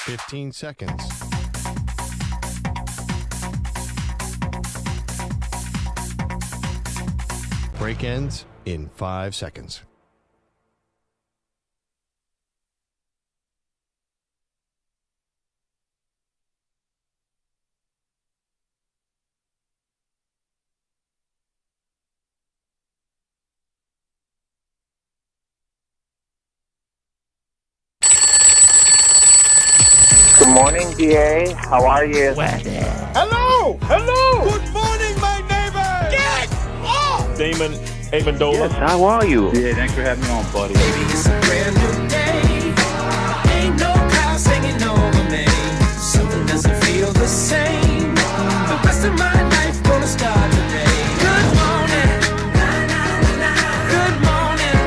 15 seconds. Break ends in 5 seconds. Good morning, DA. How are you? Hello! Hello! Good morning, my neighbor! Get off! Damon Amendolara. Yes, how are you? Yeah, thanks for having me on, buddy. It's a brand new day. Ain't no clouds hanging over me. Something doesn't feel the same. The rest of my life gonna start today. Good morning. Good morning.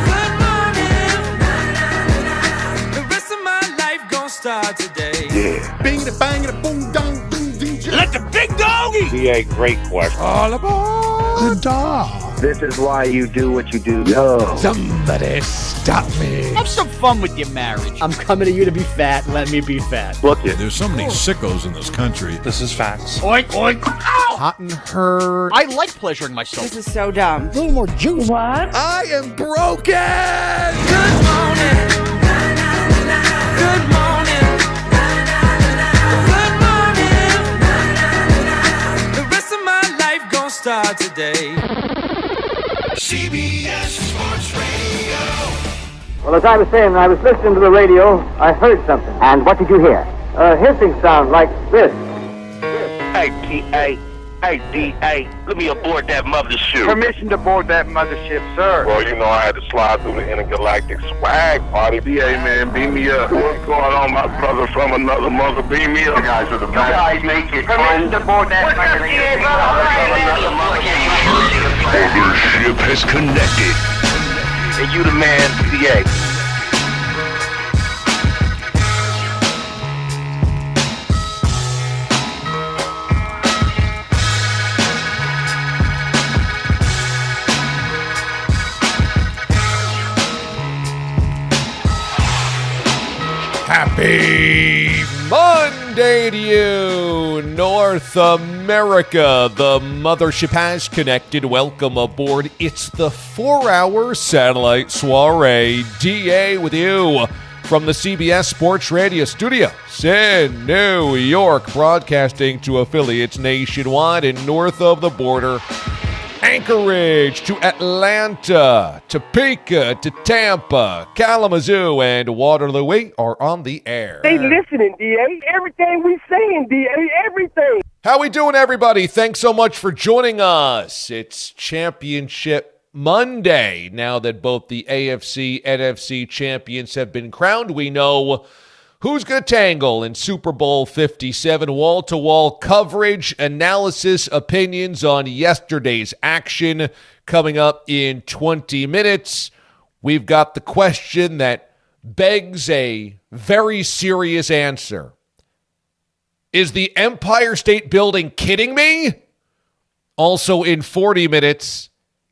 Good morning. The rest of my life gonna start today. Yeah. Bing da bang da boom dong boom ding. Let the big doggy. DA, great question. All aboard the dog. This is why you do what you do. Yo. Somebody stop me. Have some fun with your marriage. I'm coming to you to be fat. Let me be fat. Look it. There's so many sickos in this country. This is facts. Oink, oink. Ow! Hot and hurt. I like pleasuring myself. This is so dumb. A little more juice. What? I am broken. Good morning. Good morning. Good morning. The rest of my life gonna start today. CBS Sports Radio. Well, as I was saying, when I was listening to the radio, I heard something. And what did you hear? A hissing sound like this. Hey, T.A. Hey, D.A. Let me aboard that mothership. Permission to board that mothership, sir. Well, you know, I had to slide through the intergalactic swag party. D.A., man, beam me up. What's going on, my brother from another mother? Beam me up. You guys are the best. Guys, make it permission to board that mothership. Mothership has connected. And you the man, D.A. Happy Monday to you, North America. The mothership has connected. Welcome aboard. It's the 4-hour satellite soiree. DA with you from the CBS Sports Radio studios in New York, broadcasting to affiliates nationwide and north of the border. Anchorage to Atlanta, Topeka to Tampa, Kalamazoo, and Waterloo. We are on the air. They listening, D.A. Everything we saying, D.A. Everything. How we doing, everybody? Thanks so much for joining us. It's Championship Monday. Now that both the AFC, NFC champions have been crowned, we know who's going to tangle in Super Bowl 57. Wall-to-wall coverage, analysis, opinions on yesterday's action coming up in 20 minutes. We've got the question that begs a very serious answer. Is the Empire State Building kidding me? Also in 40 minutes,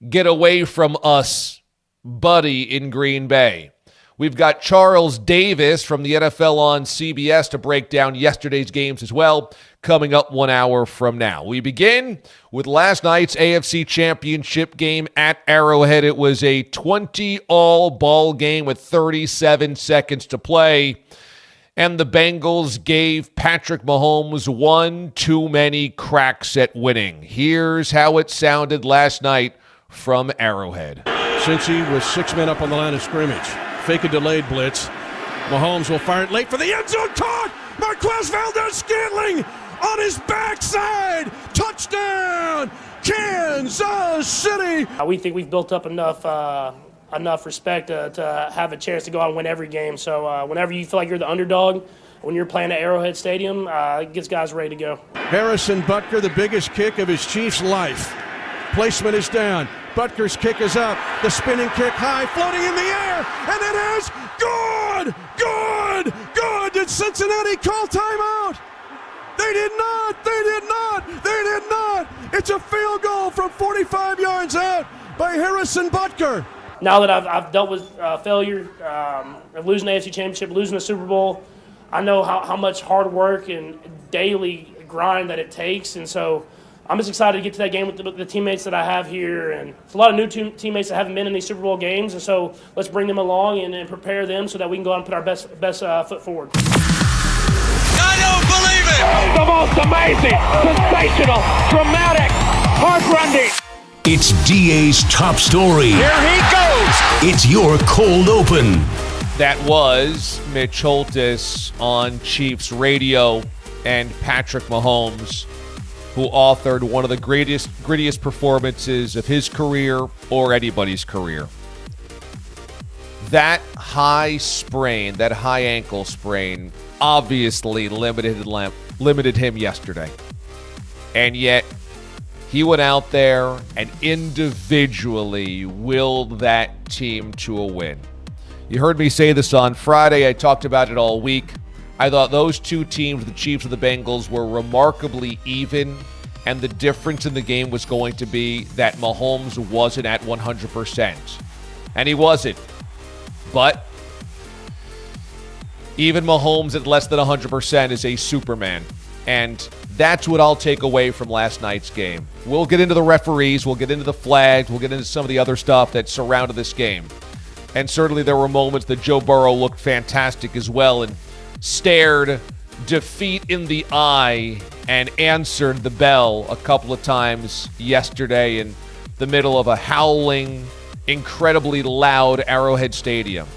get away from us, buddy, in Green Bay. We've got Charles Davis from the NFL on CBS to break down yesterday's games as well, coming up 1 hour from now. We begin with last night's AFC Championship game at Arrowhead. It was a 20-all ball game with 37 seconds to play, and the Bengals gave Patrick Mahomes one too many cracks at winning. Here's how it sounded last night from Arrowhead. Cincy was 6 men up on the line of scrimmage. Fake a delayed blitz. Mahomes will fire it late for the end zone. Caught! Marquez Valdes-Scantling on his backside. Touchdown! Kansas City! We think we've built up enough respect to have a chance to go out and win every game. So whenever you feel like you're the underdog, when you're playing at Arrowhead Stadium, it gets guys ready to go. Harrison Butker, the biggest kick of his Chiefs' life. Placement is down. Butker's kick is up. The spinning kick high, floating in the air, and it is good! Good! Good! Did Cincinnati call timeout? They did not! They did not! They did not! It's a field goal from 45 yards out by Harrison Butker. now that I've dealt with failure, of losing the AFC Championship, losing the Super Bowl, I know how much hard work and daily grind that it takes. And so I'm just excited to get to that game with the teammates that I have here. And it's a lot of new teammates that haven't been in these Super Bowl games. And so let's bring them along and prepare them so that we can go out and put our best foot forward. I don't believe it! The most amazing, sensational, dramatic, heart-rending. It's DA's top story. Here he goes! It's your cold open. That was Mitch Holtis on Chiefs Radio and Patrick Mahomes, who authored one of the grittiest performances of his career or anybody's career. That high sprain, that high ankle sprain, obviously limited him yesterday. And yet, he went out there and individually willed that team to a win. You heard me say this on Friday. I talked about it all week. I thought those two teams, the Chiefs and the Bengals, were remarkably even, and the difference in the game was going to be that Mahomes wasn't at 100%. And he wasn't. But even Mahomes at less than 100% is a Superman. And that's what I'll take away from last night's game. We'll get into the referees, we'll get into the flags, we'll get into some of the other stuff that surrounded this game. And certainly there were moments that Joe Burrow looked fantastic as well and stared defeat in the eye and answered the bell a couple of times yesterday in the middle of a howling, incredibly loud Arrowhead Stadium.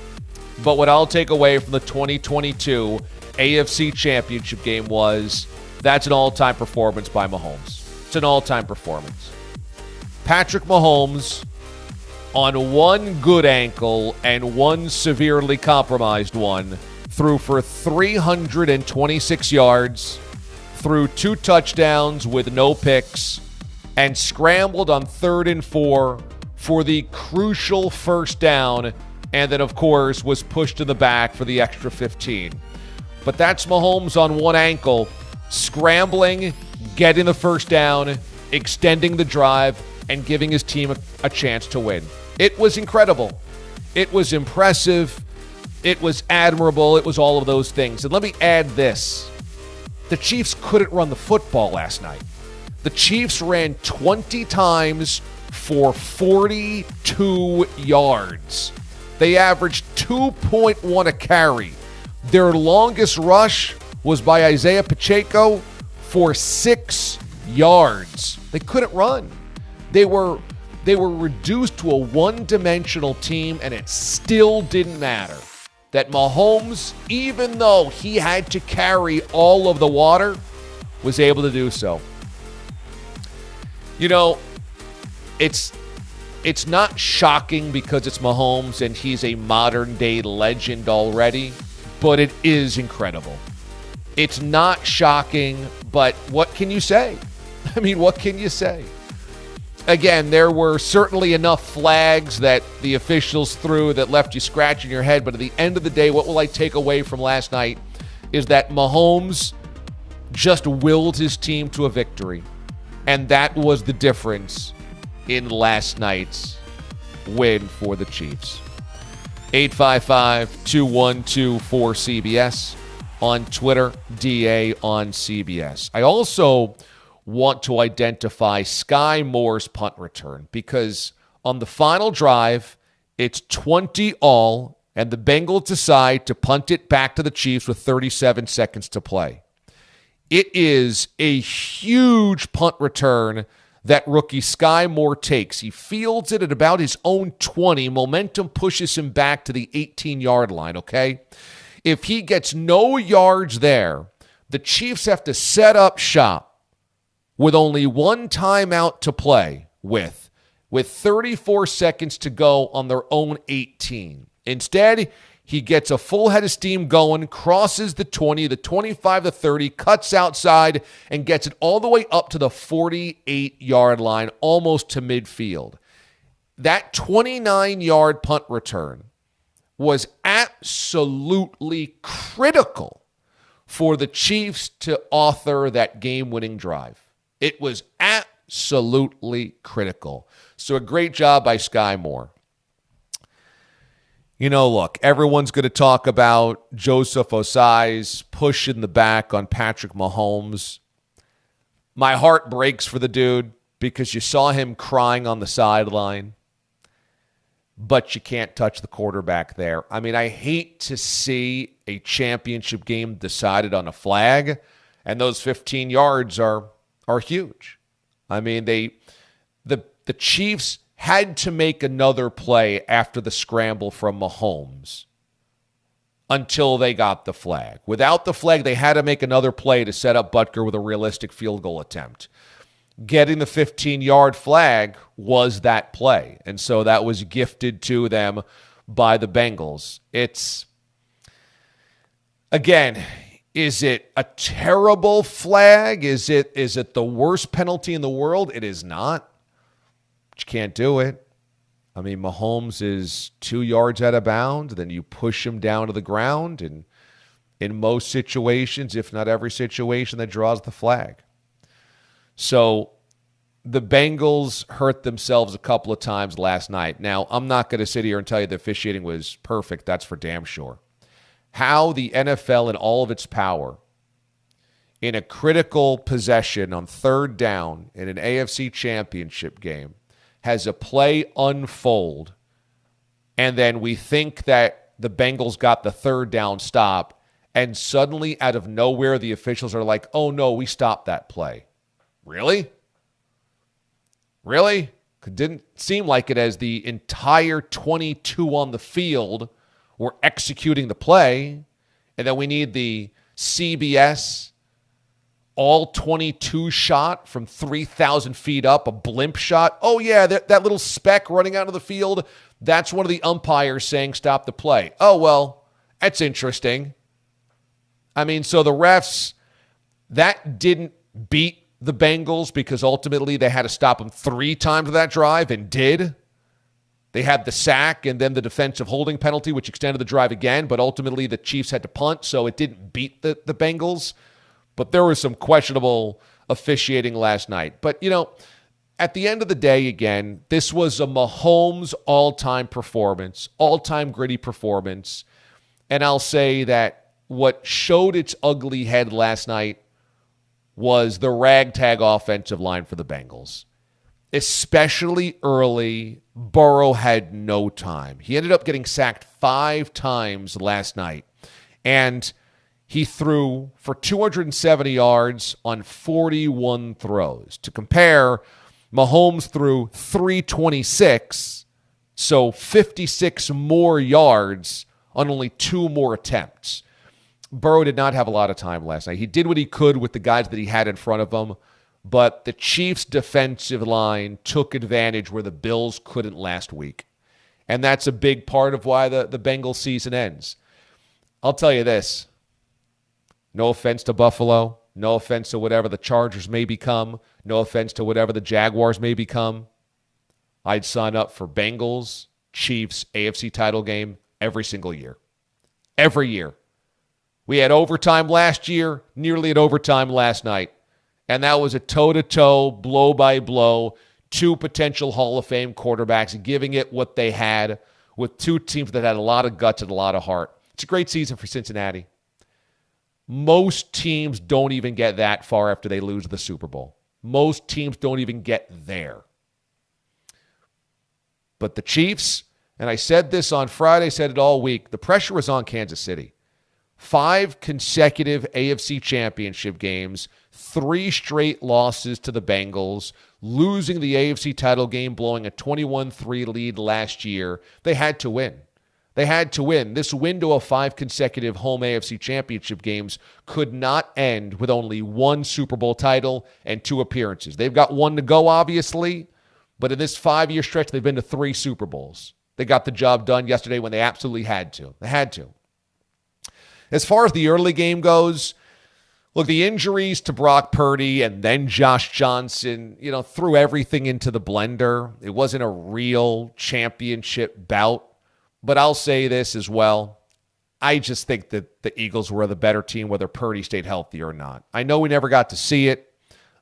But what I'll take away from the 2022 AFC Championship game was that's an all-time performance by Mahomes. It's an all-time performance. Patrick Mahomes, on one good ankle and one severely compromised one, threw for 326 yards, threw 2 touchdowns with no picks, and scrambled on 3rd and 4 for the crucial first down, and then, of course, was pushed in the back for the extra 15. But that's Mahomes on one ankle, scrambling, getting the first down, extending the drive, and giving his team a chance to win. It was incredible. It was impressive. It was admirable. It was all of those things. And let me add this. The Chiefs couldn't run the football last night. The Chiefs ran 20 times for 42 yards. They averaged 2.1 a carry. Their longest rush was by Isaiah Pacheco for 6 yards. They couldn't run. They were reduced to a one-dimensional team, and it still didn't matter that Mahomes, even though he had to carry all of the water, was able to do so. You know, it's not shocking because it's Mahomes and he's a modern-day legend already, but it is incredible. It's not shocking, but what can you say? I mean, what can you say? Again, there were certainly enough flags that the officials threw that left you scratching your head, but at the end of the day, what will I take away from last night is that Mahomes just willed his team to a victory, and that was the difference in last night's win for the Chiefs. 855-212-4CBS on Twitter, DA on CBS. I also want to identify Sky Moore's punt return because on the final drive, it's 20-all, and the Bengals decide to punt it back to the Chiefs with 37 seconds to play. It is a huge punt return that rookie Sky Moore takes. He fields it at about his own 20. Momentum pushes him back to the 18-yard line, okay? If he gets no yards there, the Chiefs have to set up shop with only one timeout to play with 34 seconds to go on their own 18. Instead, he gets a full head of steam going, crosses the 20, the 25, the 30, cuts outside, and gets it all the way up to the 48-yard line, almost to midfield. That 29-yard punt return was absolutely critical for the Chiefs to author that game-winning drive. It was absolutely critical. So a great job by Sky Moore. Look, everyone's going to talk about Joseph Ossai's push in the back on Patrick Mahomes. My heart breaks for the dude because you saw him crying on the sideline, but you can't touch the quarterback there. I mean, I hate to see a championship game decided on a flag, and those 15 yards are huge. I mean, the Chiefs had to make another play after the scramble from Mahomes until they got the flag. Without the flag, they had to make another play to set up Butker with a realistic field goal attempt. Getting the 15-yard flag was that play, and so that was gifted to them by the Bengals. Again, is it a terrible flag? Is it the worst penalty in the world? It is not. But you can't do it. I mean, Mahomes is 2 yards out of bounds, then you push him down to the ground, and in most situations, if not every situation, that draws the flag. So the Bengals hurt themselves a couple of times last night. Now, I'm not going to sit here and tell you the officiating was perfect. That's for damn sure. How the NFL in all of its power, in a critical possession on third down in an AFC championship game, has a play unfold, and then we think that the Bengals got the third down stop, and suddenly out of nowhere the officials are like, oh no, we stopped that play. Really? Really? It didn't seem like it, as the entire 22 on the field were executing the play, and then we need the CBS all 22 shot from 3,000 feet up, a blimp shot. Oh, yeah, that little speck running out of the field, that's one of the umpires saying stop the play. Oh, well, that's interesting. I mean, so the refs, that didn't beat the Bengals because ultimately they had to stop them 3 times of that drive and did. They had the sack and then the defensive holding penalty, which extended the drive again, but ultimately the Chiefs had to punt, so it didn't beat the Bengals. But there was some questionable officiating last night. But, at the end of the day, again, this was a Mahomes all-time performance, all-time gritty performance. And I'll say that what showed its ugly head last night was the ragtag offensive line for the Bengals. Especially early, Burrow had no time. He ended up getting sacked 5 times last night. And he threw for 270 yards on 41 throws. To compare, Mahomes threw 326, so 56 more yards on only 2 more attempts. Burrow did not have a lot of time last night. He did what he could with the guys that he had in front of him, but the Chiefs' defensive line took advantage where the Bills couldn't last week. And that's a big part of why the Bengals season ends. I'll tell you this. No offense to Buffalo. No offense to whatever the Chargers may become. No offense to whatever the Jaguars may become. I'd sign up for Bengals, Chiefs, AFC title game every single year. Every year. We had overtime last year, nearly at overtime last night. And that was a toe-to-toe, blow-by-blow, 2 potential Hall of Fame quarterbacks giving it what they had with 2 teams that had a lot of guts and a lot of heart. It's a great season for Cincinnati. Most teams don't even get that far after they lose the Super Bowl. Most teams don't even get there. But the Chiefs, and I said this on Friday, I said it all week, the pressure was on Kansas City. 5 consecutive AFC championship games, 3 straight losses to the Bengals, losing the AFC title game, blowing a 21-3 lead last year. They had to win. They had to win. This window of 5 consecutive home AFC championship games could not end with only 1 Super Bowl title and 2 appearances. They've got 1 to go, obviously, but in this 5-year stretch, they've been to 3 Super Bowls. They got the job done yesterday when they absolutely had to. They had to. As far as the early game goes, look, the injuries to Brock Purdy and then Josh Johnson, threw everything into the blender. It wasn't a real championship bout. But I'll say this as well. I just think that the Eagles were the better team, whether Purdy stayed healthy or not. I know we never got to see it.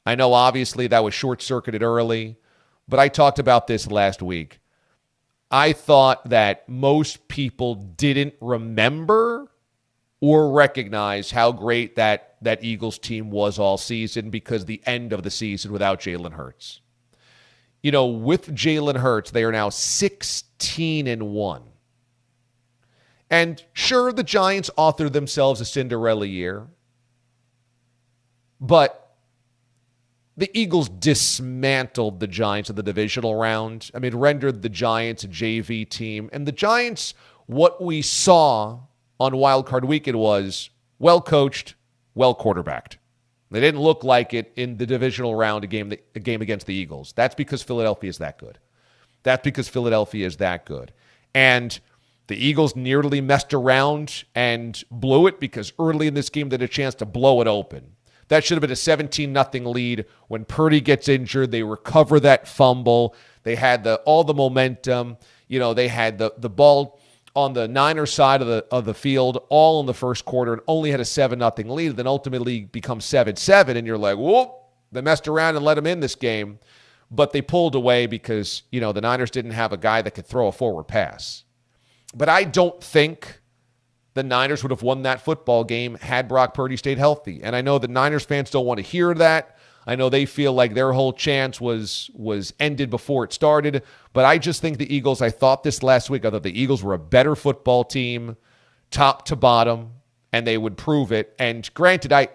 I know, obviously, that was short-circuited early. But I talked about this last week. I thought that most people didn't remember or recognize how great that Eagles team was all season because the end of the season without Jalen Hurts. You know, with Jalen Hurts, they are now 16-1. And sure, the Giants authored themselves a Cinderella year, but the Eagles dismantled the Giants in the divisional round. I mean, rendered the Giants a JV team. And the Giants, what we saw on Wild Card Weekend was well-coached, well-quarterbacked. They didn't look like it in the divisional round, a game against the Eagles. That's because Philadelphia is that good. And the Eagles nearly messed around and blew it because early in this game they had a chance to blow it open. That should have been a 17-0 lead. When Purdy gets injured, they recover that fumble. They had all the momentum. You know, they had the ball on the Niners side of the field all in the first quarter and only had a 7-0 lead. Then ultimately becomes 7-7, and you're like, whoop, they messed around and let them in this game. But they pulled away because, you know, the Niners didn't have a guy that could throw a forward pass. But I don't think the Niners would have won that football game had Brock Purdy stayed healthy. And I know the Niners fans don't want to hear that. I know they feel like their whole chance was ended before it started. But I just think the Eagles, I thought this last week, I thought the Eagles were a better football team, top to bottom, and they would prove it. And granted, I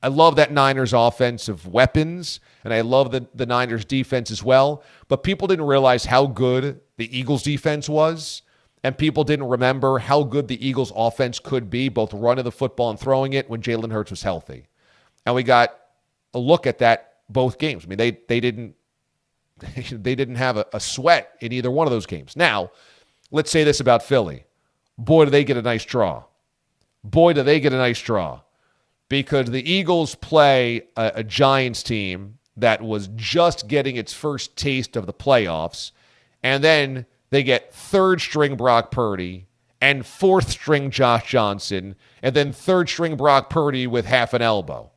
love that Niners offensive weapons, and I love the Niners defense as well. But people didn't realize how good the Eagles defense was. And people didn't remember how good the Eagles' offense could be, both running the football and throwing it, when Jalen Hurts was healthy. And we got a look at that both games. I mean, they didn't have a sweat in either one of those games. Now, let's say this about Philly. Boy, do they get a nice draw. Because the Eagles play a Giants team that was just getting its first taste of the playoffs, and then they get third-string Brock Purdy and fourth-string Josh Johnson, and then third-string Brock Purdy with half an elbow.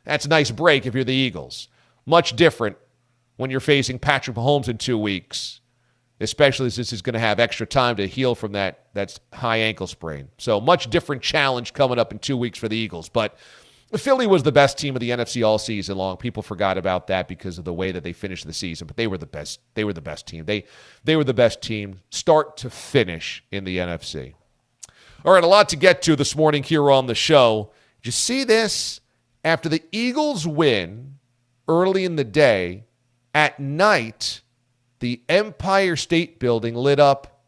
That's a nice break if you're the Eagles. Much different when you're facing Patrick Mahomes in 2 weeks, especially since he's going to have extra time to heal from that high ankle sprain. So much different challenge coming up in 2 weeks for the Eagles. But Philly was the best team of the NFC all season long. People forgot about that because of the way that they finished the season, but they were the best. They were the best team. They were the best team start to finish in the NFC. All right, a lot to get to this morning here on the show. Did you see this? After the Eagles win early in the day, at night, the Empire State Building lit up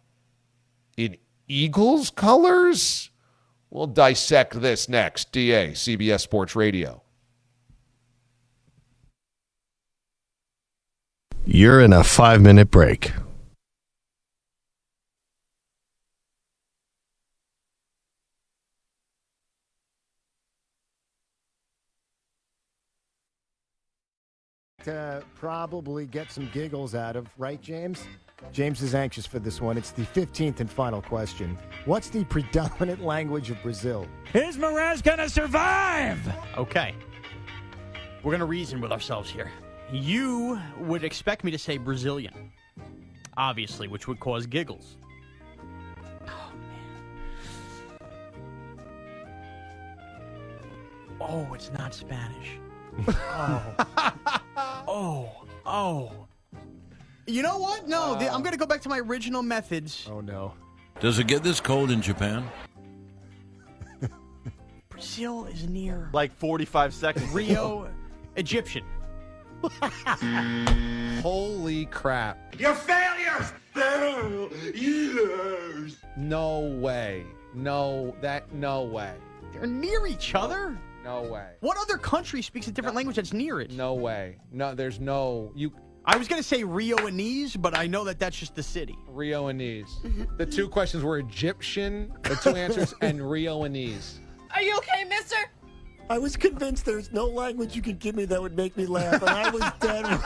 in Eagles colors? We'll dissect this next. DA, CBS Sports Radio. You're in a 5-minute break. To probably get some giggles out of, right, James? James is anxious for this one. It's the 15th and final question. What's the predominant language of Brazil? Is Mraz going to survive? Okay. We're going to reason with ourselves here. You would expect me to say Brazilian, obviously, which would cause giggles. Oh, man. Oh, it's not Spanish. Oh. You know what? No, I'm going to go back to my original methods. Oh, no. Does it get this cold in Japan? Brazil is near. Like 45 seconds. Rio, Egyptian. Holy crap. You're failures! Failures! No way. No way. They're near each other? No way. What other country speaks a different language that's near it? No way. No, there's no... I was going to say Rio-Anese, but I know that that's just the city. Rio-Anese. The two questions were Egyptian, the two answers, and Rio-Anese. Are you okay, mister? I was convinced there's no language you could give me that would make me laugh, and I was dead wrong.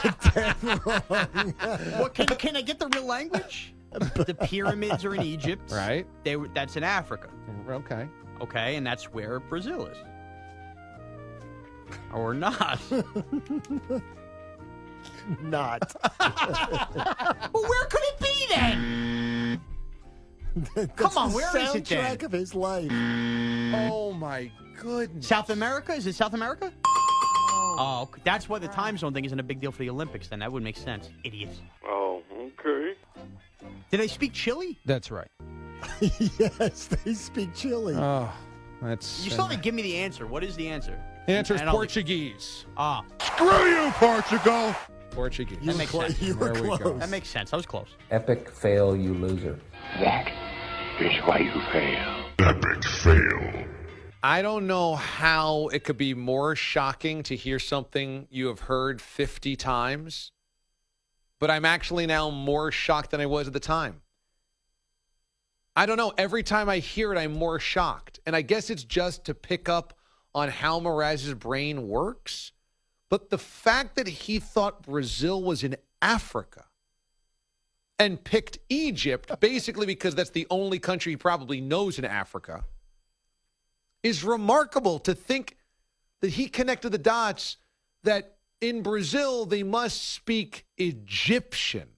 What, can I get the real language? The pyramids are in Egypt. Right. That's in Africa. Okay. Okay, and that's where Brazil is. Or not. not. Well, where could it be then? Come on, where is it then? Soundtrack of his life. Oh, my goodness. South America? Is it South America? Oh, that's why the time zone thing isn't a big deal for the Olympics, then. That would make sense. Idiots. Oh, okay. Do they speak Chile? That's right. Yes, they speak Chile. Oh, that's... You still have to give me the answer. What is the answer? The answer is I don't Portuguese. Ah. Screw you, Portugal! Portuguese. That makes sense. You were There we go. close. That makes sense. I was close. Epic fail, you loser. That is why you fail. Epic fail. I don't know how it could be more shocking to hear something you have heard 50 times, but I'm actually now more shocked than I was at the time. I don't know. Every time I hear it, I'm more shocked. And I guess it's just to pick up on how Mraz's brain works. But the fact that he thought Brazil was in Africa and picked Egypt, basically because that's the only country he probably knows in Africa, is remarkable. To think that he connected the dots that in Brazil they must speak Egyptian.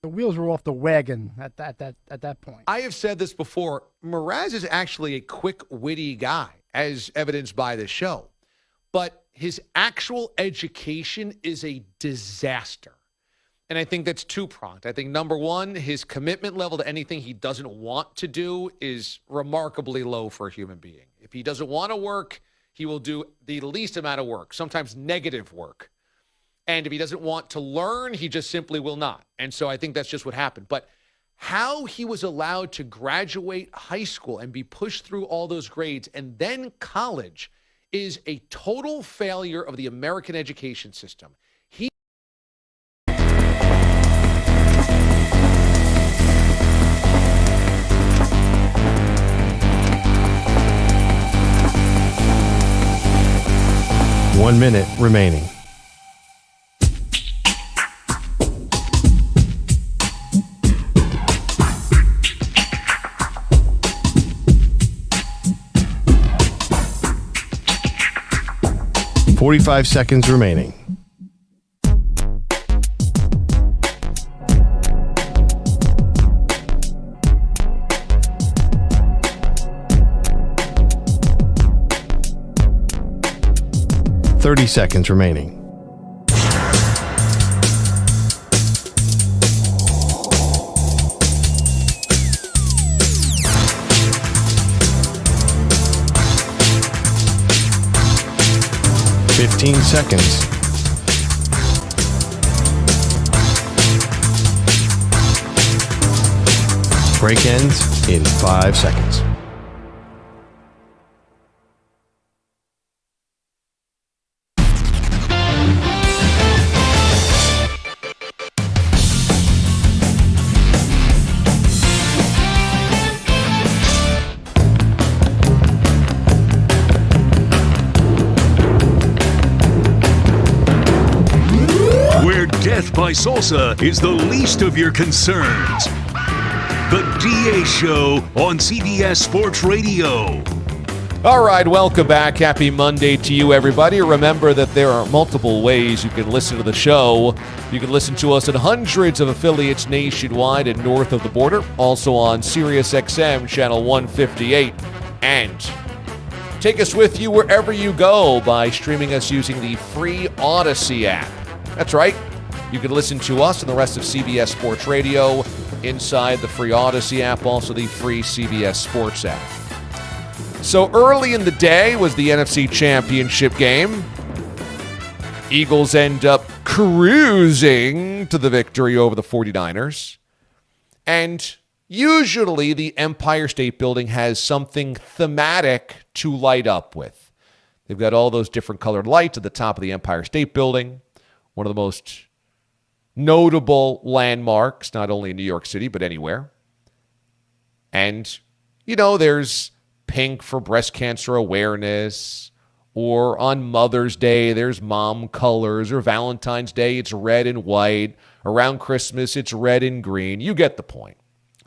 The wheels were off the wagon at that point. I have said this before. Mraz is actually a quick, witty guy, as evidenced by the show. But his actual education is a disaster. And I think that's two-pronged. I think, number one, his commitment level to anything he doesn't want to do is remarkably low for a human being. If he doesn't want to work, he will do the least amount of work, sometimes negative work. And if he doesn't want to learn, he just simply will not. And so I think that's just what happened. But how he was allowed to graduate high school and be pushed through all those grades and then college is a total failure of the American education system. He One minute remaining. $45 seconds remaining. $30 seconds remaining. Seconds. Break ends in 5 seconds. Death by Salsa is the least of your concerns. The DA Show on CBS Sports Radio. All right, welcome back. Happy Monday to you, everybody. Remember that there are multiple ways you can listen to the show. You can listen to us at hundreds of affiliates nationwide and north of the border. Also on Sirius XM, channel 158. And take us with you wherever you go by streaming us using the free Odyssey app. That's right. You can listen to us and the rest of CBS Sports Radio inside the free Odyssey app, also the free CBS Sports app. So early in the day was the NFC Championship game. Eagles end up cruising to the victory over the 49ers. And usually the Empire State Building has something thematic to light up with. They've got all those different colored lights at the top of the Empire State Building, one of the most notable landmarks, not only in New York City, but anywhere. And, you know, there's pink for breast cancer awareness, or on Mother's Day, there's mom colors, or Valentine's Day, it's red and white. Around Christmas, it's red and green. You get the point.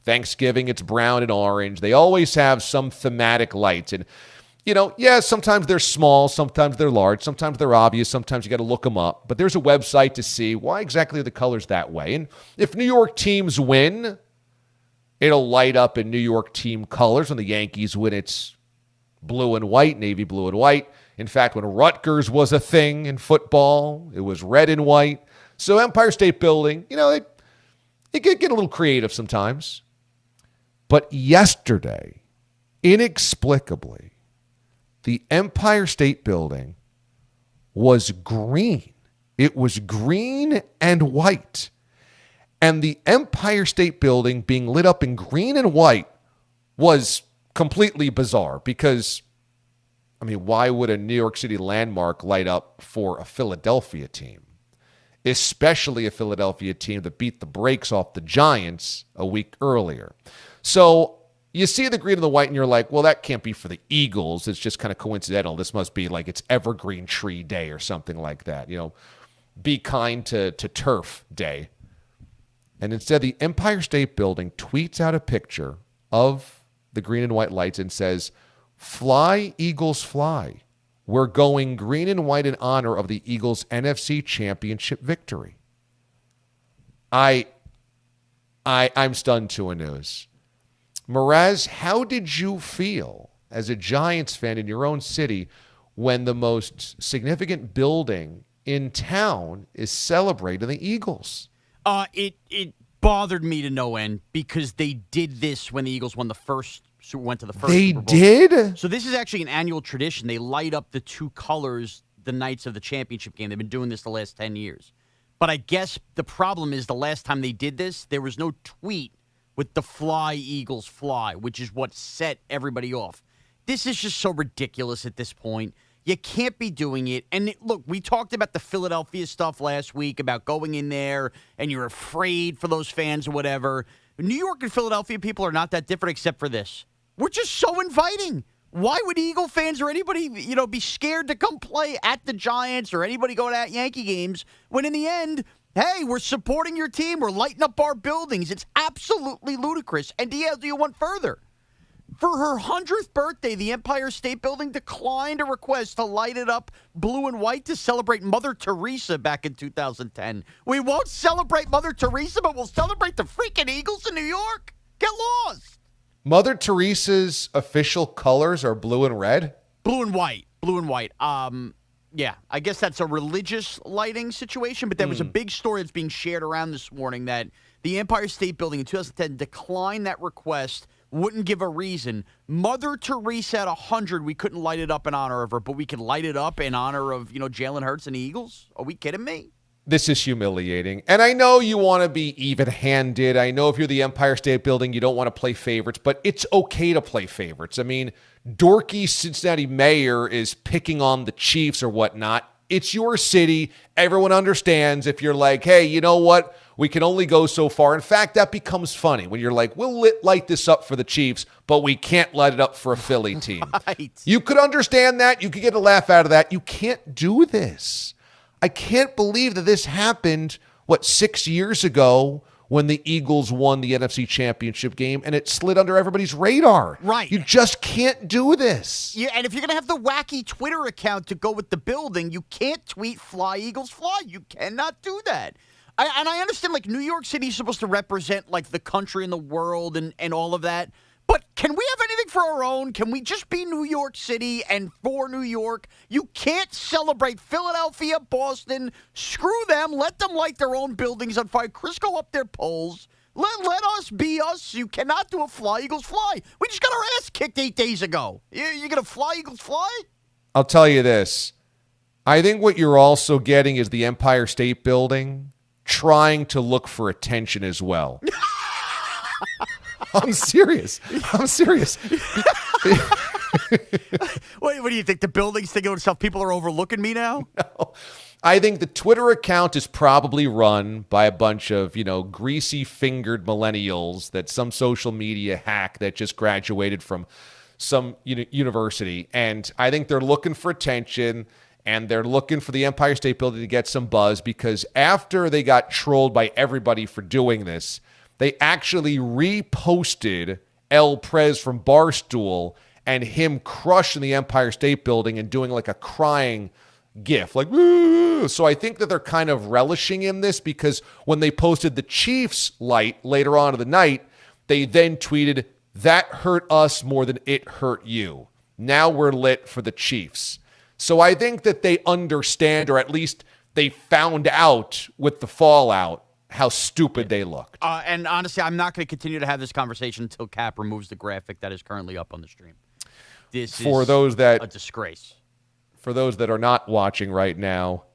Thanksgiving, it's brown and orange. They always have some thematic lights. And sometimes they're small, sometimes they're large, sometimes they're obvious, sometimes you got to look them up. But there's a website to see why exactly are the colors that way. And if New York teams win, it'll light up in New York team colors. When the Yankees win, it's blue and white, navy blue and white. In fact, when Rutgers was a thing in football, it was red and white. So Empire State Building, it could get a little creative sometimes. But yesterday, inexplicably, the Empire State Building was green. It was green and white. And the Empire State Building being lit up in green and white was completely bizarre because, why would a New York City landmark light up for a Philadelphia team? Especially a Philadelphia team that beat the brakes off the Giants a week earlier. So you see the green and the white and you're like, well, that can't be for the Eagles. It's just kind of coincidental. This must be like it's Evergreen Tree Day or something like that. Be kind to Turf Day. And instead, the Empire State Building tweets out a picture of the green and white lights and says, "Fly, Eagles, fly. We're going green and white in honor of the Eagles' NFC Championship victory." I'm stunned to a news. Mraz, how did you feel as a Giants fan in your own city when the most significant building in town is celebrating the Eagles? It bothered me to no end because they did this when the Eagles went to the first They Super Bowl. did? So this is actually an annual tradition. They light up the two colors the nights of the championship game. They've been doing this the last 10 years. But I guess the problem is the last time they did this, there was no tweet with the "Fly, Eagles, fly," which is what set everybody off. This is just so ridiculous at this point. You can't be doing it. And look, we talked about the Philadelphia stuff last week about going in there and you're afraid for those fans or whatever. New York and Philadelphia people are not that different except for this. We're just so inviting. Why would Eagle fans or anybody, be scared to come play at the Giants or anybody go to Yankee games when in the end, hey, we're supporting your team. We're lighting up our buildings. It's absolutely ludicrous. And do you want further? For her 100th birthday, the Empire State Building declined a request to light it up blue and white to celebrate Mother Teresa back in 2010. We won't celebrate Mother Teresa, but we'll celebrate the freaking Eagles in New York. Get lost. Mother Teresa's official colors are blue and red? Blue and white. Blue and white. Yeah, I guess that's a religious lighting situation, but there was a big story that's being shared around this morning that the Empire State Building in 2010 declined that request, wouldn't give a reason. Mother Teresa at 100, we couldn't light it up in honor of her, but we can light it up in honor of, Jalen Hurts and the Eagles? Are we kidding me? This is humiliating. And I know you want to be even-handed. I know if you're the Empire State Building, you don't want to play favorites, but it's okay to play favorites. Dorky Cincinnati mayor is picking on the Chiefs or whatnot. It's your city. Everyone understands if you're like, hey, you know what? We can only go so far. In fact, that becomes funny when you're like, we'll light this up for the Chiefs, but we can't light it up for a Philly team. Right. You could understand that. You could get a laugh out of that. You can't do this. I can't believe that this happened, 6 years ago when the Eagles won the NFC Championship game and it slid under everybody's radar. Right. You just can't do this. Yeah, and if you're going to have the wacky Twitter account to go with the building, you can't tweet "Fly, Eagles, fly." You cannot do that. I understand, New York City is supposed to represent, the country and the world and all of that. But can we have anything for our own? Can we just be New York City and for New York? You can't celebrate Philadelphia, Boston. Screw them. Let them light their own buildings on fire. Crisco up their poles. Let us be us. You cannot do a "Fly, Eagles, fly." We just got our ass kicked 8 days ago. You're going to "Fly, Eagles, fly"? I'll tell you this. I think what you're also getting is the Empire State Building trying to look for attention as well. I'm serious. What do you think? The building's thinking to itself, people are overlooking me now? No. I think the Twitter account is probably run by a bunch of, greasy-fingered millennials that some social media hack that just graduated from some university. And I think they're looking for attention, and they're looking for the Empire State Building to get some buzz because after they got trolled by everybody for doing this, they actually reposted El Prez from Barstool and him crushing the Empire State Building and doing like a crying gif, like, woo. So I think that they're kind of relishing in this because when they posted the Chiefs light later on in the night, they then tweeted, that hurt us more than it hurt you. Now we're lit for the Chiefs. So I think that they understand, or at least they found out with the fallout, how stupid they looked. And honestly, I'm not going to continue to have this conversation until Cap removes the graphic that is currently up on the stream. This is a disgrace. For those that are not watching right now,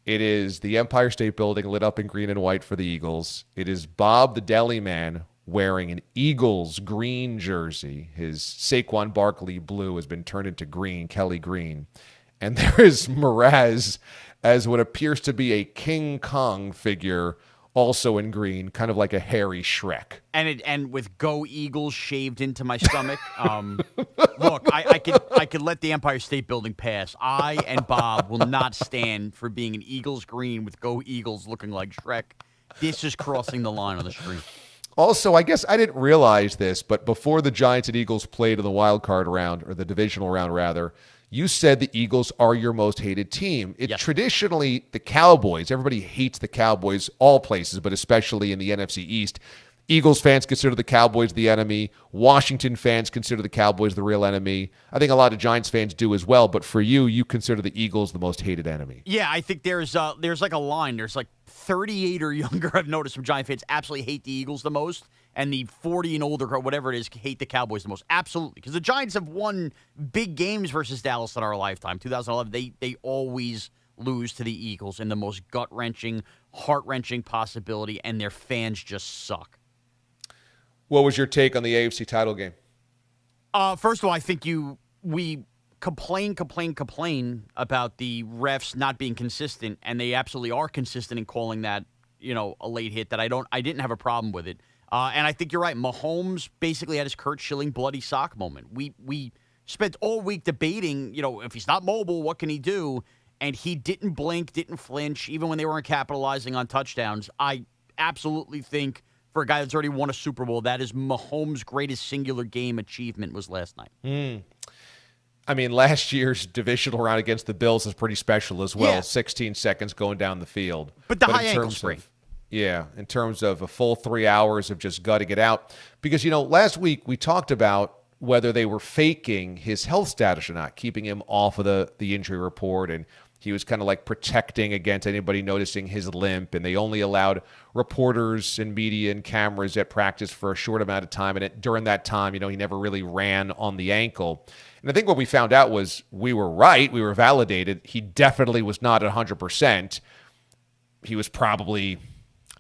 it is the Empire State Building lit up in green and white for the Eagles. It is Bob the Deli Man wearing an Eagles green jersey. His Saquon Barkley blue has been turned into green, Kelly green. And there is Mraz as what appears to be a King Kong figure, also in green, kind of like a hairy Shrek. And with Go Eagles shaved into my stomach. Look, I could let the Empire State Building pass. I and Bob will not stand for being an Eagles green with Go Eagles looking like Shrek. This is crossing the line on the screen. Also, I guess I didn't realize this, but before the Giants and Eagles played in the wild card round, or the divisional round rather, you said the Eagles are your most hated team. It's traditionally the Cowboys. Everybody hates the Cowboys, all places, but especially in the NFC East. Eagles fans consider the Cowboys the enemy. Washington fans consider the Cowboys the real enemy. I think a lot of Giants fans do as well, but for you, you consider the Eagles the most hated enemy. Yeah, I think there's like a line. There's like 38 or younger, I've noticed, from Giant fans absolutely hate the Eagles the most, and the 40 and older, or whatever it is, hate the Cowboys the most. Absolutely, because the Giants have won big games versus Dallas in our lifetime. 2011, they always lose to the Eagles in the most gut-wrenching, heart-wrenching possibility, and their fans just suck. What was your take on the AFC title game? First of all, I think we complain about the refs not being consistent, and they absolutely are consistent in calling that, a late hit that I didn't have a problem with it. And I think you're right. Mahomes basically had his Kurt Schilling bloody sock moment. We spent all week debating, if he's not mobile, what can he do? And he didn't blink, didn't flinch, even when they weren't capitalizing on touchdowns. I absolutely think for a guy that's already won a Super Bowl, that is Mahomes' greatest singular game achievement was last night. I mean, last year's divisional round against the Bills is pretty special as well. Yeah. 16 seconds going down the field. But high ankle sprain. In terms of a full 3 hours of just gutting it out. Because, last week we talked about whether they were faking his health status or not, keeping him off of the injury report, and he was kind of like protecting against anybody noticing his limp, and they only allowed reporters and media and cameras at practice for a short amount of time, and during that time, he never really ran on the ankle. And I think what we found out was we were right, we were validated. He definitely was not 100%. He was probably,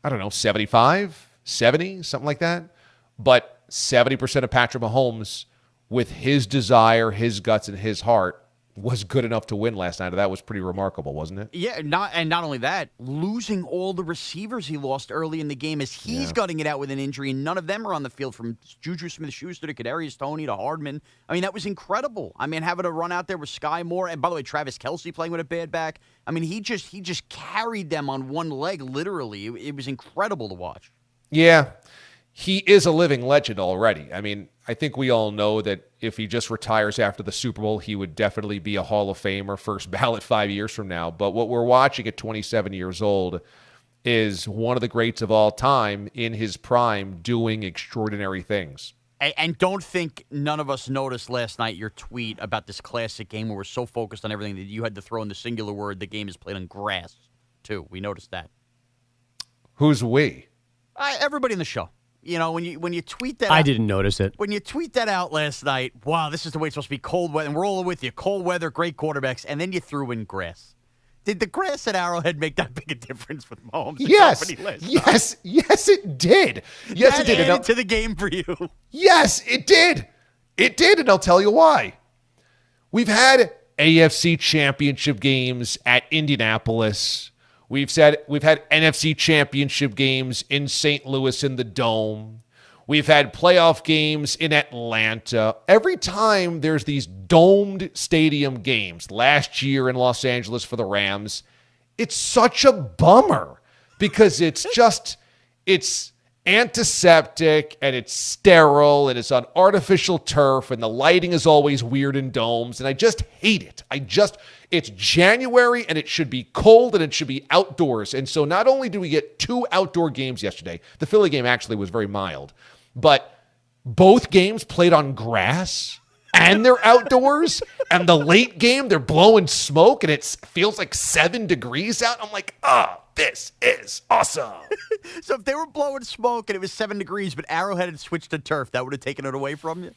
75, 70, something like that. But 70% of Patrick Mahomes, with his desire, his guts, and his heart, was good enough to win last night. That was pretty remarkable, wasn't it? Yeah, not only that, losing all the receivers he lost early in the game as he's gutting it out with an injury, and none of them are on the field, from Juju Smith-Schuster to Kadarius Toney to Hardman. I mean, that was incredible. I mean, having to run out there with Sky Moore, and by the way, Travis Kelce playing with a bad back. I mean, he just carried them on one leg, literally. It was incredible to watch. Yeah, he is a living legend already. I mean, I think we all know that if he just retires after the Super Bowl, he would definitely be a Hall of Famer, first ballot 5 years from now. But what we're watching at 27 years old is one of the greats of all time in his prime doing extraordinary things. And don't think none of us noticed last night your tweet about this classic game where we're so focused on everything that you had to throw in the singular word, the game is played on grass, too. We noticed that. Who's we? Everybody in the show. When you tweet that I out, didn't notice it. When you tweet that out last night, wow, this is the way it's supposed to be, cold weather, and we're all with you. Cold weather, great quarterbacks, and then you threw in grass. Did the grass at Arrowhead make that big a difference with Mahomes? Yes, it did. Yes, it did. Added to the game for you. Yes, it did. It did, and I'll tell you why. We've had AFC championship games at Indianapolis. We've had NFC championship games in St. Louis in the Dome. We've had playoff games in Atlanta. Every time there's these domed stadium games, last year in Los Angeles for the Rams, it's such a bummer because it's antiseptic and it's sterile and it's on artificial turf and the lighting is always weird in domes, and I just hate it. It's January and it should be cold and it should be outdoors. And so not only do we get 2 outdoor games yesterday, the Philly game actually was very mild, but both games played on grass and they're outdoors, and the late game they're blowing smoke and it feels like 7 degrees out. I'm like, this is awesome. So if they were blowing smoke and it was 7 degrees, but Arrowhead had switched to turf, that would have taken it away from you?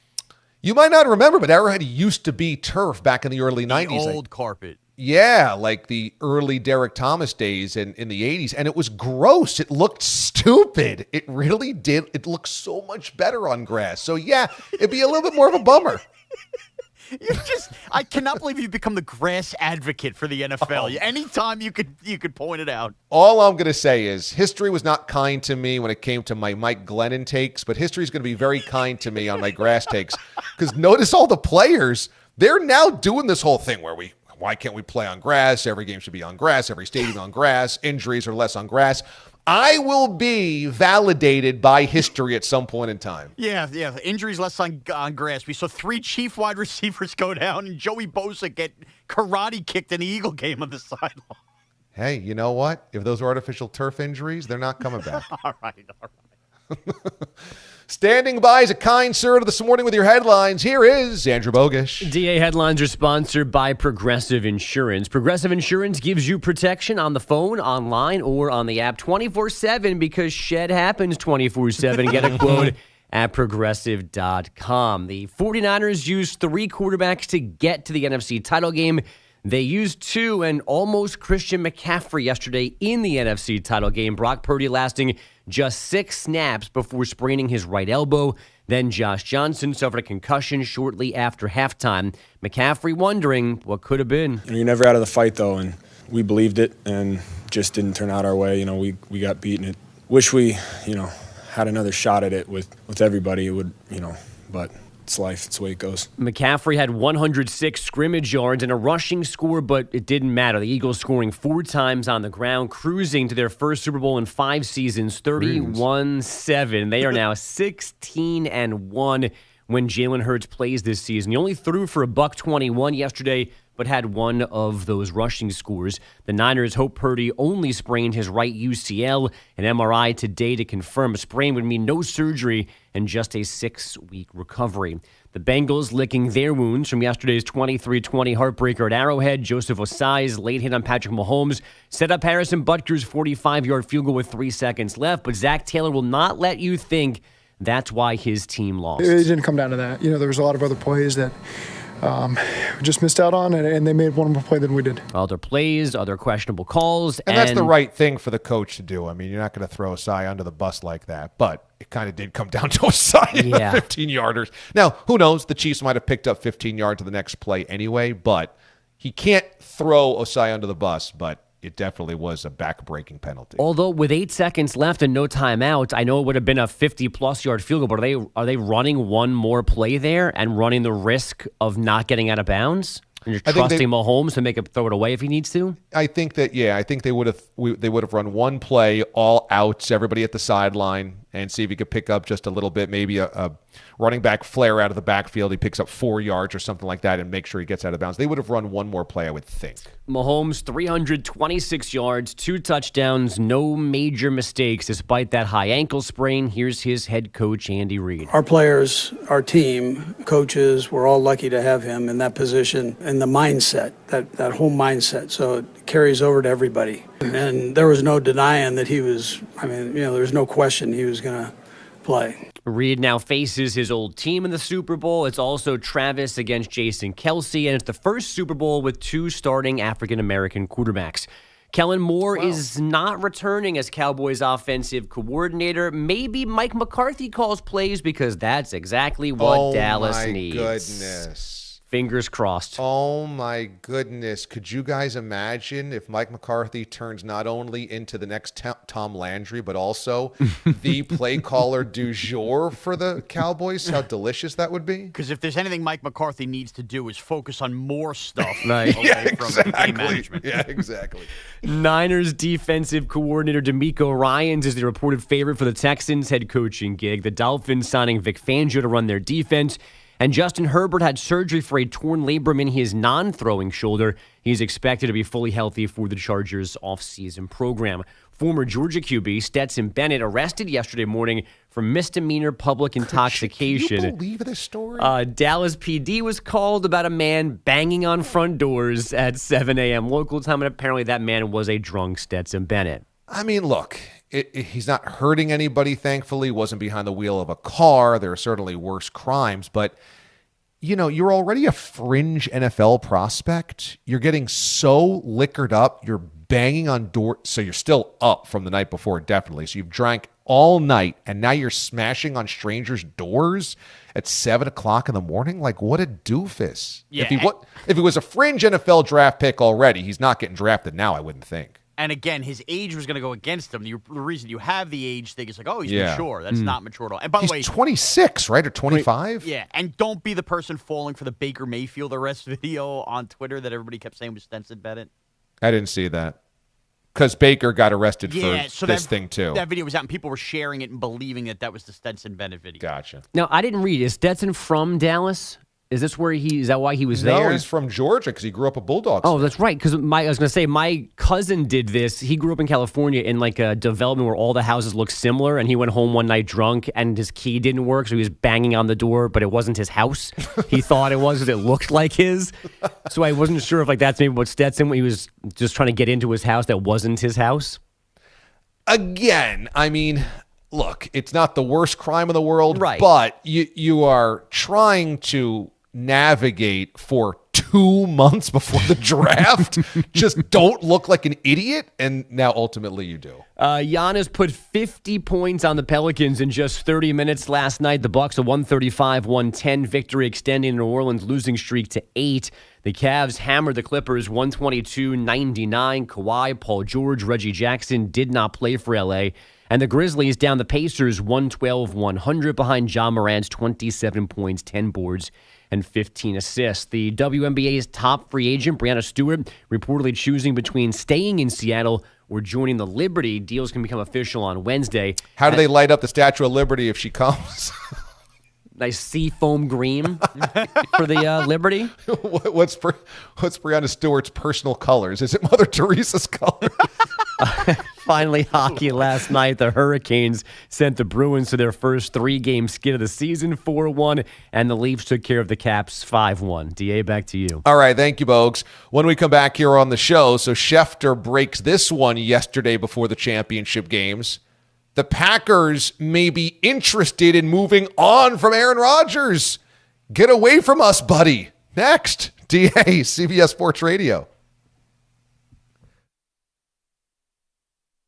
You might not remember, but Arrowhead used to be turf back in the early 90s. Old carpet. Yeah, like the early Derek Thomas days in the 80s. And it was gross. It looked stupid. It really did. It looked so much better on grass. So, yeah, it'd be a little bit more of a bummer. I cannot believe you've become the grass advocate for the NFL. Anytime you could point it out. All I'm going to say is history was not kind to me when it came to my Mike Glennon takes, but history is going to be very kind to me on my grass takes. Because notice all the players, they're now doing this whole thing where why can't we play on grass? Every game should be on grass. Every stadium on grass. Injuries are less on grass. I will be validated by history at some point in time. Yeah. Injuries less on grass. We saw 3 Chief wide receivers go down and Joey Bosa get karate kicked in the Eagle game on the sideline. Hey, you know what? If those are artificial turf injuries, they're not coming back. All right. Standing by as a kind sir this morning with your headlines, here is Andrew Bogish. DA headlines are sponsored by Progressive Insurance. Progressive Insurance gives you protection on the phone, online, or on the app 24/7 because shed happens 24/7. Get a quote at Progressive.com. The 49ers used 3 quarterbacks to get to the NFC title game. They used 2 and almost Christian McCaffrey yesterday in the NFC title game. Brock Purdy lasting just 6 snaps before spraining his right elbow. Then Josh Johnson suffered a concussion shortly after halftime. McCaffrey wondering what could have been. You're never out of the fight, though, and we believed it and just didn't turn out our way. We got beaten. It. Wish we, had another shot at it with everybody. It would, but it's life. It's the way it goes. McCaffrey had 106 scrimmage yards and a rushing score, but it didn't matter. The Eagles scoring 4 times on the ground, cruising to their first Super Bowl in 5 seasons, 31-7. They are now 16-1 when Jalen Hurts plays this season. He only threw for $121 yesterday, but had one of those rushing scores. The Niners hope Purdy only sprained his right UCL. An MRI today to confirm a sprain would mean no surgery and just a 6-week recovery. The Bengals licking their wounds from yesterday's 23-20 heartbreaker at Arrowhead. Joseph Ossai's late hit on Patrick Mahomes set up Harrison Butker's 45-yard field goal with 3 seconds left, but Zach Taylor will not let you think that's why his team lost. It didn't come down to that. There was a lot of other plays that we just missed out on, and they made one more play than we did. Other plays, other questionable calls. And that's the right thing for the coach to do. I mean, you're not going to throw Ossai under the bus like that, but it kind of did come down to Ossai, 15-yarders. Now, who knows? The Chiefs might have picked up 15 yards to the next play anyway, but he can't throw Ossai under the bus, but it definitely was a back-breaking penalty. Although with 8 seconds left and no timeout, I know it would have been a 50-plus yard field goal, but are they running one more play there and running the risk of not getting out of bounds? And you're trusting Mahomes to make him throw it away if he needs to? I think that, I think they would have run one play, all outs, everybody at the sideline, and see if he could pick up just a little bit, maybe a running back flare out of the backfield. He picks up 4 yards or something like that and make sure he gets out of bounds. They would have run one more play, I would think. Mahomes, 326 yards, 2 touchdowns, no major mistakes despite that high ankle sprain. Here's his head coach, Andy Reid. Our players, our team, coaches, we're all lucky to have him in that position and the mindset, that whole mindset. So it carries over to everybody. And there was no denying that he was, there's no question he was going to play. Reid now faces his old team in the Super Bowl. It's also Travis against Jason Kelce, and it's the first Super Bowl with 2 starting African-American quarterbacks. Kellen Moore is not returning as Cowboys offensive coordinator. Maybe Mike McCarthy calls plays because that's exactly what Dallas needs. Oh, my goodness. Fingers crossed. Oh, my goodness. Could you guys imagine if Mike McCarthy turns not only into the next Tom Landry, but also the play caller du jour for the Cowboys? How delicious that would be. Because if there's anything Mike McCarthy needs to do is focus on more stuff Right. away from game management. Yeah, exactly. Niners defensive coordinator DeMeco Ryans is the reported favorite for the Texans head coaching gig. The Dolphins signing Vic Fangio to run their defense. And Justin Herbert had surgery for a torn labrum in his non-throwing shoulder. He's expected to be fully healthy for the Chargers' offseason program. Former Georgia QB Stetson Bennett arrested yesterday morning for misdemeanor public intoxication. Can you believe this story? Dallas PD was called about a man banging on front doors at 7 a.m. local time, and apparently that man was a drunk Stetson Bennett. I mean, look, he's not hurting anybody, thankfully. Wasn't behind the wheel of a car. There are certainly worse crimes. But, you know, you're already a fringe NFL prospect. You're getting so liquored up. You're banging on doors. So you're still up from the night before, definitely. So you've drank all night, and now you're smashing on strangers' doors at 7 o'clock in the morning? Like, what a doofus. Yeah. If he was a fringe NFL draft pick already, he's not getting drafted now, I wouldn't think. And again, his age was going to go against him. The reason you have the age thing is like, oh, he's Yeah. mature. That's not mature at all. And by He's the way, 26, right? Or 25? yeah, and don't be the person falling for the Baker Mayfield arrest video on Twitter that everybody kept saying was Stetson Bennett. I didn't see that. Because Baker got arrested Yeah, for so this that, thing, too. That video was out, and people were sharing it and believing that was the Stetson Bennett video. Gotcha. Now, I didn't read. Is Stetson from Dallas? Is this where is that why he was there? No, he's from Georgia because he grew up a Bulldogs Oh, fan. that's right. Because I was going to say, my cousin did this. He grew up in California in like a development where all the houses look similar, and he went home one night drunk, and his key didn't work, so he was banging on the door, but it wasn't his house. He thought it was, it looked like his. So I wasn't sure if like that's maybe what Stetson, he was just trying to get into his house that wasn't his house. Again, I mean, look, it's not the worst crime in the world, Right. But you are trying to navigate for 2 months before the draft. Just don't look like an idiot, and now ultimately you do. Giannis put 50 points on the Pelicans in just 30 minutes last night. The Bucks a 135-110 victory, extending New Orleans' losing streak to 8. The Cavs hammered the Clippers 122-99. Kawhi, Paul George, Reggie Jackson did not play for LA. And the Grizzlies down the Pacers 112-100 behind Ja Morant's 27 points, 10 boards, and 15 assists. The WNBA's top free agent, Breanna Stewart, reportedly choosing between staying in Seattle or joining the Liberty. Deals can become official on Wednesday. How do they light up the Statue of Liberty if she comes? Nice seafoam green for the Liberty. What's Breanna Stewart's personal colors? Is it Mother Teresa's colors? Finally, hockey last night. The Hurricanes sent the Bruins to their first 3-game skid of the season, 4-1, and the Leafs took care of the Caps 5-1. DA, back to you. All right, thank you, Bogues. When we come back here on the show, so Schefter breaks this one yesterday before the championship games. The Packers may be interested in moving on from Aaron Rodgers. Get away from us, buddy. Next, DA, CBS Sports Radio.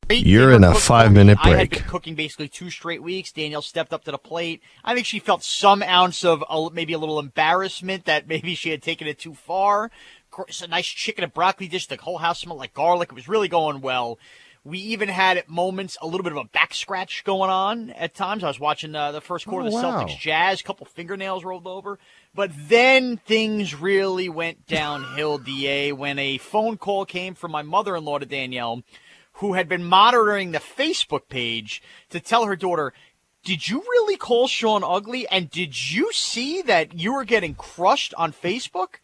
You're in a 5-minute I had break. been cooking basically 2 straight weeks. Danielle stepped up to the plate. I think she felt some ounce of maybe a little embarrassment that maybe she had taken it too far. It's a nice chicken and broccoli dish. The whole house smelled like garlic. It was really going well. We even had at moments a little bit of a back scratch going on at times. I was watching the first quarter of the Celtics Jazz, a couple fingernails rolled over. But then things really went downhill, DA, when a phone call came from my mother-in-law to Danielle, who had been monitoring the Facebook page to tell her daughter, did you really call Sean ugly? And did you see that you were getting crushed on Facebook?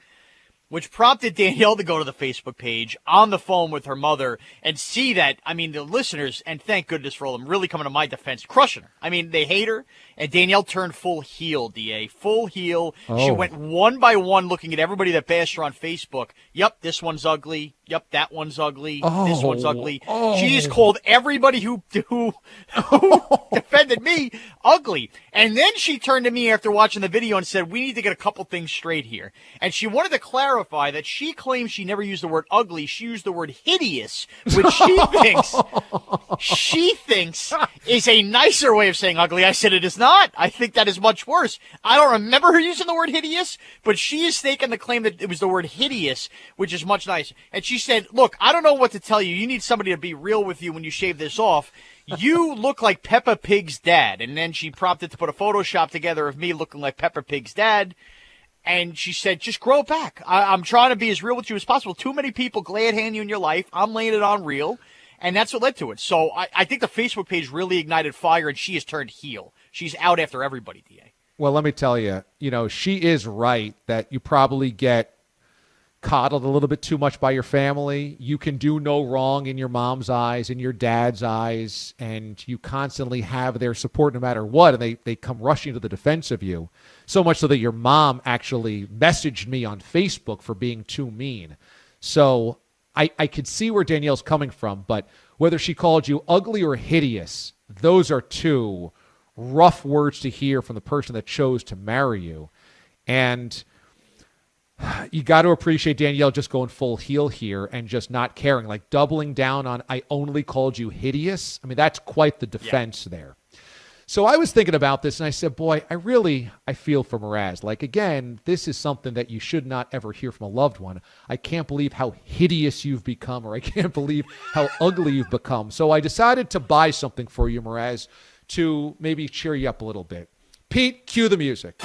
Which prompted Danielle to go to the Facebook page on the phone with her mother and see that, I mean, the listeners, and thank goodness for all of them, really coming to my defense, crushing her. I mean, they hate her, and Danielle turned full heel, DA, full heel. She went one by one looking at everybody that bashed her on Facebook. Yep, this one's ugly. Yep, that one's ugly. Oh, this one's ugly. She has called everybody who defended me ugly. And then she turned to me after watching the video and said, we need to get a couple things straight here. And she wanted to clarify that she claims she never used the word ugly. She used the word hideous, which she thinks is a nicer way of saying ugly. I said it is not. I think that is much worse. I don't remember her using the word hideous, but she is taking the claim that it was the word hideous, which is much nicer. And she said, look, I don't know what to tell you. You need somebody to be real with you when you shave this off. You look like Peppa Pig's dad. And then she prompted to put a Photoshop together of me looking like Peppa Pig's dad. And she said, just grow it back. I'm trying to be as real with you as possible. Too many people glad hand you in your life. I'm laying it on real. And that's what led to it. So I think the Facebook page really ignited fire, and she has turned heel. She's out after everybody, DA. Well, let me tell you, she is right that you probably get coddled a little bit too much by your family. You can do no wrong in your mom's eyes, in your dad's eyes, and you constantly have their support no matter what, and they come rushing to the defense of you, so much so that your mom actually messaged me on Facebook for being too mean. So I could see where Danielle's coming from, but whether she called you ugly or hideous, those are two rough words to hear from the person that chose to marry you. And you got to appreciate Danielle just going full heel here and just not caring, like doubling down on, I only called you hideous. I mean, that's quite the defense there. So I was thinking about this, and I said, boy, I feel for Mraz. Like, again, this is something that you should not ever hear from a loved one. I can't believe how hideous you've become, or I can't believe how ugly you've become. So I decided to buy something for you, Mraz, to maybe cheer you up a little bit. Pete, cue the music.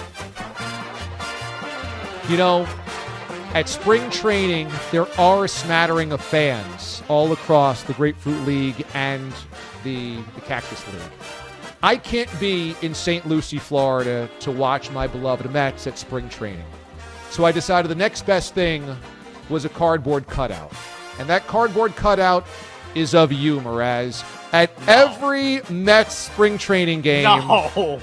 At spring training, there are a smattering of fans all across the Grapefruit League and the Cactus League. I can't be in St. Lucie, Florida to watch my beloved Mets at spring training. So I decided the next best thing was a cardboard cutout. And that cardboard cutout is of you, Mraz. At every Mets spring training game,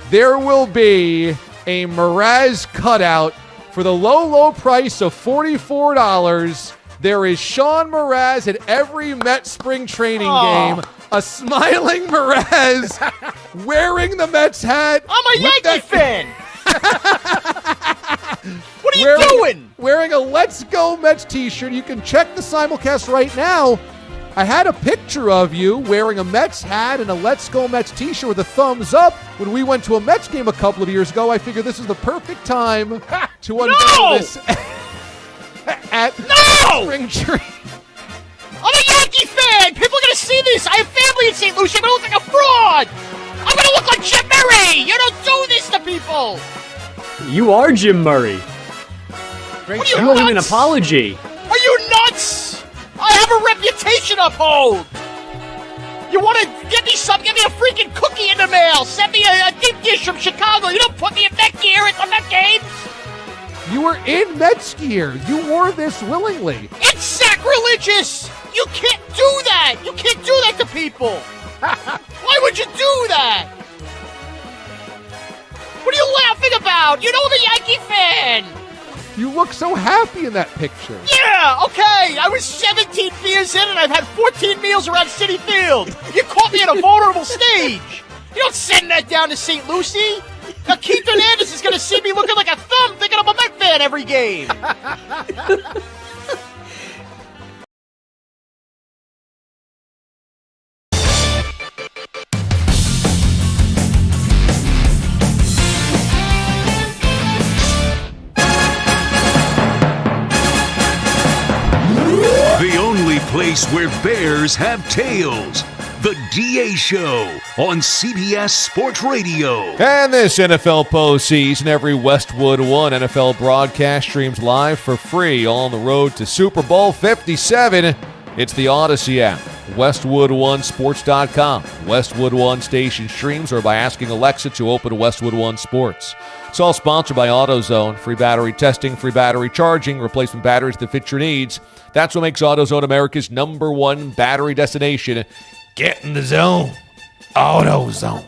there will be a Mraz cutout for the low price of $44. There is Sean Mraz at every Mets spring training game. A smiling Mraz wearing the Mets hat. I'm a Yankee fan. What are you doing? Wearing a Let's Go Mets t-shirt. You can check the simulcast right now. I had a picture of you wearing a Mets hat and a Let's Go Mets t-shirt with a thumbs up when we went to a Mets game a couple of years ago. I figured this is the perfect time to unveil this at spring training. I'm a Yankee fan! People are going to see this! I have family in St. Lucie! I'm going to look like a fraud! I'm going to look like Jim Murray! You don't do this to people! You are Jim Murray. What are you owe him an apology. Are you nuts? I have a reputation to uphold! You want to get me something? Give me a freaking cookie in the mail! Send me a deep dish from Chicago! You don't put me in Met gear at the Met games! You were in Mets gear. You wore this willingly. It's sacrilegious! You can't do that! You can't do that to people! Why would you do that? What are you laughing about? You know I'm a Yankee fan! You look so happy in that picture. Yeah, okay. I was 17 beers in and I've had 14 meals around Citi Field. You caught me at a vulnerable stage. You don't send that down to St. Lucie. Now Keith Hernandez is going to see me looking like a thumb thinking I'm a Met fan every game. The only place where bears have tails. The DA Show on CBS Sports Radio. And this NFL postseason, every Westwood One NFL broadcast streams live for free on the road to Super Bowl 57. It's the Odyssey app, WestwoodOneSports.com, Westwood One station streams, or by asking Alexa to open Westwood One Sports. It's all sponsored by AutoZone. Free battery testing, free battery charging, replacement batteries that fit your needs. That's what makes AutoZone America's #1 battery destination. Get in the zone. AutoZone.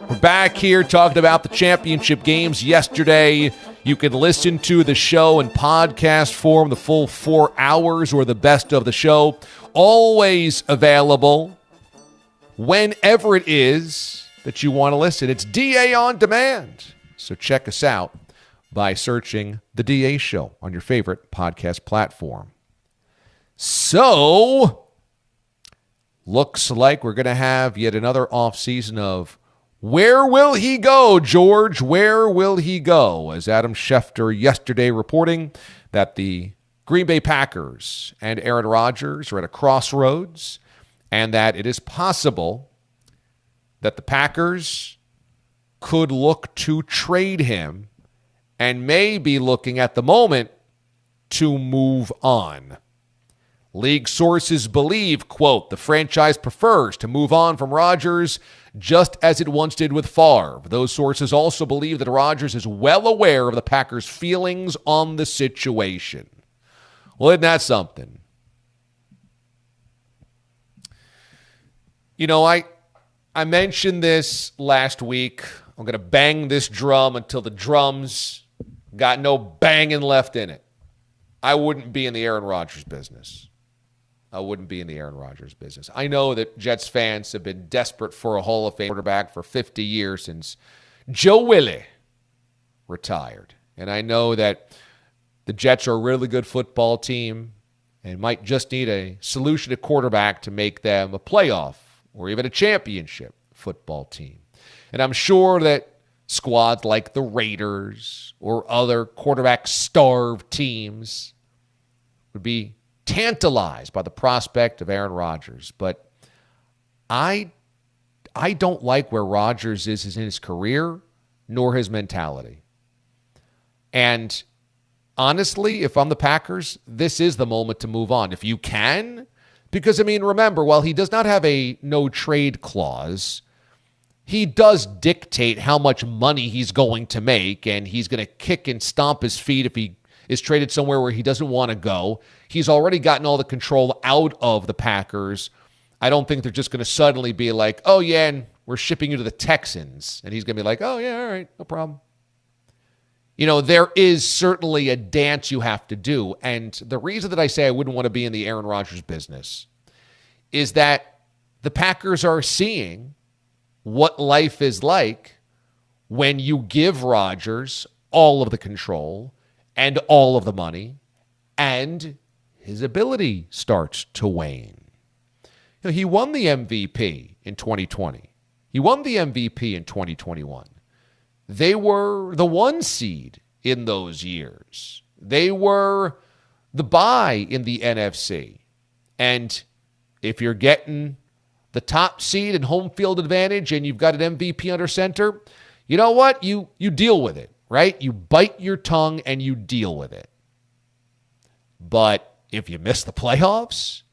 We're back here talking about the championship games yesterday. You can listen to the show in podcast form, the full 4 hours or the best of the show. Always available whenever it is that you want to listen. It's DA On Demand. So check us out by searching The DA Show on your favorite podcast platform. So, looks like we're going to have yet another offseason of where will he go, George? Where will he go? As Adam Schefter yesterday reporting that the Green Bay Packers and Aaron Rodgers are at a crossroads and that it is possible that the Packers could look to trade him and may be looking at the moment to move on. League sources believe, quote, the franchise prefers to move on from Rodgers just as it once did with Favre. Those sources also believe that Rodgers is well aware of the Packers' feelings on the situation. Well, isn't that something? You know, I mentioned this last week. I'm going to bang this drum until the drums got no banging left in it. I wouldn't be in the Aaron Rodgers business. I wouldn't be in the Aaron Rodgers business. I know that Jets fans have been desperate for a Hall of Fame quarterback for 50 years since Joe Willie retired. And I know that the Jets are a really good football team and might just need a solution at quarterback to make them a playoff or even a championship football team. And I'm sure that squads like the Raiders or other quarterback-starved teams would be tantalized by the prospect of Aaron Rodgers. But I don't like where Rodgers is in his career, nor his mentality. And honestly, if I'm the Packers, this is the moment to move on. If you can, because, I mean, remember, while he does not have a no-trade clause, he does dictate how much money he's going to make, and he's going to kick and stomp his feet if he is traded somewhere where he doesn't want to go. He's already gotten all the control out of the Packers. I don't think they're just going to suddenly be like, oh, yeah, and we're shipping you to the Texans. And he's going to be like, oh, yeah, all right, no problem. You know, there is certainly a dance you have to do. And the reason that I say I wouldn't want to be in the Aaron Rodgers business is that the Packers are seeing what life is like when you give Rodgers all of the control and all of the money, and his ability starts to wane. You know, he won the MVP in 2020. He won the MVP in 2021. They were the 1 seed in those years. They were the bye in the NFC. And if you're getting the top seed and home field advantage and you've got an MVP under center, you know what? You deal with it, right? You bite your tongue and you deal with it. But if you miss the playoffs,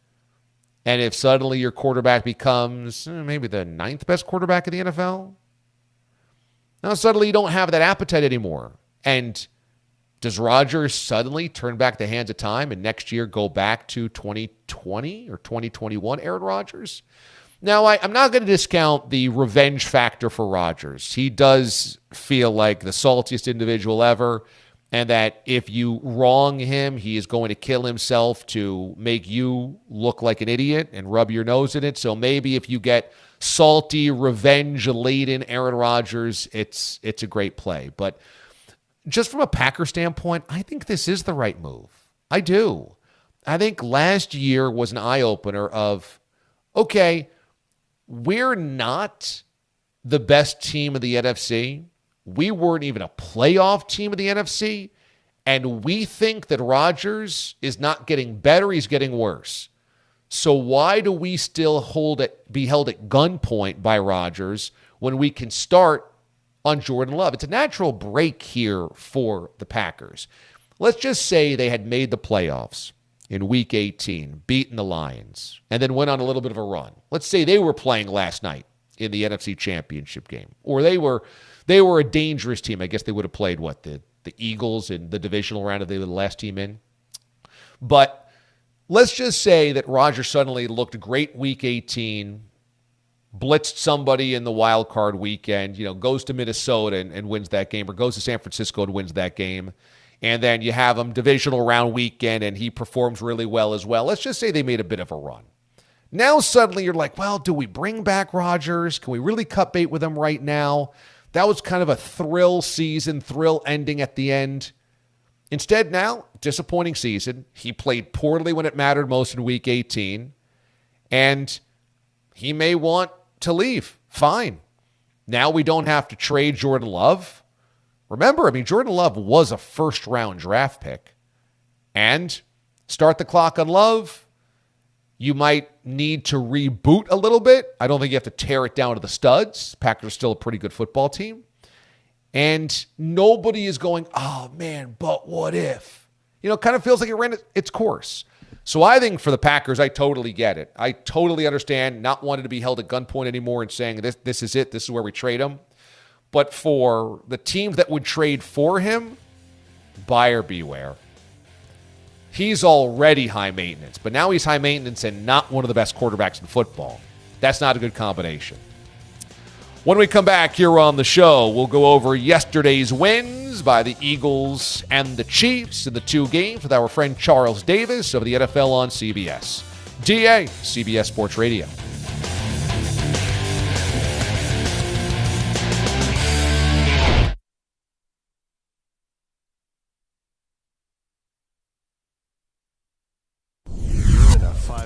and if suddenly your quarterback becomes maybe the 9th best quarterback in the NFL, now suddenly you don't have that appetite anymore. And does Rodgers suddenly turn back the hands of time and next year go back to 2020 or 2021 Aaron Rodgers? Now, I'm not going to discount the revenge factor for Rodgers. He does feel like the saltiest individual ever, and that if you wrong him, he is going to kill himself to make you look like an idiot and rub your nose in it. So maybe if you get salty, revenge-laden Aaron Rodgers, it's a great play. But just from a Packer standpoint, I think this is the right move. I do. I think last year was an eye-opener of, okay, we're not the best team in the NFC. We weren't even a playoff team in the NFC. And we think that Rodgers is not getting better, he's getting worse. So why do we still be held at gunpoint by Rodgers when we can start on Jordan Love? It's a natural break here for the Packers. Let's just say they had made the playoffs in Week 18, beaten the Lions, and then went on a little bit of a run. Let's say they were playing last night in the NFC Championship game, or they were a dangerous team. I guess they would have played, the Eagles in the divisional round if they were the last team in. But let's just say that Rodgers suddenly looked great Week 18, blitzed somebody in the wild card weekend, goes to Minnesota and wins that game, or goes to San Francisco and wins that game. And then you have him divisional round weekend and he performs really well as well. Let's just say they made a bit of a run. Now suddenly you're like, well, do we bring back Rodgers? Can we really cut bait with him right now? That was kind of a thrill season, thrill ending at the end. Instead now, disappointing season. He played poorly when it mattered most in Week 18. And he may want to leave. Fine. Now we don't have to trade Jordan Love. Remember, Jordan Love was a first-round draft pick. And start the clock on Love. You might need to reboot a little bit. I don't think you have to tear it down to the studs. Packers are still a pretty good football team. And nobody is going, oh, man, but what if? It kind of feels like it ran its course. So I think for the Packers, I totally get it. I totally understand not wanting to be held at gunpoint anymore and saying this is it, this is where we trade him. But for the teams that would trade for him, buyer beware. He's already high maintenance, but now he's high maintenance and not one of the best quarterbacks in football. That's not a good combination. When we come back here on the show, we'll go over yesterday's wins by the Eagles and the Chiefs in the 2 games with our friend Charles Davis of the NFL on CBS. DA, CBS Sports Radio.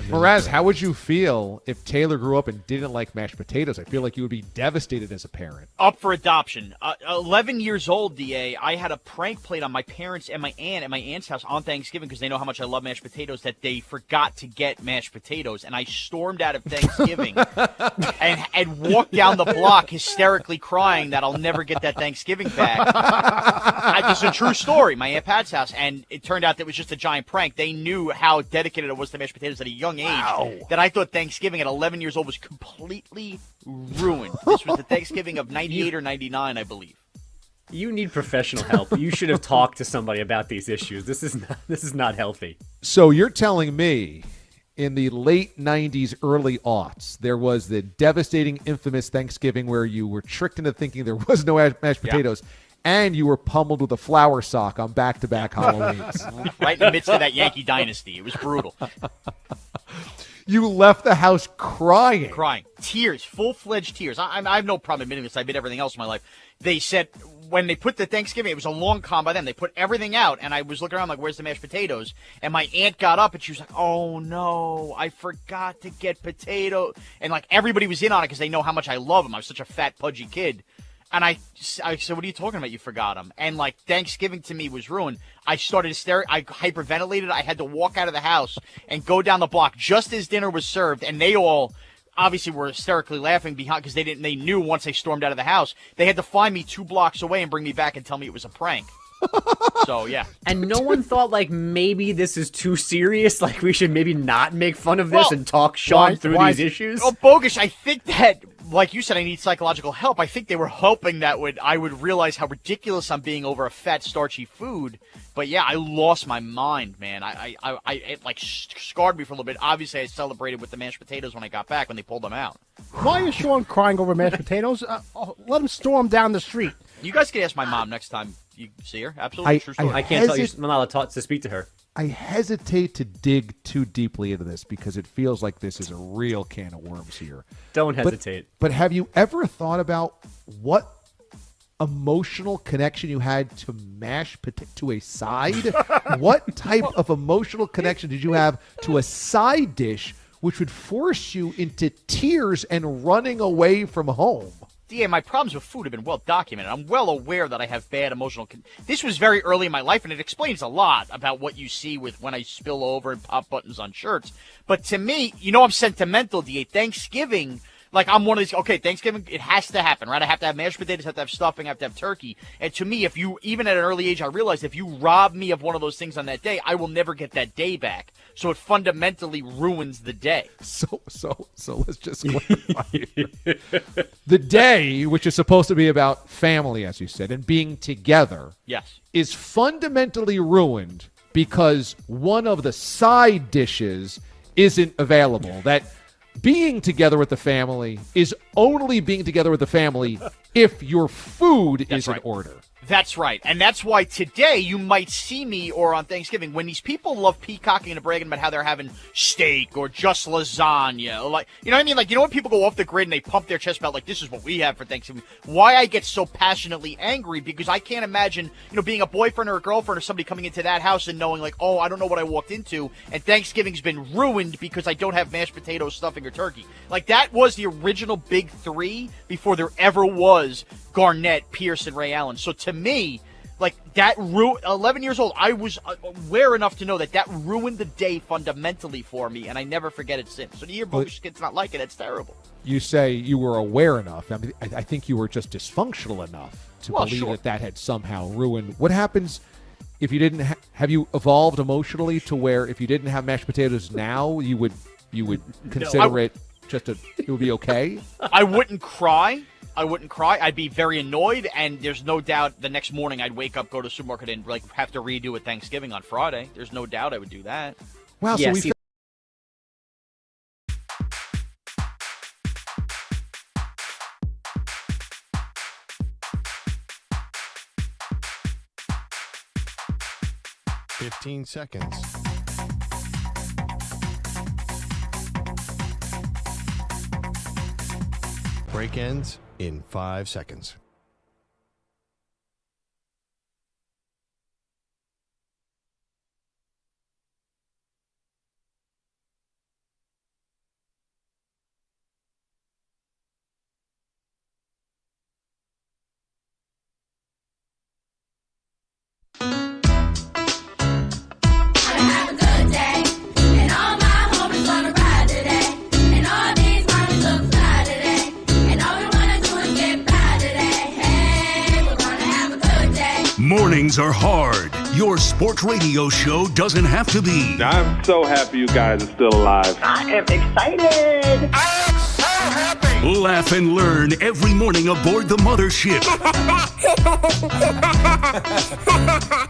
Mraz, how would you feel if Taylor grew up and didn't like mashed potatoes? I feel like you would be devastated as a parent. Up for adoption. 11 years old, DA, I had a prank played on my parents and my aunt at my aunt's house on Thanksgiving because they know how much I love mashed potatoes that they forgot to get mashed potatoes. And I stormed out of Thanksgiving and walked down the block hysterically crying that I'll never get that Thanksgiving back. This is a true story, my Aunt Pat's house. And it turned out that it was just a giant prank. They knew how dedicated I was to mashed potatoes at a young age. Wow. That I thought Thanksgiving at 11 years old was completely ruined. This was the Thanksgiving of 98 or 99, I believe. You need professional help. You should have talked to somebody about these issues. This is not healthy. So you're telling me in the late 90s, early aughts, there was the devastating, infamous Thanksgiving where you were tricked into thinking there was no mashed potatoes. Yeah. And you were pummeled with a flour sock on back-to-back Halloweens. Right in the midst of that Yankee dynasty. It was brutal. You left the house crying. Crying. Tears. Full-fledged tears. I have no problem admitting this. I did everything else in my life. They said when they put the Thanksgiving, it was a long con by them. They put everything out, and I was looking around like, where's the mashed potatoes? And my aunt got up, and she was like, oh, no, I forgot to get potato. And, like, everybody was in on it because they know how much I love them. I was such a fat, pudgy kid. And I said, what are you talking about? You forgot them. And, like, Thanksgiving to me was ruined. I started I hyperventilated. I had to walk out of the house and go down the block just as dinner was served. And they all obviously were hysterically laughing behind because they knew once they stormed out of the house, they had to find me 2 blocks away and bring me back and tell me it was a prank. So, yeah. And no one thought, like, maybe this is too serious? Like, we should maybe not make fun of this and talk Sean through these issues? Oh, Bogus, I think that, like you said, I need psychological help. I think they were hoping that I would realize how ridiculous I'm being over a fat, starchy food. But, yeah, I lost my mind, man. It, like, scarred me for a little bit. Obviously, I celebrated with the mashed potatoes when I got back when they pulled them out. Why is Sean crying over mashed potatoes? Let him storm down the street. You guys can ask my mom next time you see her. Absolutely true story. I can't tell you. I'm not allowed to speak to her. I hesitate to dig too deeply into this because it feels like this is a real can of worms here. Don't hesitate. But have you ever thought about what emotional connection you had to to a side? What type of emotional connection did you have to a side dish which would force you into tears and running away from home? DA, my problems with food have been well documented. I'm well aware that I have bad emotional. This was very early in my life, and it explains a lot about what you see with when I spill over and pop buttons on shirts. But to me, I'm sentimental, DA. Thanksgiving, like I'm one of these. Okay, Thanksgiving, it has to happen, right? I have to have mashed potatoes, have to have stuffing, I have to have turkey. And to me, even at an early age, I realized if you rob me of one of those things on that day, I will never get that day back. So it fundamentally ruins the day. So let's just clarify here. The day, which is supposed to be about family, as you said, and being together, yes, is fundamentally ruined because one of the side dishes isn't available. That being together with the family is only being together with the family if your food is in order. That's right. And that's why today you might see me or on Thanksgiving when these people love peacocking and bragging about how they're having steak or just lasagna. Or like, you know what I mean? Like, you know when people go off the grid and they pump their chest out like, this is what we have for Thanksgiving? Why I get so passionately angry, because I can't imagine, being a boyfriend or a girlfriend or somebody coming into that house and knowing like, oh, I don't know what I walked into, and Thanksgiving's been ruined because I don't have mashed potatoes, stuffing, or turkey. Like, that was the original big three before there ever was Garnett, Pierce, and Ray Allen. So to me, like, that 11 years old, I was aware enough to know that ruined the day fundamentally for me, and I never forget it since. So to hear most kids not like it, it's terrible. You say you were aware enough. I mean, I think you were just dysfunctional enough to believe that had somehow ruined. What happens if you didn't have you evolved emotionally to where if you didn't have mashed potatoes now, you would consider it would be okay? I wouldn't cry. I'd be very annoyed, and there's no doubt the next morning I'd wake up, go to the supermarket, and like have to redo it Thanksgiving on Friday. There's no doubt I would do that. Wow, yeah, so we 15 seconds. Break ends in 5 seconds. Mornings are hard. Your sports radio show doesn't have to be. I'm so happy you guys are still alive. I am excited. I am so happy. Laugh and learn every morning aboard the mothership.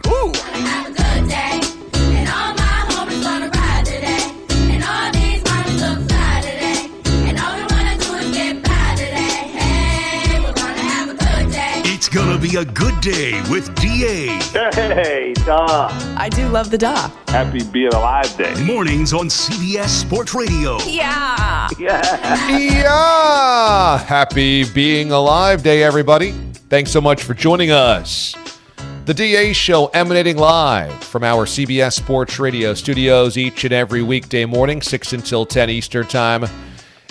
Ooh. Have a good day. And all my homies gonna ride today. And all these mommies look fly today. And all we wanna do is get by today. Hey, we're gonna have a good day. It's gonna be a good day with DA. Hey, duh. I do love the duh. Happy being alive day. Mornings on CBS Sports Radio. Yeah. Yeah! Happy Being Alive Day, everybody. Thanks so much for joining us. The DA Show emanating live from our CBS Sports Radio studios each and every weekday morning, 6 until 10 Eastern Time.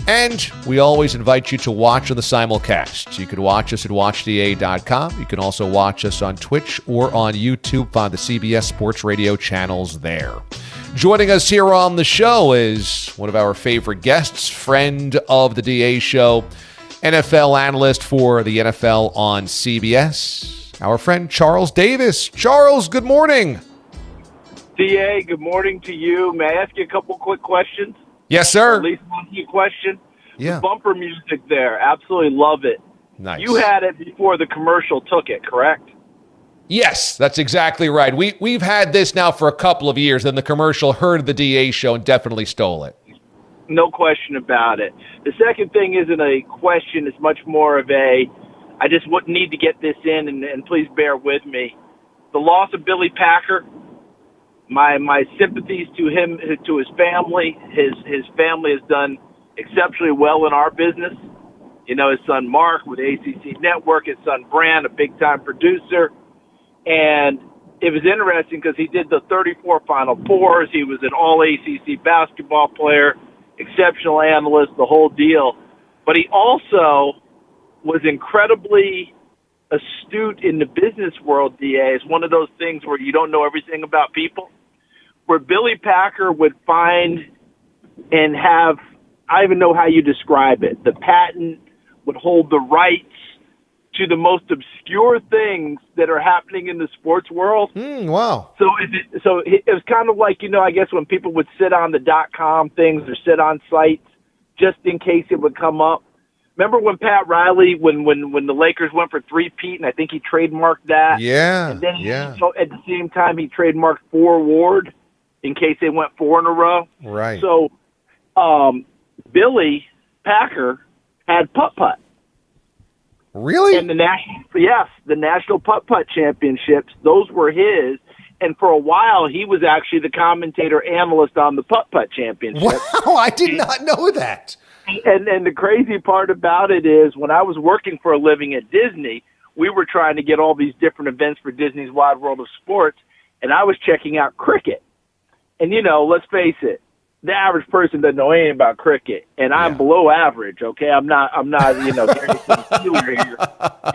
And we always invite you to watch on the simulcast. You can watch us at watchda.com. You can also watch us on Twitch or on YouTube. Find the CBS Sports Radio channels there. Joining us here on the show is one of our favorite guests, friend of the DA Show, NFL analyst for the NFL on CBS, our friend Charles Davis. Charles, good morning. DA, good morning to you. May I ask you a couple quick questions? Yes, sir. Or at least one key question. Yeah. The bumper music there, absolutely love it. Nice. You had it before the commercial took it, correct? Yes, that's exactly right. We've had this now for a couple of years, and the commercial heard the DA Show and definitely stole it. No question about it. The second thing isn't a question. It's much more of a, I just wouldn't need to get this in, and please bear with me. The loss of Billy Packer, my sympathies to him, to his family. His family has done exceptionally well in our business. You know, his son Mark with ACC Network, his son Brand, a big-time producer. And it was interesting because he did the 34 Final Fours. He was an all-ACC basketball player, exceptional analyst, the whole deal. But he also was incredibly astute in the business world, DA. It's one of those things where you don't know everything about people. Where Billy Packer would find and have, I don't even know how you describe it, the patent would hold the rights to the most obscure things that are happening in the sports world. Wow. So it was kind of like, I guess when people would sit on the .com things or sit on sites just in case it would come up. Remember when Pat Riley, when the Lakers went for three-peat, and I think he trademarked that? Yeah, and then so at the same time, he trademarked 4 Ward in case they went 4 in a row. Right. So Billy Packer had putt-putt. Really? And the National Putt-Putt Championships, those were his. And for a while, he was actually the commentator analyst on the Putt-Putt Championship. Wow, I did not know that. And the crazy part about it is when I was working for a living at Disney, we were trying to get all these different events for Disney's Wide World of Sports, and I was checking out cricket. And, let's face it, the average person doesn't know anything about cricket, and I'm below average. Okay, I'm not Gary Steeler here.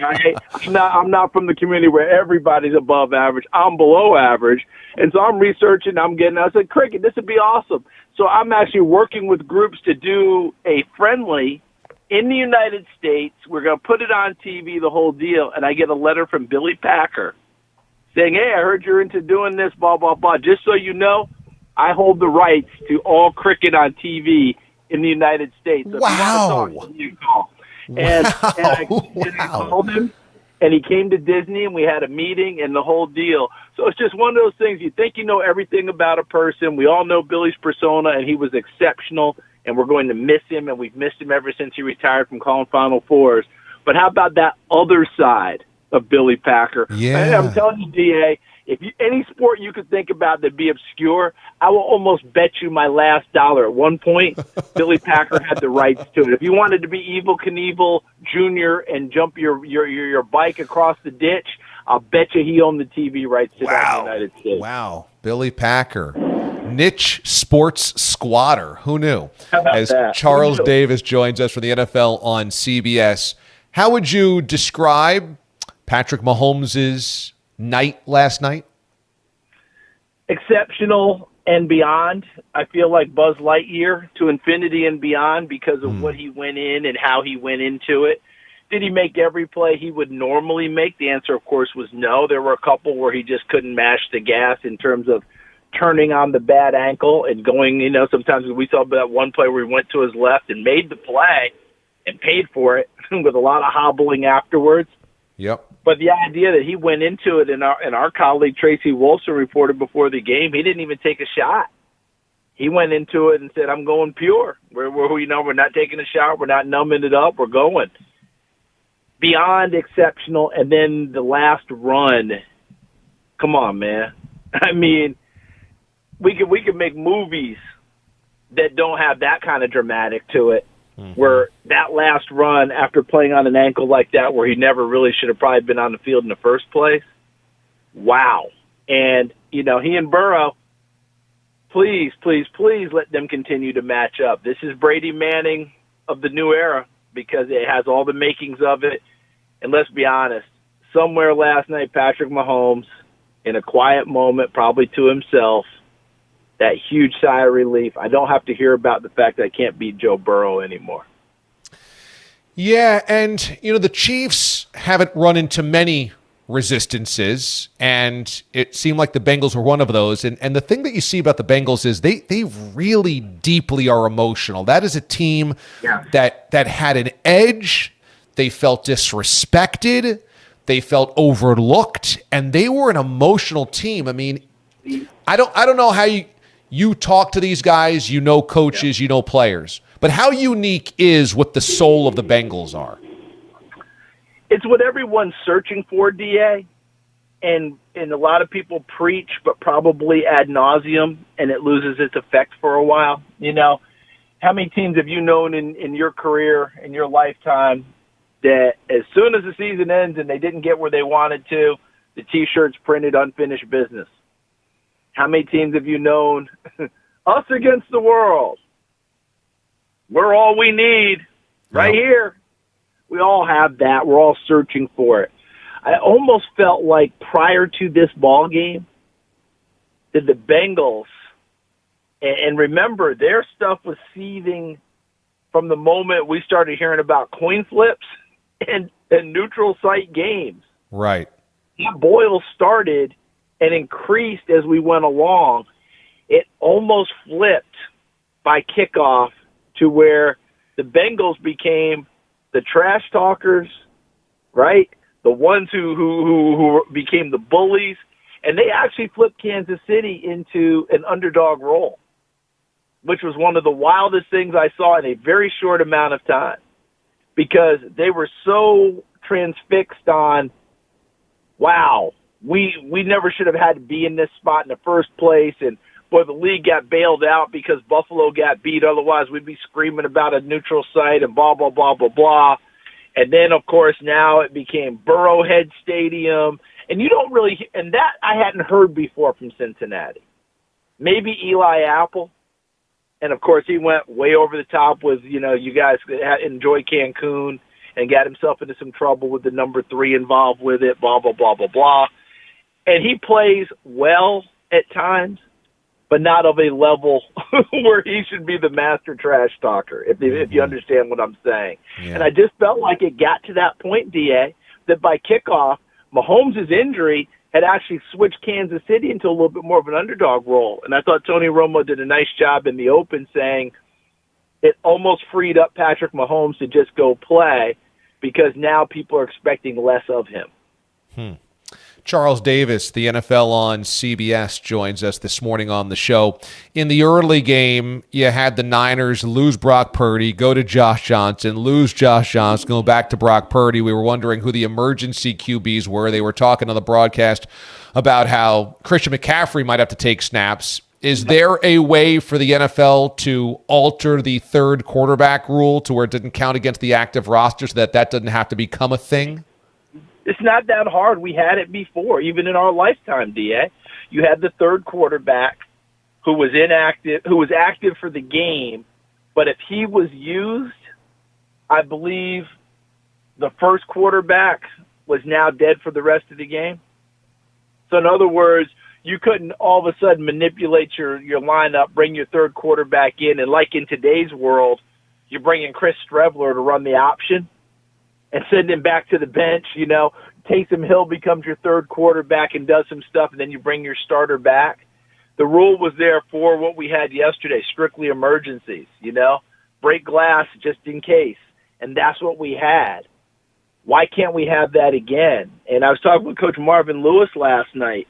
Right? I'm not from the community where everybody's above average. I'm below average, and so I'm researching. I said, cricket, this would be awesome. So I'm actually working with groups to do a friendly in the United States. We're going to put it on TV, the whole deal, and I get a letter from Billy Packer saying, "Hey, I heard you're into doing this, blah blah blah. Just so you know, I hold the rights to all cricket on TV in the United States." So wow. If you want to talk, you call. And I called him, and he came to Disney, and we had a meeting and the whole deal. So it's just one of those things. You think you know everything about a person. We all know Billy's persona, and he was exceptional, and we're going to miss him, and we've missed him ever since he retired from calling Final Fours. But how about that other side of Billy Packer? Yeah. And I'm telling you, D.A., any sport you could think about that'd be obscure, I will almost bet you my last dollar. At one point, Billy Packer had the rights to it. If you wanted to be Evel Knievel Jr. and jump your bike across the ditch, I'll bet you he owned the TV rights to that in the United States. Wow. Billy Packer. Niche sports squatter. Who knew? How about As that? Charles Who knew? Davis joins us for the NFL on CBS. How would you describe Patrick Mahomes' night last night? Exceptional and beyond. I feel like Buzz Lightyear to infinity and beyond because of what he went in and how he went into it. Did he make every play he would normally make? The answer, of course, was no. There were a couple where he just couldn't mash the gas in terms of turning on the bad ankle and going, sometimes we saw that one play where he went to his left and made the play and paid for it with a lot of hobbling afterwards. Yep. But the idea that he went into it, and our colleague Tracy Wolfson reported before the game, he didn't even take a shot. He went into it and said, "I'm going pure. We're not taking a shot. We're not numbing it up. We're going." Beyond exceptional, and then the last run. Come on, man. I mean, we could make movies that don't have that kind of dramatic to it. Where that last run after playing on an ankle like that, where he never really should have probably been on the field in the first place. Wow. And, he and Burrow, please, please, please let them continue to match up. This is Brady Manning of the new era because it has all the makings of it. And let's be honest, somewhere last night, Patrick Mahomes, in a quiet moment, probably to himself, that huge sigh of relief. I don't have to hear about the fact that I can't beat Joe Burrow anymore. Yeah, and, the Chiefs haven't run into many resistances, and it seemed like the Bengals were one of those. And the thing that you see about the Bengals is they really deeply are emotional. That is a team that had an edge. They felt disrespected. They felt overlooked, and they were an emotional team. I mean, I don't know how you talk to these guys, coaches, players. But how unique is what the soul of the Bengals are? It's what everyone's searching for, DA. And a lot of people preach, but probably ad nauseum, and it loses its effect for a while. How many teams have you known in your career, in your lifetime, that as soon as the season ends and they didn't get where they wanted to, the T-shirts printed unfinished business? How many teams have you known? Us against the world. We're all we need right here. We all have that. We're all searching for it. I almost felt like prior to this ball game that the Bengals, and remember, their stuff was seething from the moment we started hearing about coin flips and neutral site games. Right. That boil started and increased as we went along. It almost flipped by kickoff to where the Bengals became the trash talkers, right? The ones who became the bullies, and they actually flipped Kansas City into an underdog role. which was one of the wildest things I saw in a very short amount of time, because they were so transfixed on, wow, we never should have had to be in this spot in the first place, and boy, the league got bailed out because Buffalo got beat. Otherwise, we'd be screaming about a neutral site and blah, blah, blah, blah, blah. And then, of course, now it became Burrowhead Stadium. And you don't really – and that I hadn't heard before from Cincinnati. Maybe Eli Apple. And, of course, he went way over the top with, you guys enjoy Cancun and got himself into some trouble with the number 3 involved with it, blah, blah, blah, blah, blah. And he plays well at times, but not of a level where he should be the master trash talker, if you understand what I'm saying. Yeah. And I just felt like it got to that point, DA, that by kickoff, Mahomes' injury had actually switched Kansas City into a little bit more of an underdog role. And I thought Tony Romo did a nice job in the open, saying it almost freed up Patrick Mahomes to just go play, because now people are expecting less of him. Charles Davis, the NFL on CBS, joins us this morning on the show. In the early game, you had the Niners lose Brock Purdy, go to Josh Johnson, lose Josh Johnson, go back to Brock Purdy. We were wondering who the emergency QBs were. They were talking on the broadcast about how Christian McCaffrey might have to take snaps. Is there a way for the NFL to alter the third quarterback rule to where it didn't count against the active roster so that doesn't have to become a thing? It's not that hard. We had it before, even in our lifetime, DA. You had the third quarterback who was active for the game, but if he was used, I believe the first quarterback was now dead for the rest of the game. So in other words, you couldn't all of a sudden manipulate your lineup, bring your third quarterback in, and like in today's world, you bring in Chris Streveler to run the option and send him back to the bench. Taysom Hill becomes your third quarterback and does some stuff, and then you bring your starter back. The rule was there for what we had yesterday, strictly emergencies, break glass just in case. And that's what we had. Why can't we have that again? And I was talking with Coach Marvin Lewis last night,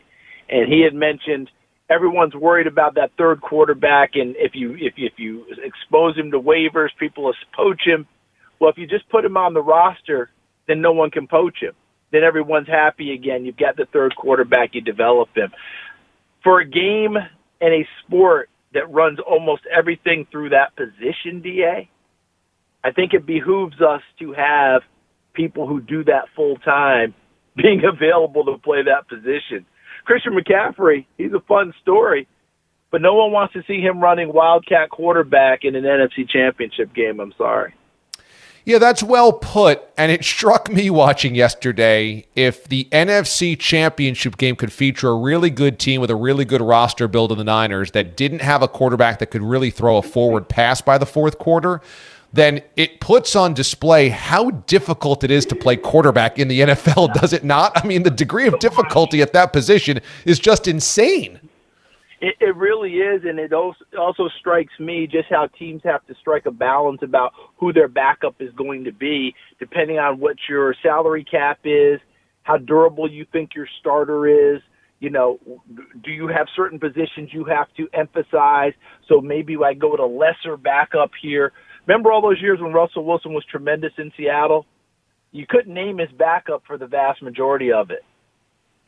and he had mentioned everyone's worried about that third quarterback, and if you expose him to waivers, people will poach him. Well, if you just put him on the roster, then no one can poach him. Then everyone's happy again. You've got the third quarterback. You develop him. For a game and a sport that runs almost everything through that position, DA, I think it behooves us to have people who do that full time being available to play that position. Christian McCaffrey, he's a fun story, but no one wants to see him running Wildcat quarterback in an NFC Championship game. I'm sorry. Yeah, that's well put, and it struck me watching yesterday, if the NFC Championship game could feature a really good team with a really good roster build in the Niners that didn't have a quarterback that could really throw a forward pass by the fourth quarter, then it puts on display how difficult it is to play quarterback in the NFL, does it not? I mean, the degree of difficulty at that position is just insane. It really is, and it also strikes me just how teams have to strike a balance about who their backup is going to be, depending on what your salary cap is, how durable you think your starter is. Do you have certain positions you have to emphasize? So maybe I go with a lesser backup here. Remember all those years when Russell Wilson was tremendous in Seattle? You couldn't name his backup for the vast majority of it.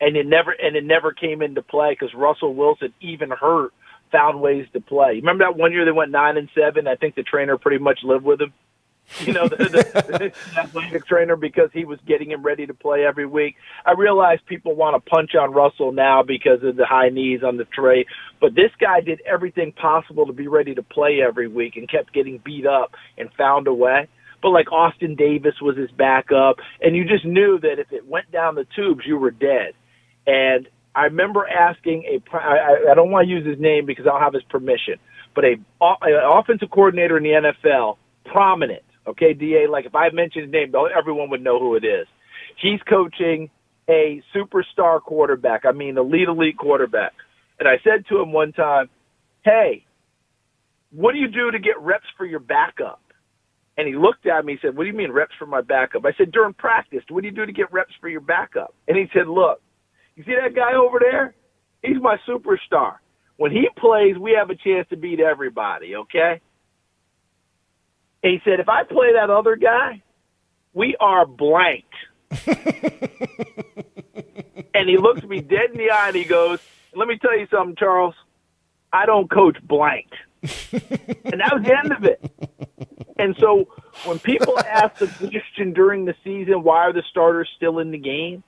And it never came into play because Russell Wilson, even hurt, found ways to play. Remember that one year they went 9-7? I think the trainer pretty much lived with him. The athletic trainer, because he was getting him ready to play every week. I realize people want to punch on Russell now because of the high knees on the tray, but this guy did everything possible to be ready to play every week and kept getting beat up and found a way. But like Austin Davis was his backup, and you just knew that if it went down the tubes, you were dead. And I remember asking I don't want to use his name because I don't have his permission, but an offensive coordinator in the NFL, prominent, okay, DA, like if I mentioned his name, everyone would know who it is. He's coaching a superstar quarterback, elite quarterback. And I said to him one time, hey, what do you do to get reps for your backup? And he looked at me and said, what do you mean reps for my backup? I said, during practice, what do you do to get reps for your backup? And he said, look, you see that guy over there? He's my superstar. When he plays, we have a chance to beat everybody, okay? And he said, if I play that other guy, we are blanked. And he looks me dead in the eye and he goes, let me tell you something, Charles. I don't coach blanked. And that was the end of it. And so when people ask the question during the season, why are the starters still in the game?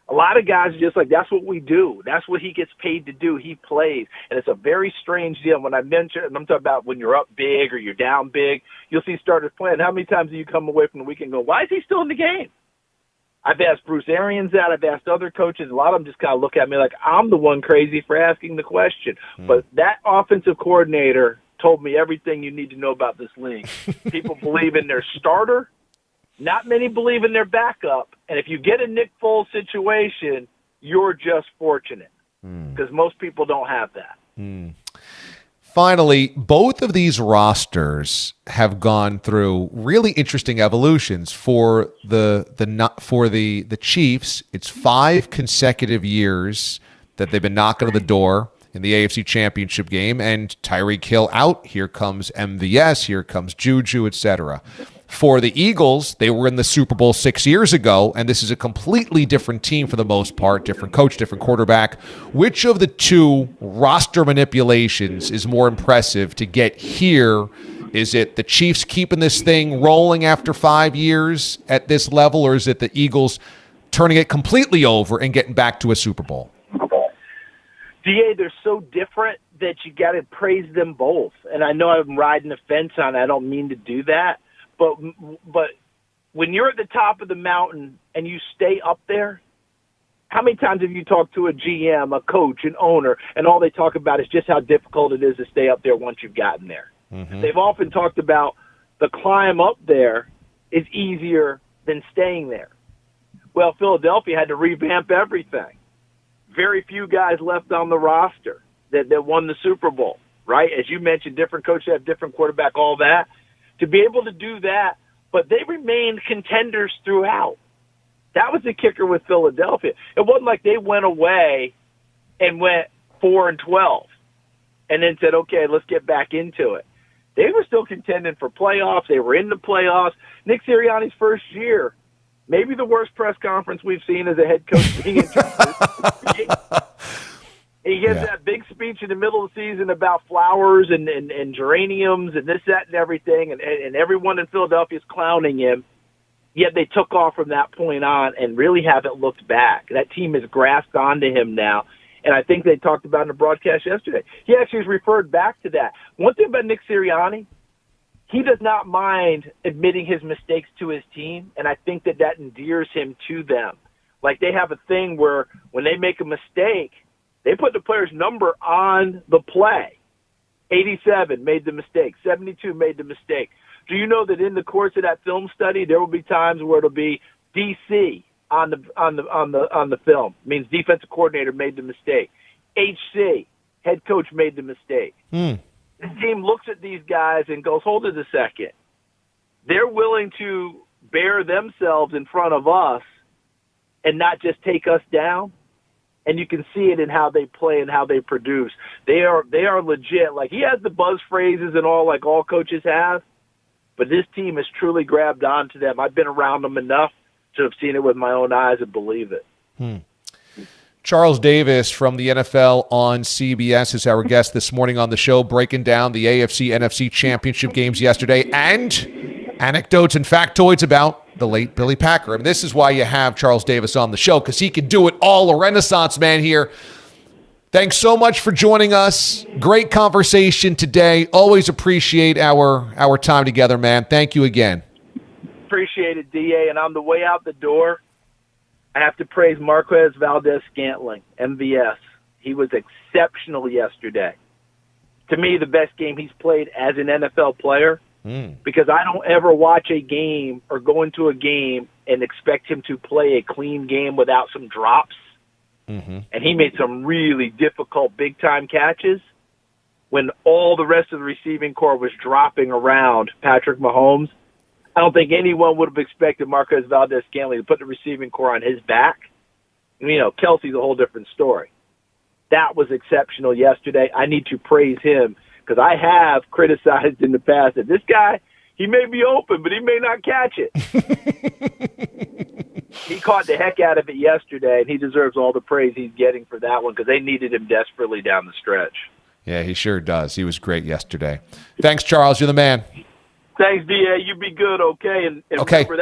A lot of guys are just like, that's what we do. That's what he gets paid to do. He plays. And it's a very strange deal. When I'm talking about when you're up big or you're down big, you'll see starters playing. How many times do you come away from the weekend and go, why is he still in the game? I've asked Bruce Arians that. I've asked other coaches. A lot of them just kind of look at me like I'm the one crazy for asking the question. But that offensive coordinator told me everything you need to know about this league. People believe in their starter. Not many believe in their backup. And if you get a Nick Foles situation, you're just fortunate because most people don't have that. Finally, both of these rosters have gone through really interesting evolutions. For the Chiefs, it's 5 consecutive years that they've been knocking on the door in the AFC Championship game, and Tyreek Hill out. Here comes MVS. Here comes Juju, etc. For the Eagles, they were in the Super Bowl 6 years ago, and this is a completely different team for the most part, different coach, different quarterback. Which of the two roster manipulations is more impressive to get here? Is it the Chiefs keeping this thing rolling after 5 years at this level, or is it the Eagles turning it completely over and getting back to a Super Bowl? DA, they're so different that you got to praise them both. And I know I'm riding the fence on it. I don't mean to do that. But when you're at the top of the mountain and you stay up there, how many times have you talked to a GM, a coach, an owner, and all they talk about is just how difficult it is to stay up there once you've gotten there? They've often talked about the climb up there is easier than staying there. Well, Philadelphia had to revamp everything. Very few guys left on the roster that won the Super Bowl, right? As you mentioned, different coaches have different quarterback, all that. To be able to do that, but they remained contenders throughout. That was the kicker with Philadelphia. It wasn't like they went away and went 4-12 and then said, okay, let's get back into it. They were still contending for playoffs. They were in the playoffs. Nick Sirianni's first year, maybe the worst press conference we've seen as a head coach being introduced. He gives that big speech in the middle of the season about flowers and geraniums and this, that, and everything, and everyone in Philadelphia is clowning him. Yet they took off from that point on and really haven't looked back. That team has grasped onto him now, and I think they talked about in the broadcast yesterday. He actually has referred back to that. One thing about Nick Sirianni, he does not mind admitting his mistakes to his team, and I think that endears him to them. Like they have a thing where when they make a mistake, they put the player's number on the play. 87 made the mistake. 72 made the mistake. Do you know that in the course of that film study, there will be times where it'll be DC on the film? It means defensive coordinator made the mistake. HC, head coach made the mistake. The team looks at these guys and goes, hold it a second. They're willing to bear themselves in front of us and not just take us down. And you can see it in how they play and how they produce. They are legit. Like, he has the buzz phrases and all, like all coaches have, but this team has truly grabbed onto them. I've been around them enough to have seen it with my own eyes and believe it. Charles Davis from the NFL on CBS is our guest this morning on the show, breaking down the AFC, NFC championship games yesterday and anecdotes and factoids about the late Billy Packer. I mean, this is why you have Charles Davis on the show, because he can do it all. A Renaissance man here. Thanks so much for joining us. Great conversation today. Always appreciate our time together, man. Thank you again. Appreciate it, DA. And on the way out the door, I have to praise Marquez Valdez-Scantling, MVS. He was exceptional yesterday. To me, the best game he's played as an NFL player. Because I don't ever watch a game or go into a game and expect him to play a clean game without some drops. And he made some really difficult big-time catches when all the rest of the receiving corps was dropping around Patrick Mahomes. I don't think anyone would have expected Marquez Valdez-Scantling to put the receiving corps on his back. And, Kelsey's a whole different story. that was exceptional yesterday. I need to praise him because I have criticized in the past that this guy, he may be open, but he may not catch it. He caught the heck out of it yesterday, and he deserves all the praise he's getting for that one because they needed him desperately down the stretch. Yeah, he sure does. He was great yesterday. Thanks, Charles. You're the man. Thanks, D.A. You be good, okay? And Okay. remember,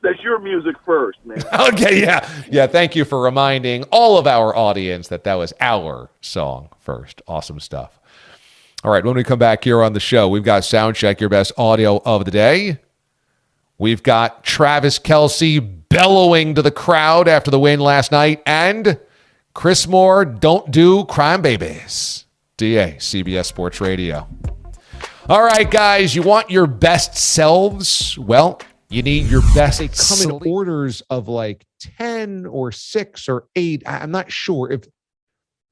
that's your music first, man. Okay, yeah. Yeah, thank you for reminding all of our audience that was our song first. Awesome stuff. All right, when we come back here on the show, we've got Soundcheck, your best audio of the day. We've got Travis Kelce bellowing to the crowd after the win last night. And Chris Moore, don't do crime babies. DA, CBS Sports Radio. All right, guys, you want your best selves? Well, you need your best. They come in orders of like 10 or 6 or 8. I'm not sure if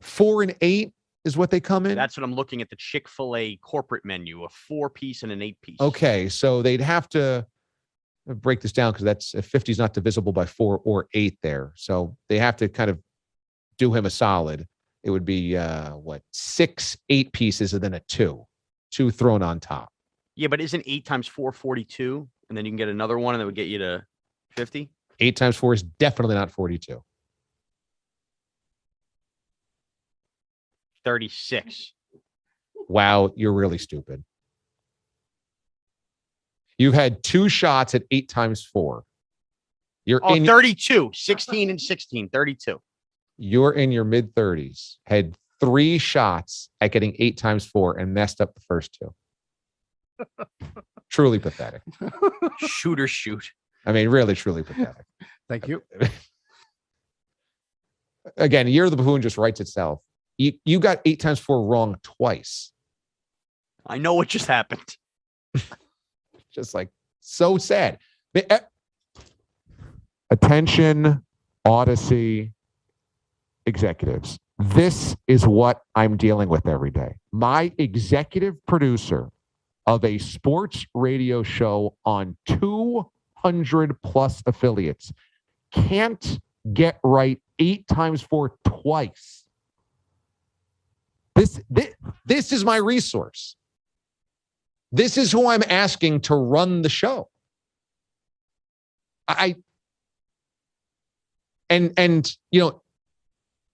4 and 8 is what they come in. That's what I'm looking at, the Chick-fil-A corporate menu, a 4-piece and an 8-piece. Okay, so they'd have to break this down because that's 50 is not divisible by 4 or 8 there. So they have to kind of do him a solid. It would be 6 8-pieces and then a 2 thrown on top. Yeah, but isn't 8 times 4 42? And then you can get another one and that would get you to 50? 8 times 4 is definitely not 42. 36. Wow, you're really stupid. You've had 2 shots at 8 times 4. You're in 32. 16 and 16, 32. You're in your mid-30s. Had 3 shots at getting 8 times 4 and messed up the first 2. Truly pathetic. Shoot or shoot. I mean, really, truly pathetic. Thank you. Again, Year of the Buffoon just writes itself. You got 8 times 4 wrong twice. I know what just happened. Just like so sad. Attention, Odyssey executives. This is what I'm dealing with every day. My executive producer of a sports radio show on 200 plus affiliates can't get right 8 times 4 twice. This is my resource. This is who I'm asking to run the show. And you know,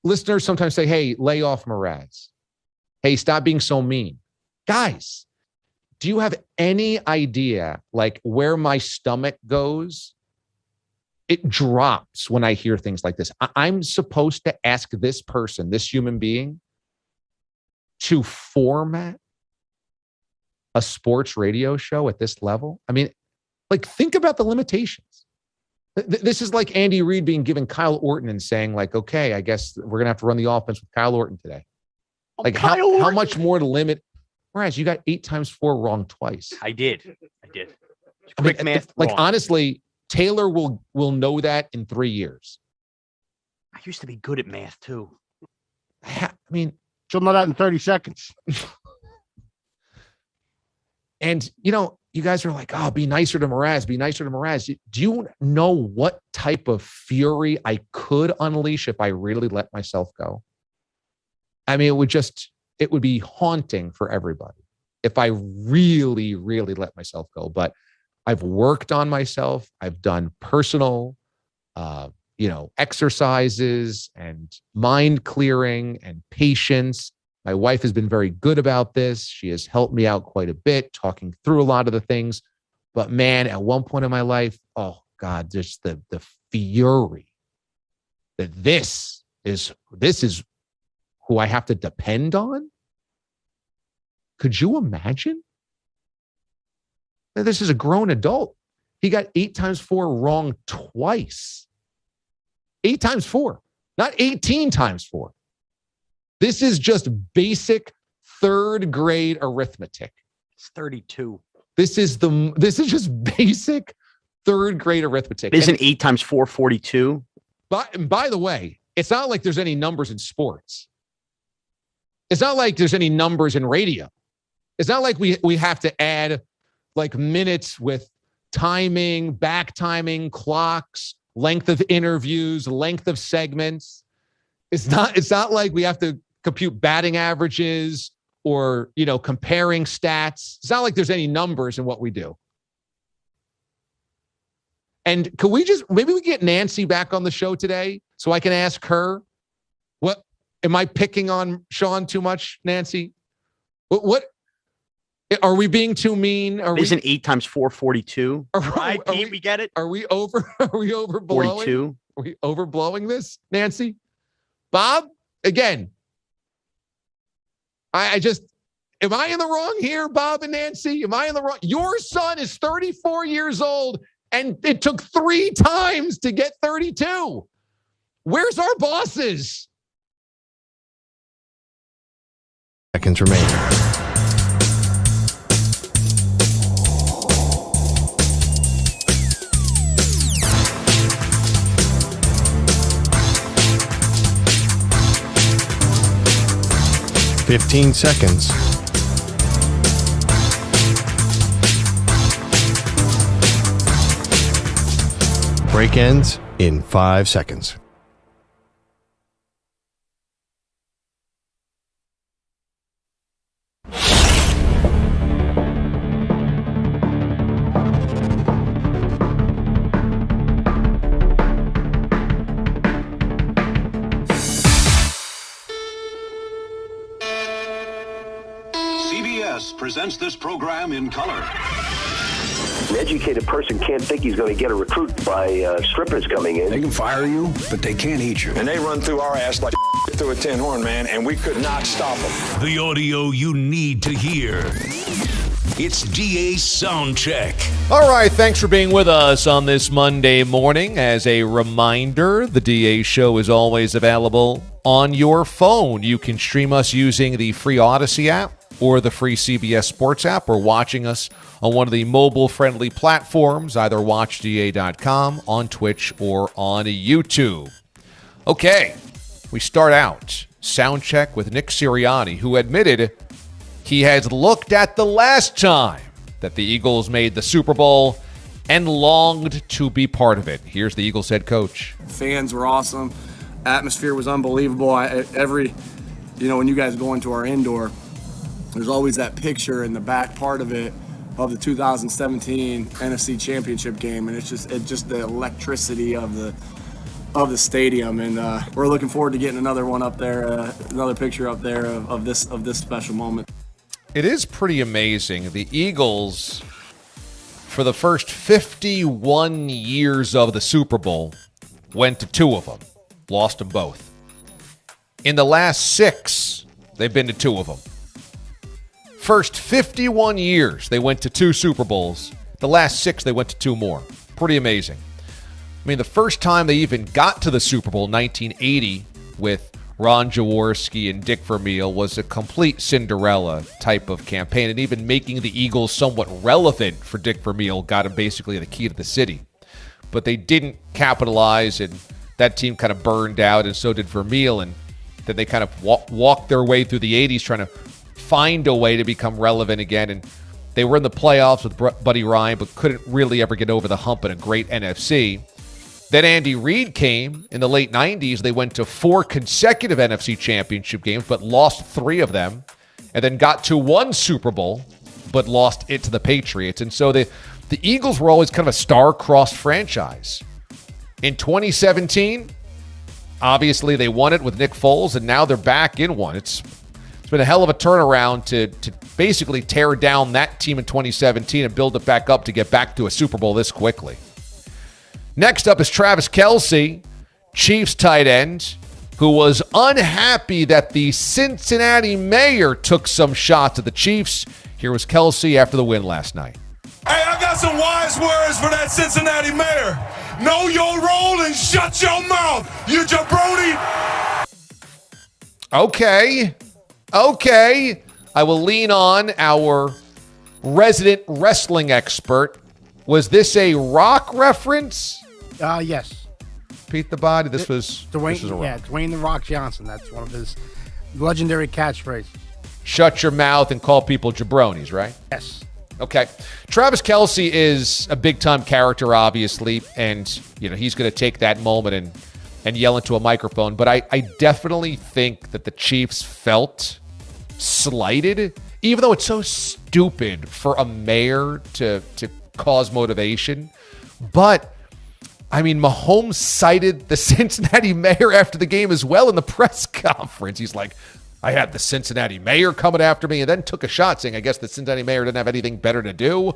listeners sometimes say, hey, lay off Mraz. Hey, stop being so mean. Guys, do you have any idea like where my stomach goes? It drops when I hear things like this. I'm supposed to ask this person, this human being, to format a sports radio show at this level? I mean, like, think about the limitations. This is like Andy Reid being given Kyle Orton and saying, like, okay, I guess we're going to have to run the offense with Kyle Orton today. Like, how much more to limit? Whereas you got 8 times 4 wrong twice. I did. Quick math. Like, honestly, Taylor will know that in 3 years. I used to be good at math, too. I mean, she'll know that in 30 seconds. And, you know, you guys are like, oh, be nicer to Mraz, be nicer to Mraz. Do you know what type of fury I could unleash if I really let myself go? I mean, it would be haunting for everybody if I really, really let myself go. But I've worked on myself. I've done personal, exercises and mind clearing and patience. My wife has been very good about this. She has helped me out quite a bit, talking through a lot of the things. But man, at one point in my life, oh God, just the fury that this is who I have to depend on. Could you imagine? This is a grown adult. He got 8 times 4 wrong twice. 8 times 4, not 18 times 4. This is just basic 3rd grade arithmetic. It's 32. This is just basic 3rd grade arithmetic. Isn't 8 times 4 42? By the way, it's not like there's any numbers in sports. It's not like there's any numbers in radio. It's not like we have to add like minutes with timing, back timing, clocks, length of interviews, length of segments. It's not like we have to compute batting averages or, comparing stats. It's not like there's any numbers in what we do. And could we maybe we get Nancy back on the show today so I can ask her, what, am I picking on Sean too much, Nancy? What are we being too mean? Isn't 8 times 4 42? Right, Pete, we get it. Are we overblowing? 42. Are we overblowing this, Nancy? Bob, again, I just, am I in the wrong here, Bob and Nancy? Am I in the wrong? Your son is 34 years old, and it took 3 times to get 32. Where's our bosses? Seconds remaining. Fifteen seconds. Break ends in 5 seconds. CBS presents this program in color. An educated person can't think he's going to get a recruit by strippers coming in. They can fire you, but they can't eat you. And they run through our ass like through a tin horn, man, and we could not stop them. The audio you need to hear. It's DA Soundcheck. All right, thanks for being with us on this Monday morning. As a reminder, the DA Show is always available on your phone. You can stream us using the free Odyssey app or the free CBS Sports app, or watching us on one of the mobile-friendly platforms, either watchda.com, on Twitch, or on YouTube. Okay, we start out sound check with Nick Sirianni, who admitted he has looked at the last time that the Eagles made the Super Bowl and longed to be part of it. Here's the Eagles head coach. Fans were awesome. Atmosphere was unbelievable. When you guys go into our indoor, there's always that picture in the back part of it of the 2017 NFC Championship game, and it's just the electricity of the stadium, and we're looking forward to getting another one up there, another picture up there of this special moment. It is pretty amazing. The Eagles, for the first 51 years of the Super Bowl, went to 2 of them, lost them both. In the last 6, they've been to 2 of them. First 51 years, they went to 2 Super Bowls. The last 6, they went to 2 more. Pretty amazing. I mean, the first time they even got to the Super Bowl, 1980, with Ron Jaworski and Dick Vermeil, was a complete Cinderella type of campaign. And even making the Eagles somewhat relevant for Dick Vermeil got him basically the key to the city. But they didn't capitalize, and that team kind of burned out, and so did Vermeil. And then they kind of walked their way through the 80s trying to find a way to become relevant again. And they were in the playoffs with Buddy Ryan, but couldn't really ever get over the hump in a great NFC. Then Andy Reid came in the late 90s. They went to 4 consecutive NFC championship games, but lost 3 of them, and then got to 1 Super Bowl, but lost it to the Patriots. And so the Eagles were always kind of a star-crossed franchise. In 2017, obviously they won it with Nick Foles, and now they're back in one. It's been a hell of a turnaround to basically tear down that team in 2017 and build it back up to get back to a Super Bowl this quickly. Next up is Travis Kelce, Chiefs tight end, who was unhappy that the Cincinnati mayor took some shots at the Chiefs. Here was Kelce after the win last night. Hey, I got some wise words for that Cincinnati mayor. Know your role and shut your mouth, you jabroni. Okay. I will lean on our resident wrestling expert. Was this a Rock reference? Yes. Pete the Body. This was a Rock. Dwayne the Rock Johnson. That's one of his legendary catchphrases. Shut your mouth and call people jabronis, right? Yes. Okay. Travis Kelce is a big-time character, obviously, and he's going to take that moment and and yell into a microphone, but I definitely think that the Chiefs felt slighted, even though it's so stupid for a mayor to cause motivation. But, I mean, Mahomes cited the Cincinnati mayor after the game as well in the press conference. He's like, I had the Cincinnati mayor coming after me, and then took a shot saying, I guess the Cincinnati mayor didn't have anything better to do.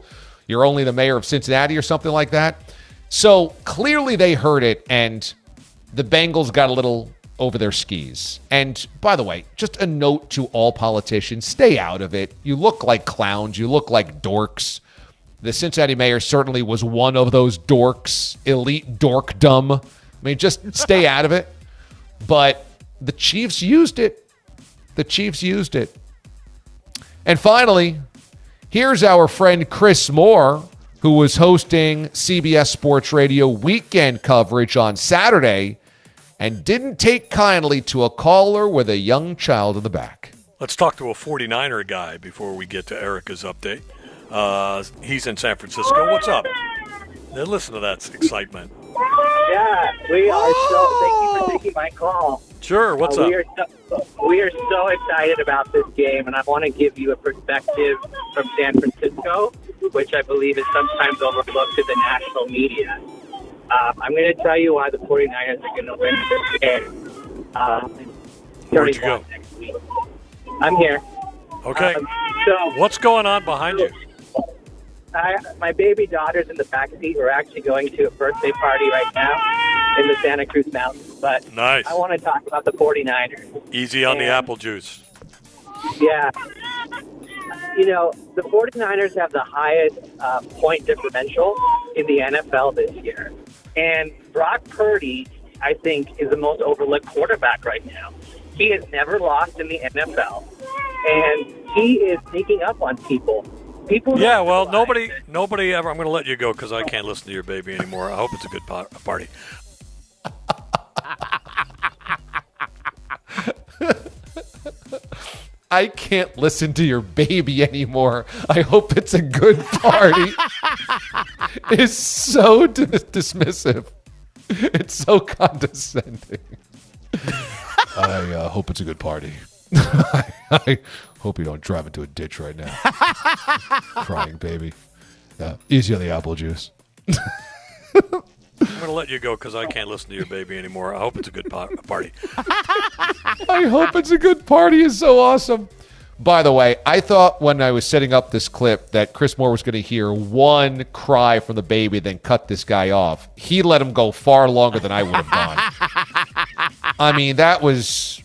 You're only the mayor of Cincinnati or something like that. So clearly they heard it, and the Bengals got a little over their skis. And by the way, just a note to all politicians, stay out of it. You look like clowns. You look like dorks. The Cincinnati mayor certainly was one of those dorks, elite dorkdom. I mean, just stay out of it. But the Chiefs used it. The Chiefs used it. And finally, here's our friend Chris Moore, who was hosting CBS Sports Radio weekend coverage on Saturday and didn't take kindly to a caller with a young child in the back. Let's talk to a 49er guy before we get to Erica's update. He's in San Francisco. What's up? Now listen to that excitement. Yeah, we are so. Thank you for taking my call. Sure. What's up? We are so excited about this game, and I want to give you a perspective from San Francisco, which I believe is sometimes overlooked in the national media. I'm going to tell you why the 49ers are going to win this game. Where'd you go? Next week. I'm here. Okay. So what's going on behind you? My baby daughter's in the back seat. We're actually going to a birthday party right now in the Santa Cruz Mountains. But nice. I want to talk about the 49ers. Easy on the apple juice. Yeah. You know, the 49ers have the highest point differential in the NFL this year. And Brock Purdy, I think, is the most overlooked quarterback right now. He has never lost in the NFL. And he is sneaking up on people. Yeah, well, nobody ever. I'm going to let you go because I can't listen to your baby anymore. I hope it's a good party. I can't listen to your baby anymore. I hope it's a good party. It's so dismissive. It's so condescending. I hope it's a good party. I hope you don't drive into a ditch right now. Crying baby. Easy on the apple juice. I'm going to let you go because I can't listen to your baby anymore. I hope it's a good party. I hope it's a good party is so awesome. By the way, I thought when I was setting up this clip that Chris Moore was going to hear one cry from the baby, then cut this guy off. He let him go far longer than I would have gone. I mean, that was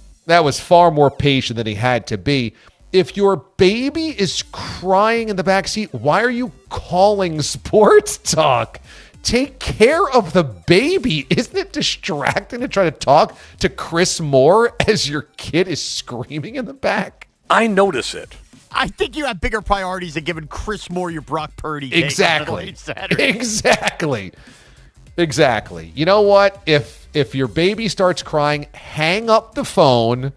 far more patient than he had to be. If your baby is crying in the backseat, why are you calling sports talk? Take care of the baby. Isn't it distracting to try to talk to Chris Moore as your kid is screaming in the back? I notice it. I think you have bigger priorities than giving Chris Moore your Brock Purdy. Exactly. Exactly. You know what? If your baby starts crying, hang up the phone,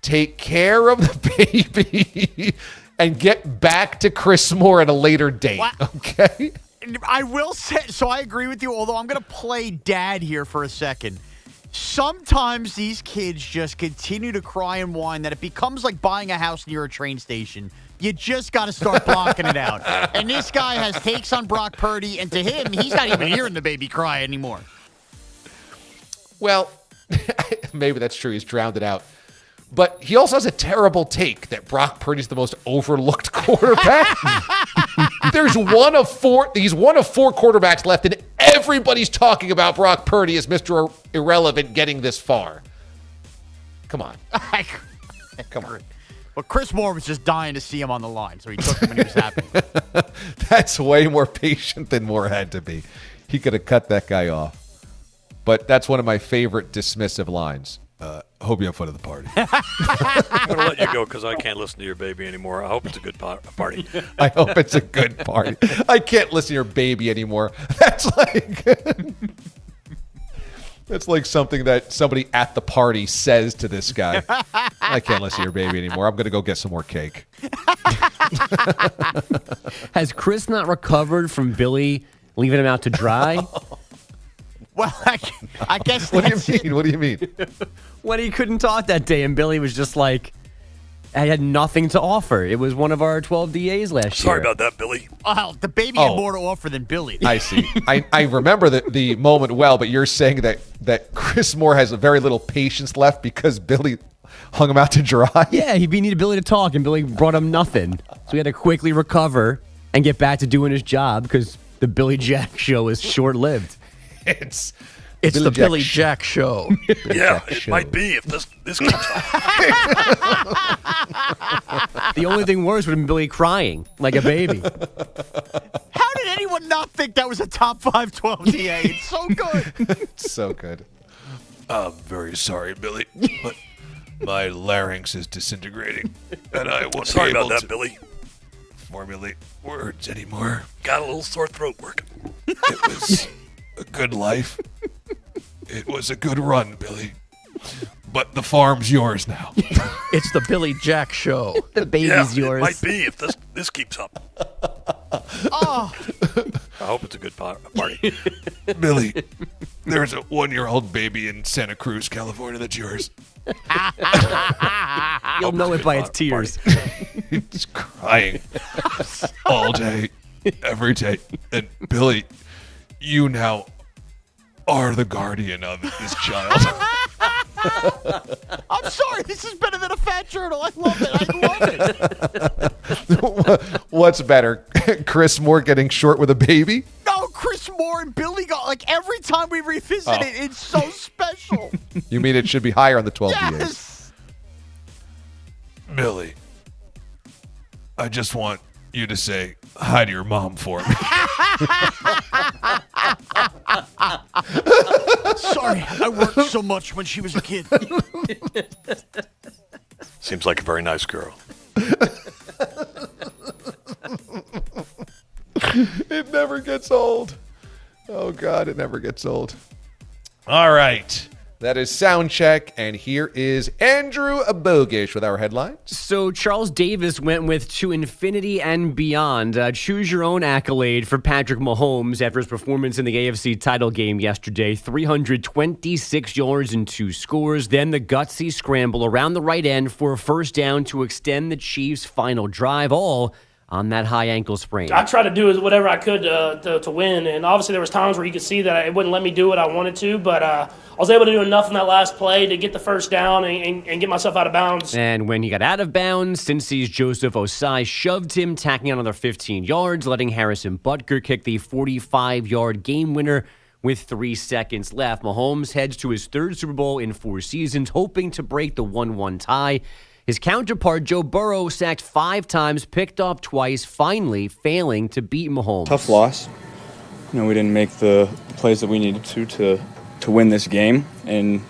take care of the baby, and get back to Chris Moore at a later date. Okay? I will say, so I agree with you, although I'm going to play dad here for a second. Sometimes these kids just continue to cry and whine that it becomes like buying a house near a train station. You just got to start blocking it out. And this guy has takes on Brock Purdy, and to him, he's not even hearing the baby cry anymore. Well, maybe that's true. He's drowned it out. But he also has a terrible take that Brock Purdy's the most overlooked quarterback. He's one of four quarterbacks left, and everybody's talking about Brock Purdy as Mr. Irrelevant getting this far. Come on. Come on. But Chris Moore was just dying to see him on the line, so he took him and he was happy. That's way more patient than Moore had to be. He could have cut that guy off. But that's one of my favorite dismissive lines. Hope you have fun at the party. I'm going to let you go because I can't listen to your baby anymore. I hope it's a good party. I hope it's a good party. I can't listen to your baby anymore. That's like something that somebody at the party says to this guy. I can't listen to your baby anymore. I'm going to go get some more cake. Has Chris not recovered from Billy leaving him out to dry? Well, I guess. What do you mean? What do you mean? When he couldn't talk that day, and Billy was just like, I had nothing to offer. It was one of our 12 DAs last year. Sorry about that, Billy. Well, the baby had more to offer than Billy. I see. I remember the moment well, but you're saying that Chris Moore has very little patience left because Billy hung him out to dry? Yeah, he needed Billy to talk, and Billy brought him nothing. So he had to quickly recover and get back to doing his job because the Billy Jack show is short-lived. It's the Billy Jack show. Yeah, it might be if this comes out. The only thing worse would have been Billy crying like a baby. How did anyone not think that was a top 5 12 DA? It's so good. It's so good. I'm very sorry, Billy, but my larynx is disintegrating, and I won't Sorry be able about that, to Billy. formulate words anymore. Got a little sore throat working. It was a good life. It was a good run, Billy. But the farm's yours now. It's the Billy Jack show. The baby's yours. It might be if this keeps up. Oh. I hope it's a good party. Billy, there's a 1-year-old baby in Santa Cruz, California that's yours. You'll know it by its tears. It's crying all day, every day. And Billy, you now are the guardian of this child. I'm sorry. This is better than a fat journal. I love it. I love it. What's better, Chris Moore getting short with a baby? No, Chris Moore and Billy got like every time we revisit it, it's so special. You mean it should be higher on the 12 DAs? Yes. Billy, I just want you to say hi to your mom for me. Sorry, I worked so much when she was a kid. Seems like a very nice girl. It never gets old. Oh, God, it never gets old. All right. That is Sound Check, and here is Andrew Bogish with our headlines. So Charles Davis went with to infinity and beyond. Choose your own accolade for Patrick Mahomes after his performance in the AFC title game yesterday. 326 yards and 2 scores. Then the gutsy scramble around the right end for a first down to extend the Chiefs' final drive, all on that high ankle sprain. I tried to do whatever I could to win, and obviously there was times where you could see that it wouldn't let me do what I wanted to, but I was able to do enough in that last play to get the first down and get myself out of bounds. And when he got out of bounds, Cincy's Joseph Osai shoved him, tacking on another 15 yards, letting Harrison Butker kick the 45-yard game winner with 3 seconds left. Mahomes heads to his 3rd Super Bowl in 4 seasons, hoping to break the 1-1 tie. His counterpart, Joe Burrow, sacked 5 times, picked off twice, finally failing to beat Mahomes. Tough loss. You know, we didn't make the plays that we needed to win this game, and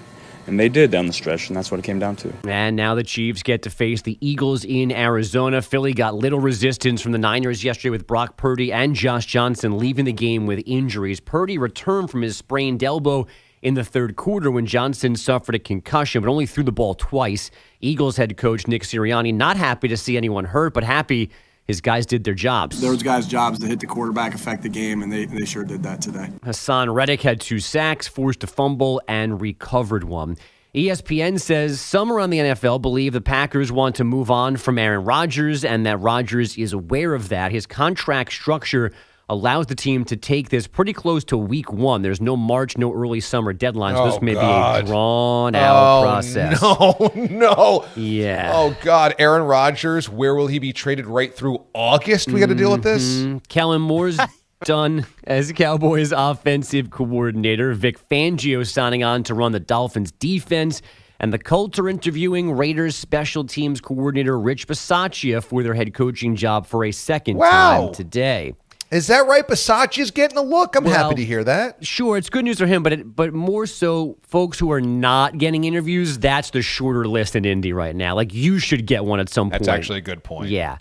they did down the stretch, and that's what it came down to. And now the Chiefs get to face the Eagles in Arizona. Philly got little resistance from the Niners yesterday with Brock Purdy and Josh Johnson leaving the game with injuries. Purdy returned from his sprained elbow in the 3rd quarter when Johnson suffered a concussion, but only threw the ball twice. Eagles head coach Nick Sirianni not happy to see anyone hurt, but happy his guys did their jobs. Those guys' jobs to hit the quarterback, affect the game, and they sure did that today. Hassan Reddick had 2 sacks, forced a fumble, and recovered one. ESPN says some around the NFL believe the Packers want to move on from Aaron Rodgers and that Rodgers is aware of that. His contract structure allows the team to take this pretty close to week 1. There's no March, no early summer deadline, so this may be a drawn-out process. No. Yeah. Oh, God. Aaron Rodgers, where will he be traded right through August? We got to deal with this? Kellen Moore's done as Cowboys offensive coordinator. Vic Fangio signing on to run the Dolphins defense. And the Colts are interviewing Raiders special teams coordinator Rich Bisaccia for their head coaching job for a second time today. Is that right? Bisaccia's getting a look. I'm happy to hear that. Sure, it's good news for him, but more so folks who are not getting interviews, that's the shorter list in Indy right now. Like, you should get one at some point. That's actually a good point. Yeah.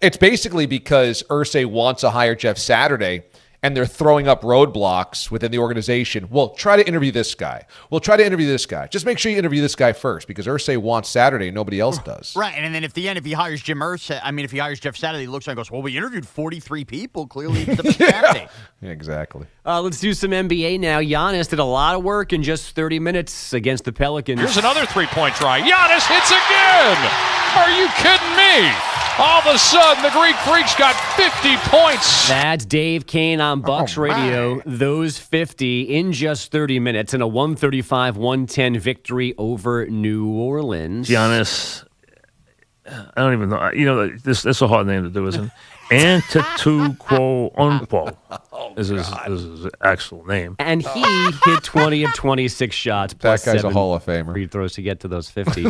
It's basically because Irsay wants to hire Jeff Saturday, and they're throwing up roadblocks within the organization. Well, try to interview this guy. Well, try to interview this guy. Just make sure you interview this guy first because Irsay wants Saturday and nobody else does. Right, and then if he hires Jim Irsay, if he hires Jeff Saturday, he looks and goes, well, we interviewed 43 people. Clearly, it's the best Saturday. Yeah, exactly. Let's do some NBA now. Giannis did a lot of work in just 30 minutes against the Pelicans. Here's another three-point try. Giannis hits again. Are you kidding me? All of a sudden, the Greek Freak's got 50 points. That's Dave Kane on Bucks Radio. Those 50 in just 30 minutes in a 135-110 victory over New Orleans. Giannis, I don't even know. You know, this is a hard name to do, isn't it? Antetokounmpo is his actual name. And he hit 20 of 26 shots. Plus That guy's a 7 Hall of Famer. free throws to get to those 50.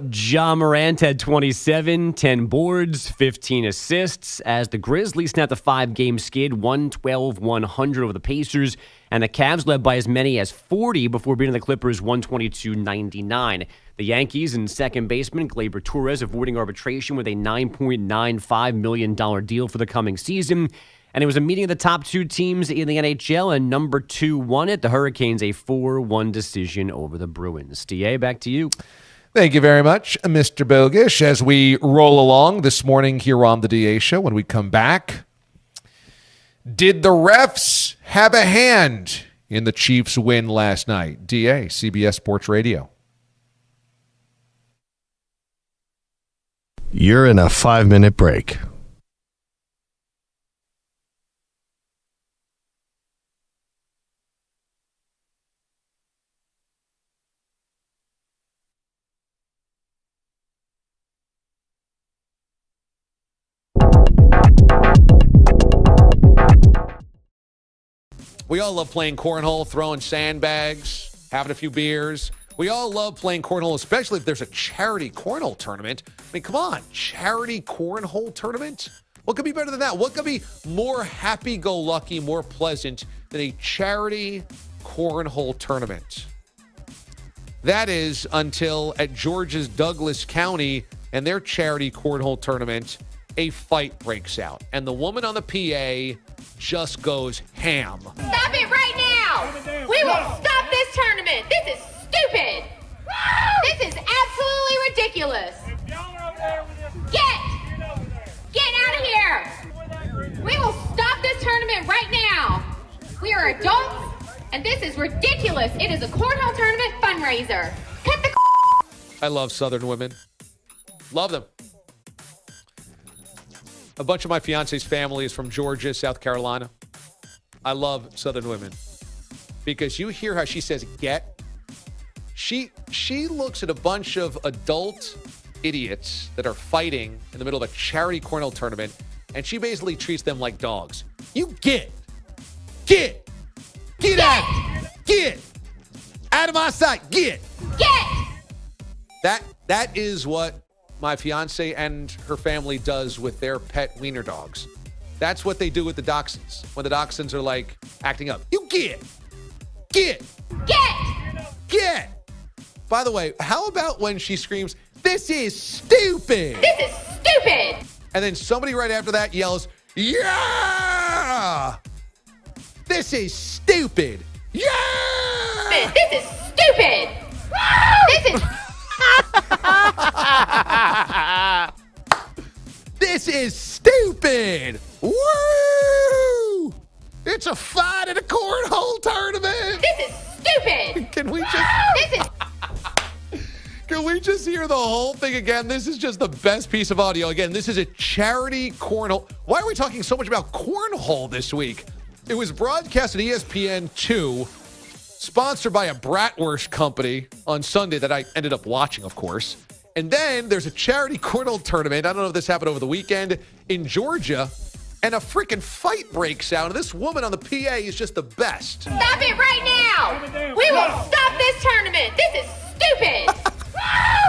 Ja Morant had 27, 10 boards, 15 assists as the Grizzlies snapped a 5-game skid, 112-100 over the Pacers, and the Cavs led by as many as 40 before beating the Clippers 122-99. The Yankees and second baseman Gleyber Torres avoiding arbitration with a $9.95 million deal for the coming season. And it was a meeting of the top two teams in the NHL, and number 2 won it. The Hurricanes, a 4-1 decision over the Bruins. DA, back to you. Thank you very much, Mr. Bogish. As we roll along this morning here on the DA Show, when we come back, did the refs have a hand in the Chiefs' win last night? DA, CBS Sports Radio. You're in a 5-minute break. We all love playing cornhole, throwing sandbags, having a few beers. We all love playing cornhole, especially if there's a charity cornhole tournament. I mean, come on, charity cornhole tournament? What could be better than that? What could be more happy-go-lucky, more pleasant than a charity cornhole tournament? That is until at Georgia's Douglas County and their charity cornhole tournament, a fight breaks out. And the woman on the PA just goes ham. Stop it right now! We will stop this tournament! This is stupid! This is absolutely ridiculous! Get out of here! We will stop this tournament right now! We are adults, and this is ridiculous! It is a cornhole tournament fundraiser! Cut the I love Southern women. Love them. A bunch of my fiance's family is from Georgia, South Carolina. I love Southern women because you hear how she says get. She looks at a bunch of adult idiots that are fighting in the middle of a charity cornhole tournament, and she basically treats them like dogs. You get out of my sight, get. That is what my fiance and her family does with their pet wiener dogs. That's what they do with the dachshunds. When the dachshunds are like acting up. You get. By the way, how about when she screams, "This is stupid"? This is stupid! And then somebody right after that yells, "Yeah! This is stupid! Yeah! This is stupid! This is... This is stupid! Woo! It's a fight at a cornhole tournament! This is stupid! Can we just... This is... Can we just hear the whole thing again? This is just the best piece of audio. Again, this is a charity cornhole. Why are we talking so much about cornhole this week? It was broadcast at ESPN2, sponsored by a bratwurst company on Sunday that I ended up watching, of course. And then there's a charity cornhole tournament. I don't know if this happened over the weekend in Georgia. And a freaking fight breaks out. And this woman on the PA is just the best. Stop it right now! We will stop this tournament! This is stupid!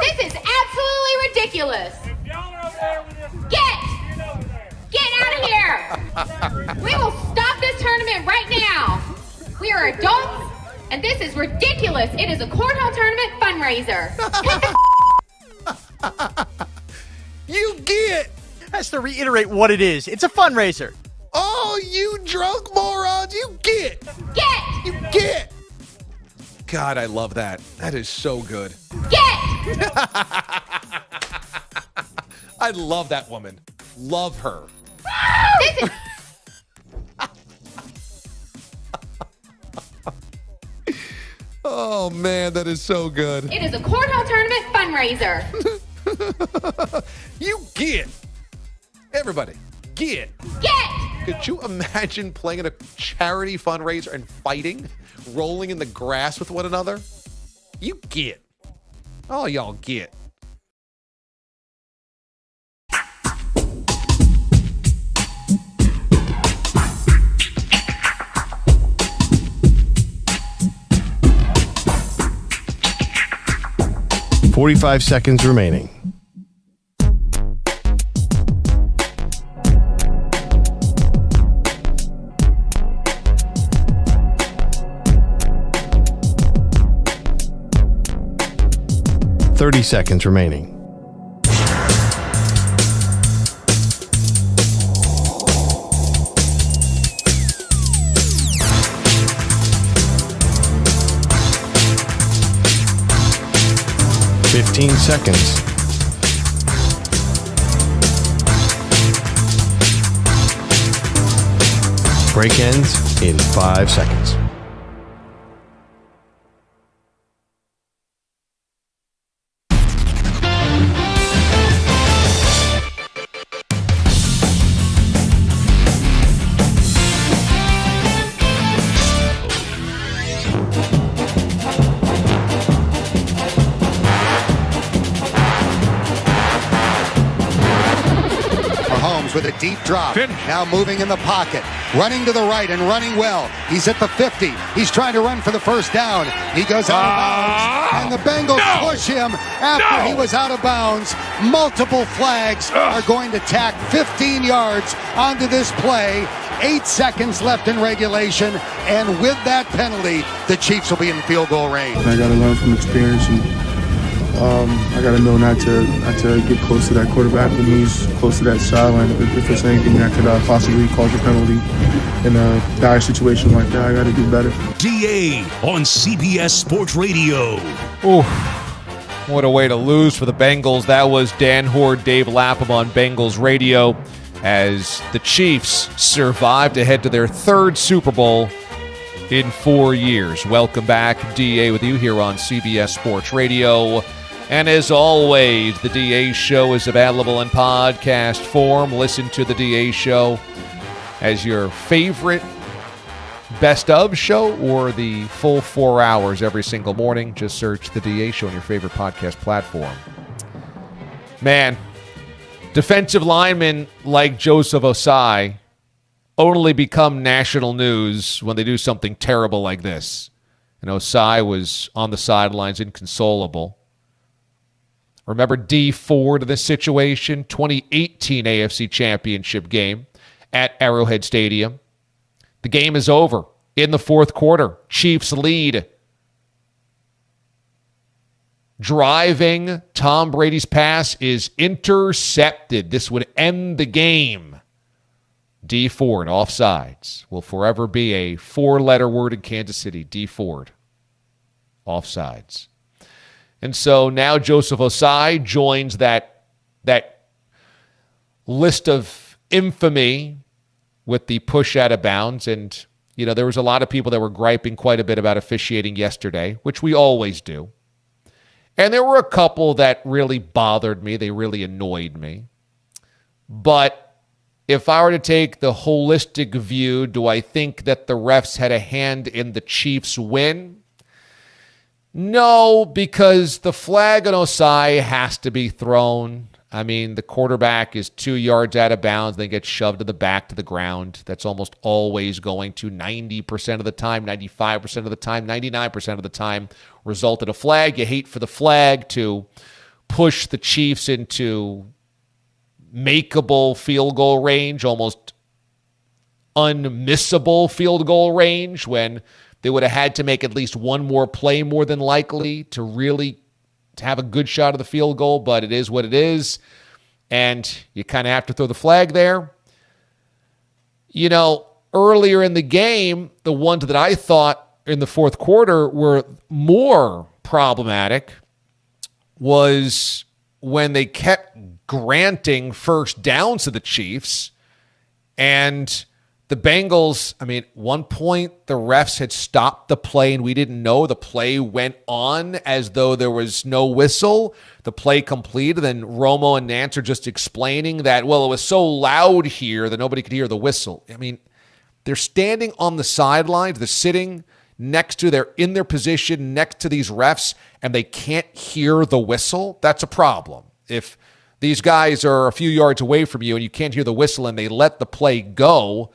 This is absolutely ridiculous! Get out of here! We will stop this tournament right now! We are adults, and this is ridiculous! It is a cornhole tournament fundraiser! You get! Has to reiterate what it is. It's a fundraiser. Oh, Oh, you drunk morons. You get. You get. God, I love that. That is so good. I love that woman. Love her. Oh, man, that is so good. It is a cornhole tournament fundraiser. You get. Everybody, get. Could you imagine playing at a charity fundraiser and fighting, rolling in the grass with one another? You get. Oh, y'all get. .45 seconds remaining. .30 seconds remaining. .15 seconds. Break ends in 5 seconds. With a deep drop. Now moving in the pocket. Running to the right and running well. He's at the 50. He's trying to run for the first down. He goes out of bounds. And the Bengals push him after he was out of bounds. Multiple flags are going to tack 15 yards onto this play. 8 seconds left in regulation. And with that penalty, the Chiefs will be in field goal range. I got to learn from experience, and I got to know not to get close to that quarterback when he's close to that sideline. If there's anything that could possibly cause a penalty in a dire situation like that, I got to do better. DA on CBS Sports Radio. Ooh, what a way to lose for the Bengals. That was Dan Hoard, Dave Lapham on Bengals Radio as the Chiefs survived to head to their third Super Bowl in 4 years. Welcome back. DA with you here on CBS Sports Radio. And as always, the DA Show is available in podcast form. Listen to the DA Show as your favorite best of show or the full 4 hours every single morning. Just search the DA Show on your favorite podcast platform. Man, defensive linemen like Joseph Osai only become national news when they do something terrible like this. And Osai was on the sidelines inconsolable. Remember D Ford in this situation? 2018 AFC Championship game at Arrowhead Stadium. The game is over in the fourth quarter. Chiefs lead. Driving, Tom Brady's pass is intercepted. This would end the game. D Ford, offsides. Will forever be a 4-letter word in Kansas City. D Ford, offsides. And so now Joseph Osai joins that list of infamy with the push out of bounds. And, you know, there was a lot of people that were griping quite a bit about officiating yesterday, which we always do. And there were a couple that really bothered me. They really annoyed me. But if I were to take the holistic view, do I think that the refs had a hand in the Chiefs' win? No, because the flag on Osai has to be thrown. I mean, the quarterback is 2 yards out of bounds, then gets shoved to the back to the ground. That's almost always going to 90% of the time, 95% of the time, 99% of the time result in a flag. You hate for the flag to push the Chiefs into makeable field goal range, almost unmissable field goal range when they would have had to make at least one more play more than likely to really have a good shot of the field goal, but it is what it is, and you kind of have to throw the flag there. earlier in the game, the ones that I thought in the fourth quarter were more problematic was when they kept granting first downs to the Chiefs. And the Bengals, at one point, the refs had stopped the play and we didn't know. The play went on as though there was no whistle. The play completed. Then Romo and Nance are just explaining that, it was so loud here that nobody could hear the whistle. They're standing on the sidelines. They're sitting they're in their position next to these refs and they can't hear the whistle. That's a problem. If these guys are a few yards away from you and you can't hear the whistle and they let the play go,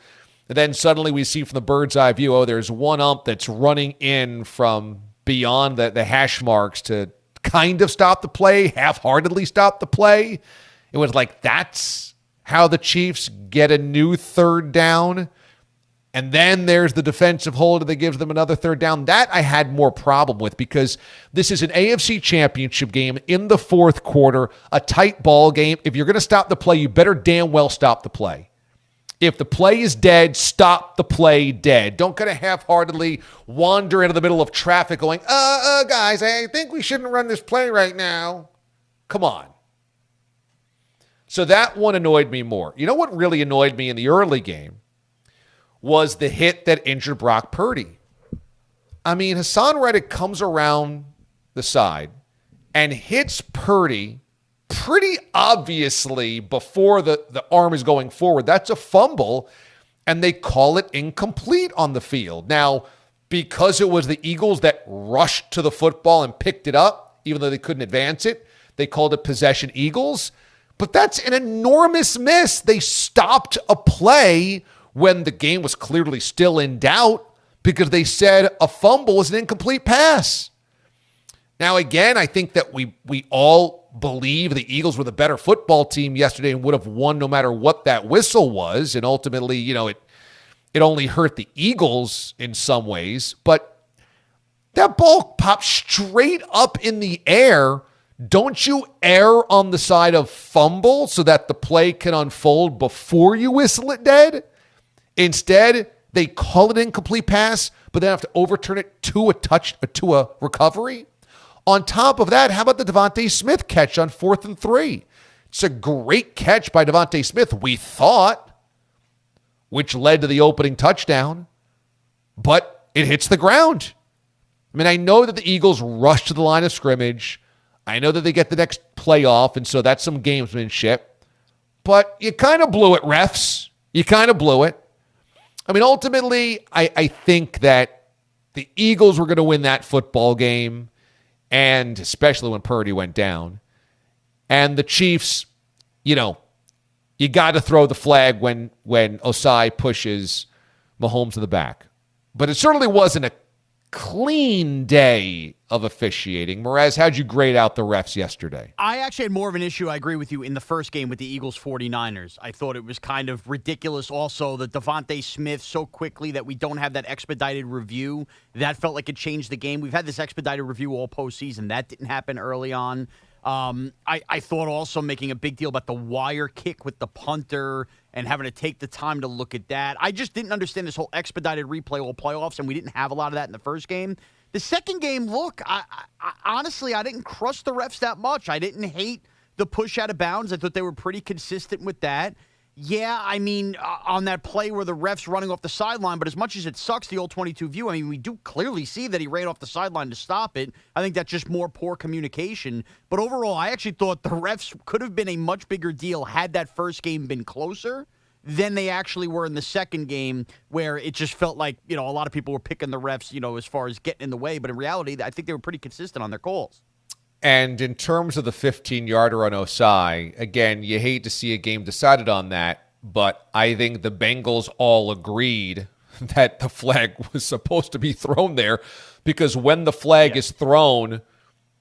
and then suddenly we see from the bird's eye view, there's one ump that's running in from beyond the hash marks to kind of stop the play, half-heartedly stop the play. It was like, that's how the Chiefs get a new third down. And then there's the defensive hold that gives them another third down. That I had more problem with because this is an AFC championship game in the fourth quarter, a tight ball game. If you're going to stop the play, you better damn well stop the play. If the play is dead, stop the play dead. Don't kind of half-heartedly wander into the middle of traffic going, guys, I think we shouldn't run this play right now. Come on. So that one annoyed me more. You know what really annoyed me in the early game? Was the hit that injured Brock Purdy. Hassan Reddick comes around the side and hits Purdy pretty obviously before the arm is going forward. That's a fumble, and they call it incomplete on the field. Now, because it was the Eagles that rushed to the football and picked it up, even though they couldn't advance it, they called it possession Eagles. But that's an enormous miss. They stopped a play when the game was clearly still in doubt because they said a fumble was an incomplete pass. Now, again, I think that we all believe the Eagles were the better football team yesterday and would have won no matter what that whistle was. And ultimately, it only hurt the Eagles in some ways. But that ball popped straight up in the air. Don't you err on the side of fumble so that the play can unfold before you whistle it dead? Instead, they call it an incomplete pass, but then have to overturn it to a recovery. On top of that, how about the Devontae Smith catch on 4th and 3? It's a great catch by Devontae Smith, we thought, which led to the opening touchdown, but it hits the ground. I know that the Eagles rush to the line of scrimmage. I know that they get the next play off, and so that's some gamesmanship. But you kind of blew it, refs. You kind of blew it. Ultimately, I think that the Eagles were going to win that football game, and especially when Purdy went down. And the Chiefs, you got to throw the flag when Osai pushes Mahomes to the back. But it certainly wasn't a clean day of officiating. Mraz, how'd you grade out the refs yesterday? I actually had more of an issue, I agree with you, in the first game with the Eagles 49ers. I thought it was kind of ridiculous also that Devontae Smith so quickly that we don't have that expedited review. That felt like it changed the game. We've had this expedited review all postseason. That didn't happen early on. I thought also making a big deal about the wire kick with the punter and having to take the time to look at that. I just didn't understand this whole expedited replay all playoffs, and we didn't have a lot of that in the first game. The second game, look, I honestly, I didn't crush the refs that much. I didn't hate the push out of bounds. I thought they were pretty consistent with that. Yeah, on that play where the ref's running off the sideline, but as much as it sucks, the old 22 view, we do clearly see that he ran off the sideline to stop it. I think that's just more poor communication. But overall, I actually thought the refs could have been a much bigger deal had that first game been closer than they actually were in the second game, where it just felt like, a lot of people were picking the refs, as far as getting in the way. But in reality, I think they were pretty consistent on their calls. And in terms of the 15-yarder on Osai, again, you hate to see a game decided on that, but I think the Bengals all agreed that the flag was supposed to be thrown there because when the flag is thrown,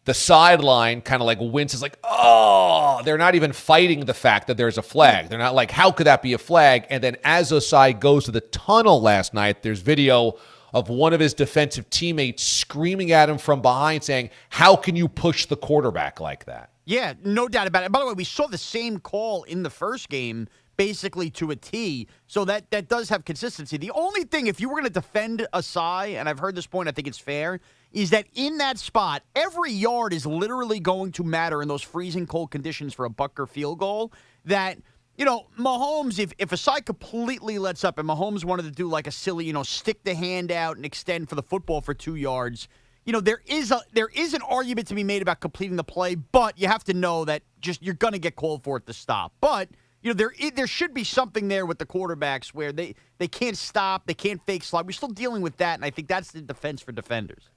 the sideline kind of like winces like, oh, they're not even fighting the fact that there's a flag. They're not like, how could that be a flag? And then as Osai goes to the tunnel last night, there's video of one of his defensive teammates screaming at him from behind saying, how can you push the quarterback like that? Yeah, no doubt about it. By the way, we saw the same call in the first game basically to a T. So that does have consistency. The only thing, if you were going to defend Asai, and I've heard this point, I think it's fair, is that in that spot, every yard is literally going to matter in those freezing cold conditions for a Butker field goal. That, Mahomes, if Asai completely lets up and Mahomes wanted to do like a silly, stick the hand out and extend for the football for 2 yards, there is an argument to be made about completing the play, but you have to know that just you're going to get called for it to stop. But there should be something there with the quarterbacks where they can't stop, they can't fake slide. We're still dealing with that, and I think that's the defense for defenders.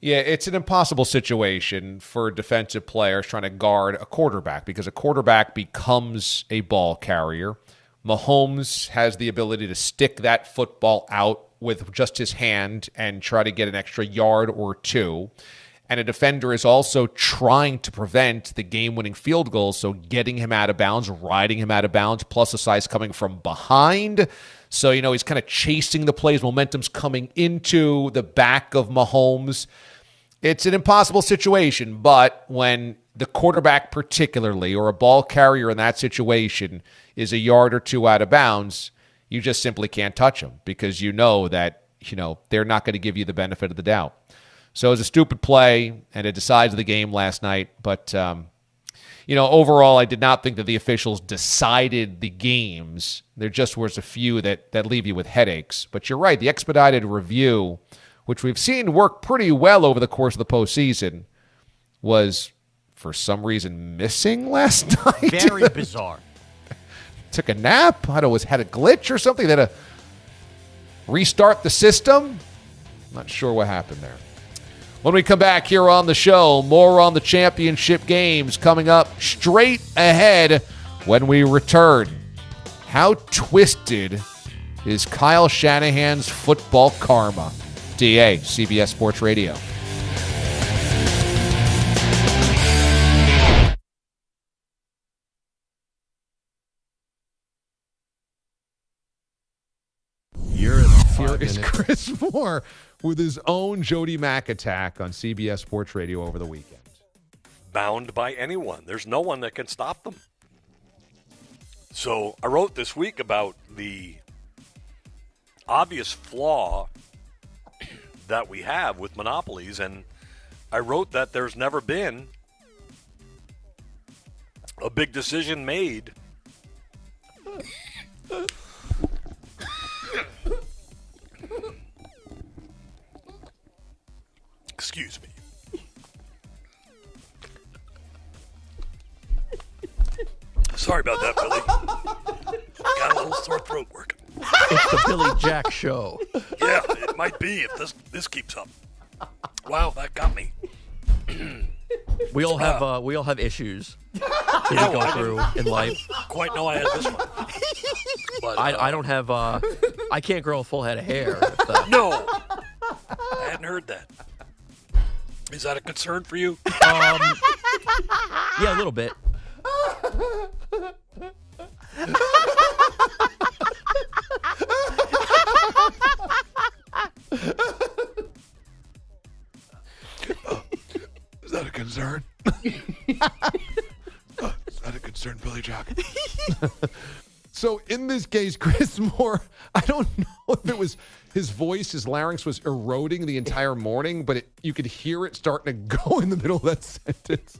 Yeah, it's an impossible situation for defensive players trying to guard a quarterback because a quarterback becomes a ball carrier. Mahomes has the ability to stick that football out with just his hand and try to get an extra yard or two. And a defender is also trying to prevent the game-winning field goal, so getting him out of bounds, riding him out of bounds, plus a size coming from behind. So, he's kind of chasing the plays. Momentum's coming into the back of Mahomes. It's an impossible situation, but when the quarterback particularly, or a ball carrier in that situation, is a yard or two out of bounds, you just simply can't touch them because you know that, they're not going to give you the benefit of the doubt. So it was a stupid play, and it decides the game last night. But, overall, I did not think that the officials decided the games. There just was a few that leave you with headaches. But you're right, the expedited review, which we've seen work pretty well over the course of the postseason, was, for some reason, missing last night. Very bizarre. Took a nap. I don't know, had a glitch or something. They had to restart the system. Not sure what happened there. When we come back here on the show, more on the championship games coming up straight ahead when we return. How twisted is Kyle Shanahan's football karma? DA, CBS Sports Radio. You're in the Here is Chris Moore with his own Jody Mack attack on CBS Sports Radio over the weekend. Bound by anyone. There's no one that can stop them. So I wrote this week about the obvious flaw that we have with monopolies, and I wrote that there's never been a big decision made excuse me. Sorry about that, Billy. Got a little sore throat working. It's the Billy Jack Show. Yeah, it might be if this keeps up. Wow, that got me. We all have issues that we go through in life. Quite know I had this one. But, I don't have. I can't grow a full head of hair. No, I hadn't heard that. Is that a concern for you? Yeah, a little bit. Is that a concern? Is that a concern, Billy Jack? So in this case, Chris Moore, I don't know if it was his voice, his larynx was eroding the entire morning, but you could hear it starting to go in the middle of that sentence.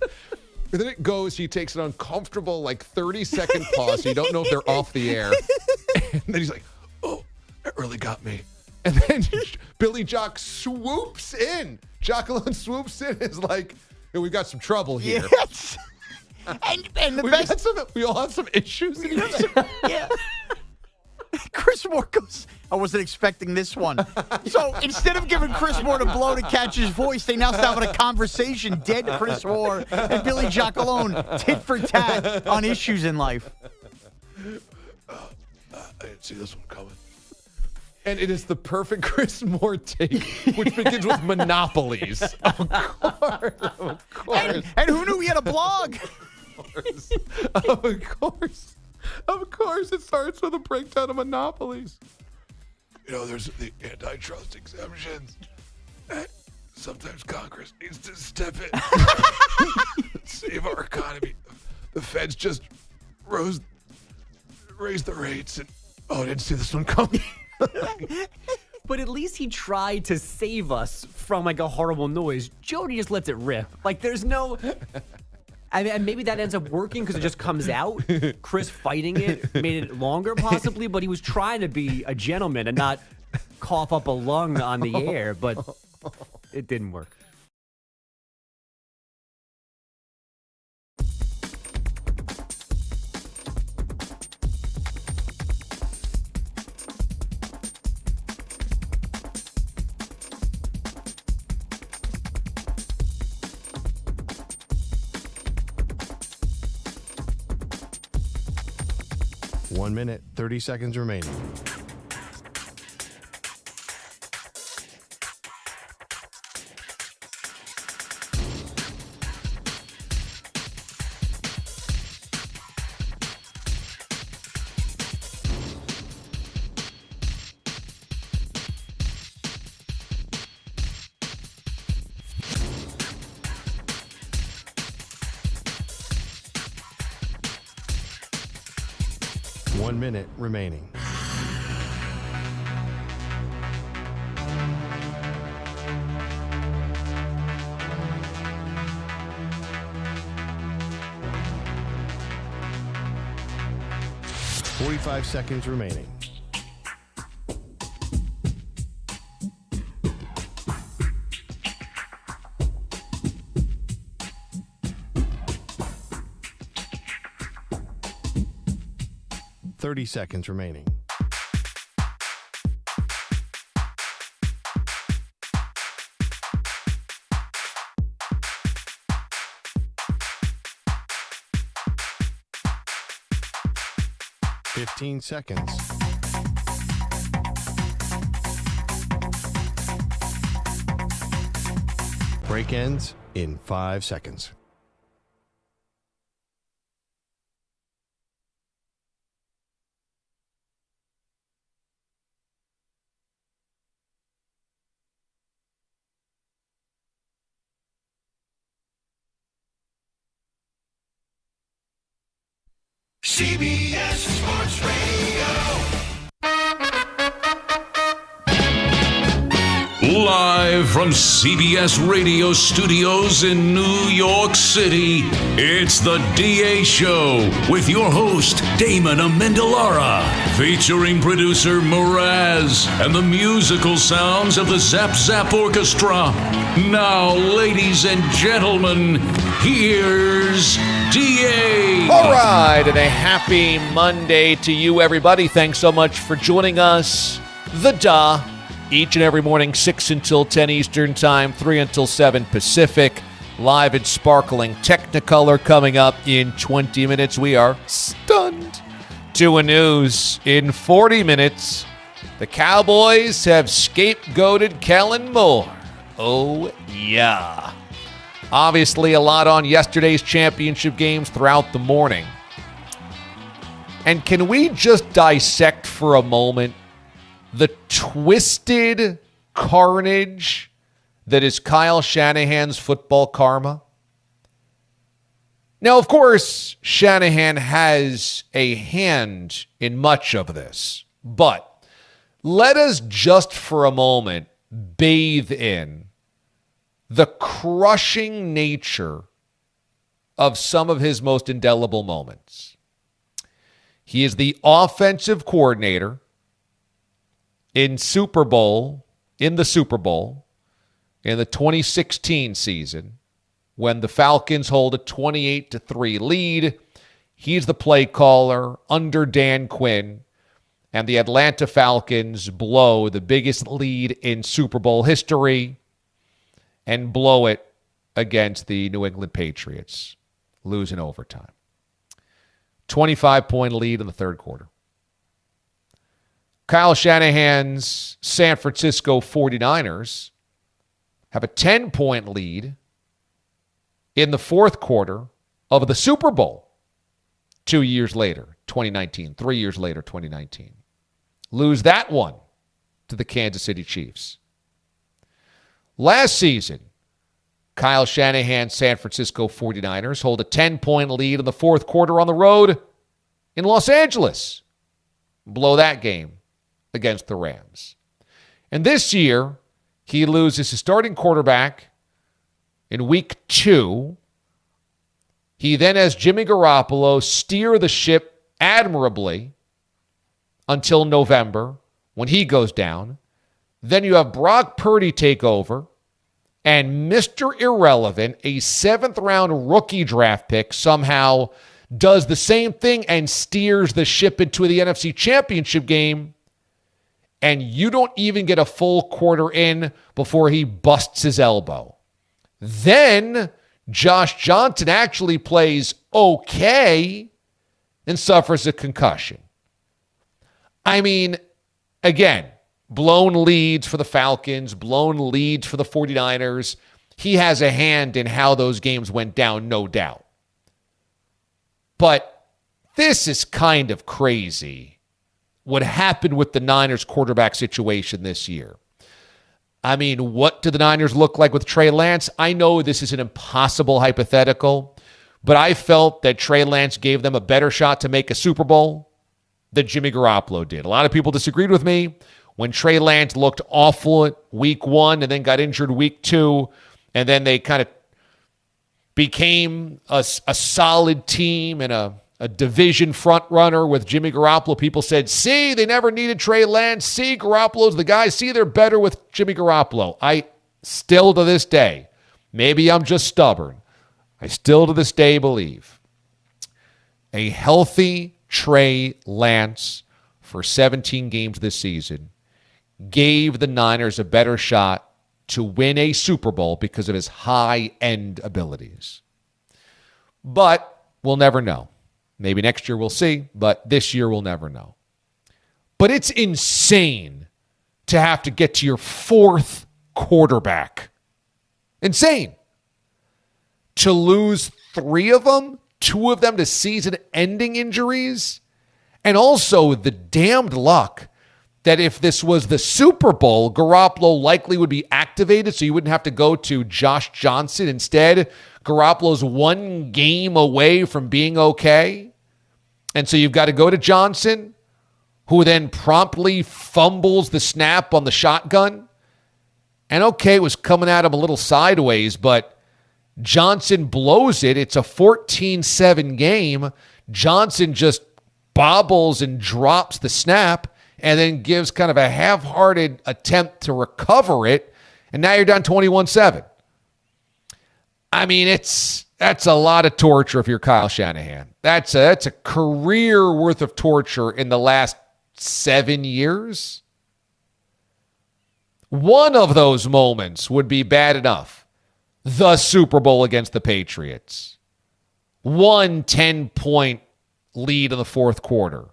And then it goes, he takes an uncomfortable, 30-second pause, so you don't know if they're off the air. And then he's like, oh, that really got me. And then Billy Jock swoops in. Jacqueline swoops in and is like, hey, we've got some trouble here. Yes. And the best. We all have some issues. Yeah. Chris Moore goes, I wasn't expecting this one. So instead of giving Chris Moore a blow to catch his voice, they now start having a conversation. Dead Chris Moore and Billy Jock alone, tit for tat on issues in life. I didn't see this one coming. And it is the perfect Chris Moore take, which begins with monopolies. Of course. And who knew he had a blog? Of course, it starts with a breakdown of monopolies. There's the antitrust exemptions. And sometimes Congress needs to step in, save our economy. The feds just raise the rates. And I didn't see this one coming. But at least he tried to save us from like a horrible noise. Jody just lets it rip. Like there's no. I mean, maybe that ends up working because it just comes out. Chris fighting it made it longer possibly, but he was trying to be a gentleman and not cough up a lung on the air, but it didn't work. One minute, 30 seconds remaining. One minute remaining. $45 seconds remaining. $30 seconds remaining. $15 seconds. Break ends in 5 seconds. CBS Sports Radio. Live from CBS Radio Studios in New York City, it's the DA Show with your host, Damon Amendolara, featuring producer Mraz and the musical sounds of the Zap Zap Orchestra. Now, ladies and gentlemen, here's DA. All right, and a happy Monday to you, everybody. Thanks so much for joining us. The Da. Each and every morning, 6 until 10 Eastern Time, 3 until 7 Pacific. Live and sparkling Technicolor coming up in 20 minutes. We are stunned. To a news in 40 minutes. The Cowboys have scapegoated Kellen Moore. Oh, yeah. Obviously, a lot on yesterday's championship games throughout the morning. And can we just dissect for a moment the twisted carnage that is Kyle Shanahan's football karma? Now, of course, Shanahan has a hand in much of this, but let us just for a moment bathe in the crushing nature of some of his most indelible moments. He is the offensive coordinator in the Super Bowl in the 2016 season when the Falcons hold a 28-3 lead. He's the play caller under Dan Quinn, and the Atlanta Falcons blow the biggest lead in Super Bowl history and blow it against the New England Patriots, lose in overtime. 25-point lead in the third quarter. Kyle Shanahan's San Francisco 49ers have a 10-point lead in the fourth quarter of the Super Bowl 2 years later, 2019. 3 years later, 2019. Lose that one to the Kansas City Chiefs. Last season, Kyle Shanahan's San Francisco 49ers hold a 10-point lead in the fourth quarter on the road in Los Angeles blow that game against the Rams. And this year, he loses his starting quarterback in week 2. He then has Jimmy Garoppolo steer the ship admirably until November when he goes down. Then you have Brock Purdy take over, and Mr. Irrelevant, a 7th-round rookie draft pick, somehow does the same thing and steers the ship into the NFC Championship game, and you don't even get a full quarter in before he busts his elbow. Then Josh Johnson actually plays okay and suffers a concussion. I mean, again, blown leads for the Falcons, blown leads for the 49ers. He has a hand in how those games went down, no doubt. But this is kind of crazy, what happened with the Niners quarterback situation this year. I mean, what do the Niners look like with Trey Lance? I know this is an impossible hypothetical, but I felt that Trey Lance gave them a better shot to make a Super Bowl than Jimmy Garoppolo did. A lot of people disagreed with me when Trey Lance looked awful at week 1 and then got injured week 2, and then they kind of became a solid team and a division front runner with Jimmy Garoppolo. People said, see, they never needed Trey Lance. See, Garoppolo's the guy. See, they're better with Jimmy Garoppolo. I still to this day, maybe I'm just stubborn, I still to this day believe a healthy Trey Lance for 17 games this season gave the Niners a better shot to win a Super Bowl because of his high-end abilities. But we'll never know. Maybe next year we'll see, but this year we'll never know. But it's insane to have to get to your 4th quarterback. Insane. To lose 3 of them, 2 of them to season-ending injuries, and also the damned luck that if this was the Super Bowl, Garoppolo likely would be activated so you wouldn't have to go to Josh Johnson. Instead, Garoppolo's 1 game away from being okay. And so you've got to go to Johnson, who then promptly fumbles the snap on the shotgun. And okay, it was coming at him a little sideways, but Johnson blows it. It's a 14-7 game. Johnson just bobbles and drops the snap and then gives kind of a half-hearted attempt to recover it, and now you're down 21-7. I mean, that's a lot of torture if you're Kyle Shanahan. That's a career worth of torture in the last 7 years. One of those moments would be bad enough. The Super Bowl against the Patriots. 1 10-point lead in the 4th quarter.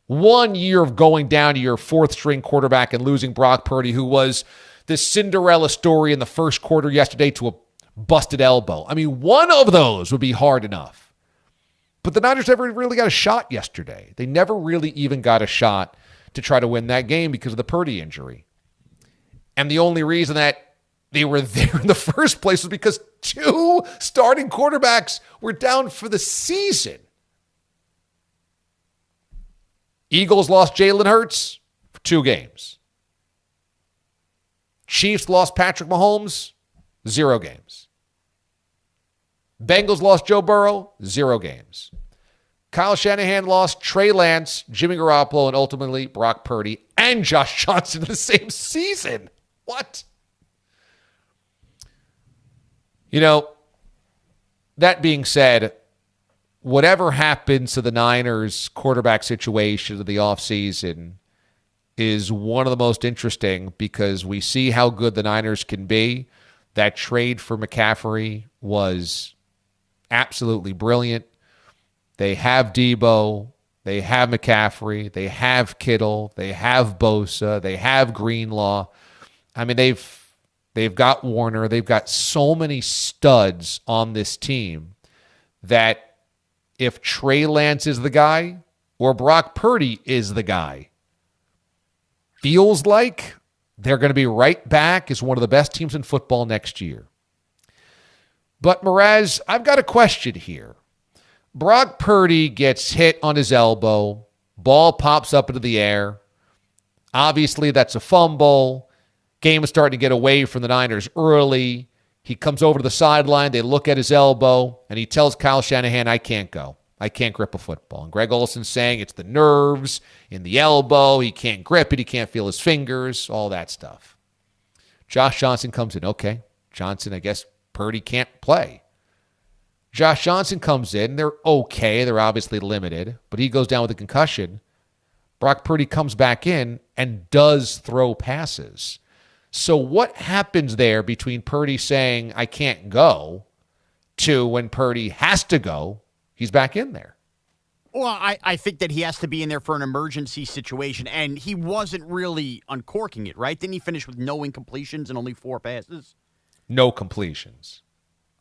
1 year of going down to your 4th-string quarterback and losing Brock Purdy, who was the Cinderella story in the 1st quarter yesterday, to a busted elbow. I mean, one of those would be hard enough. But the Niners never really got a shot yesterday. They never really even got a shot to try to win that game because of the Purdy injury. And the only reason that they were there in the first place was because 2 starting quarterbacks were down for the season. Eagles lost Jalen Hurts for 2 games. Chiefs lost Patrick Mahomes, 0 games. Bengals lost Joe Burrow, 0 games. Kyle Shanahan lost Trey Lance, Jimmy Garoppolo, and ultimately Brock Purdy and Josh Johnson in the same season. What? You know, that being said, whatever happens to the Niners quarterback situation of the offseason is one of the most interesting because we see how good the Niners can be. That trade for McCaffrey was absolutely brilliant. They have Debo, they have McCaffrey, they have Kittle, they have Bosa, they have Greenlaw. I mean, they've got Warner. They've got so many studs on this team that if Trey Lance is the guy or Brock Purdy is the guy, feels like they're going to be right back as one of the best teams in football next year. But, Mraz, I've got a question here. Brock Purdy gets hit on his elbow Ball pops up into the air. Obviously, that's a fumble. Game is starting to get away from the Niners early. He comes over to the sideline. They look at his elbow, and he tells Kyle Shanahan, I can't go. I can't grip a football. And Greg Olson's saying it's the nerves in the elbow. He can't grip it. He can't feel his fingers, all that stuff. Josh Johnson comes in. Okay, Johnson, I guess Purdy can't play. Josh Johnson comes in. They're okay. They're obviously limited, but he goes down with a concussion. Brock Purdy comes back in and does throw passes. So what happens there between Purdy saying, I can't go, to when Purdy has to go, he's back in there? Well, I think that he has to be in there for an emergency situation, and he wasn't really uncorking it, right? Didn't he finish with no incompletions and only 4 passes? No completions.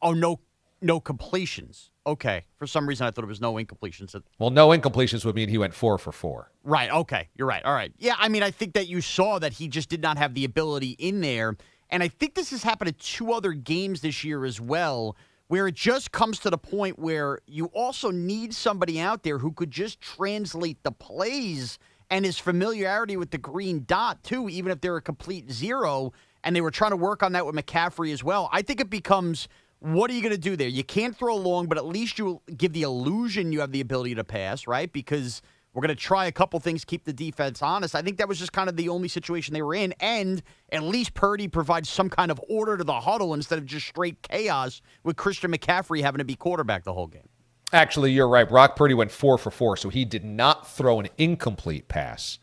Oh, no completions. Okay. For some reason, I thought it was no incompletions. Well, no incompletions would mean he went 4 for 4. Right. Okay. You're right. All right. Yeah, I mean, I think that you saw that he just did not have the ability in there, and I think this has happened at 2 other games this year as well, where it just comes to the point where you also need somebody out there who could just translate the plays and his familiarity with the green dot, too, even if they're a complete zero. And they were trying to work on that with McCaffrey as well. I think it becomes, what are you going to do there? You can't throw long, but at least you give the illusion you have the ability to pass, right? Because we're going to try a couple things, keep the defense honest. I think that was just kind of the only situation they were in. And at least Purdy provides some kind of order to the huddle instead of just straight chaos with Christian McCaffrey having to be quarterback the whole game. Actually, you're right. Brock Purdy went 4 for 4, so he did not throw an incomplete pass.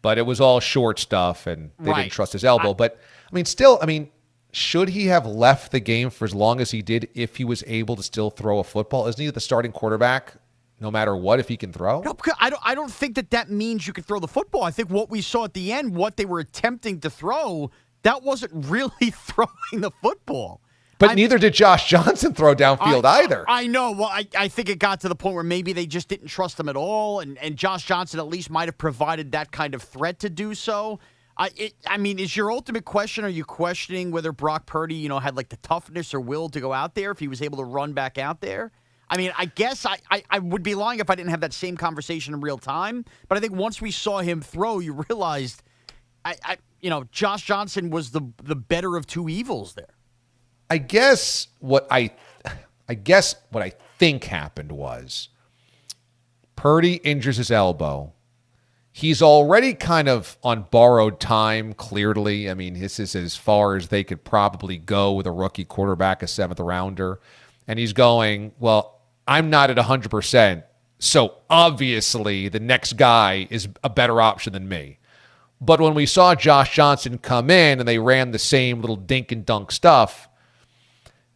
But it was all short stuff, and they didn't trust his elbow. But, should he have left the game for as long as he did if he was able to still throw a football? Isn't he the starting quarterback no matter what if he can throw? No, I don't think that means you can throw the football. I think what we saw at the end, what they were attempting to throw, that wasn't really throwing the football. But neither did Josh Johnson throw downfield either. I know. Well, I think it got to the point where maybe they just didn't trust him at all, and Josh Johnson at least might have provided that kind of threat to do so. Is your ultimate question, are you questioning whether Brock Purdy, had like the toughness or will to go out there if he was able to run back out there? I guess I would be lying if I didn't have that same conversation in real time. But I think once we saw him throw, you realized, Josh Johnson was the better of two evils there. I guess what I think happened was Purdy injures his elbow. He's already kind of on borrowed time, clearly. This is as far as they could probably go with a rookie quarterback, a 7th rounder. And he's going, well, I'm not at 100%, so obviously the next guy is a better option than me. But when we saw Josh Johnson come in and they ran the same little dink and dunk stuff,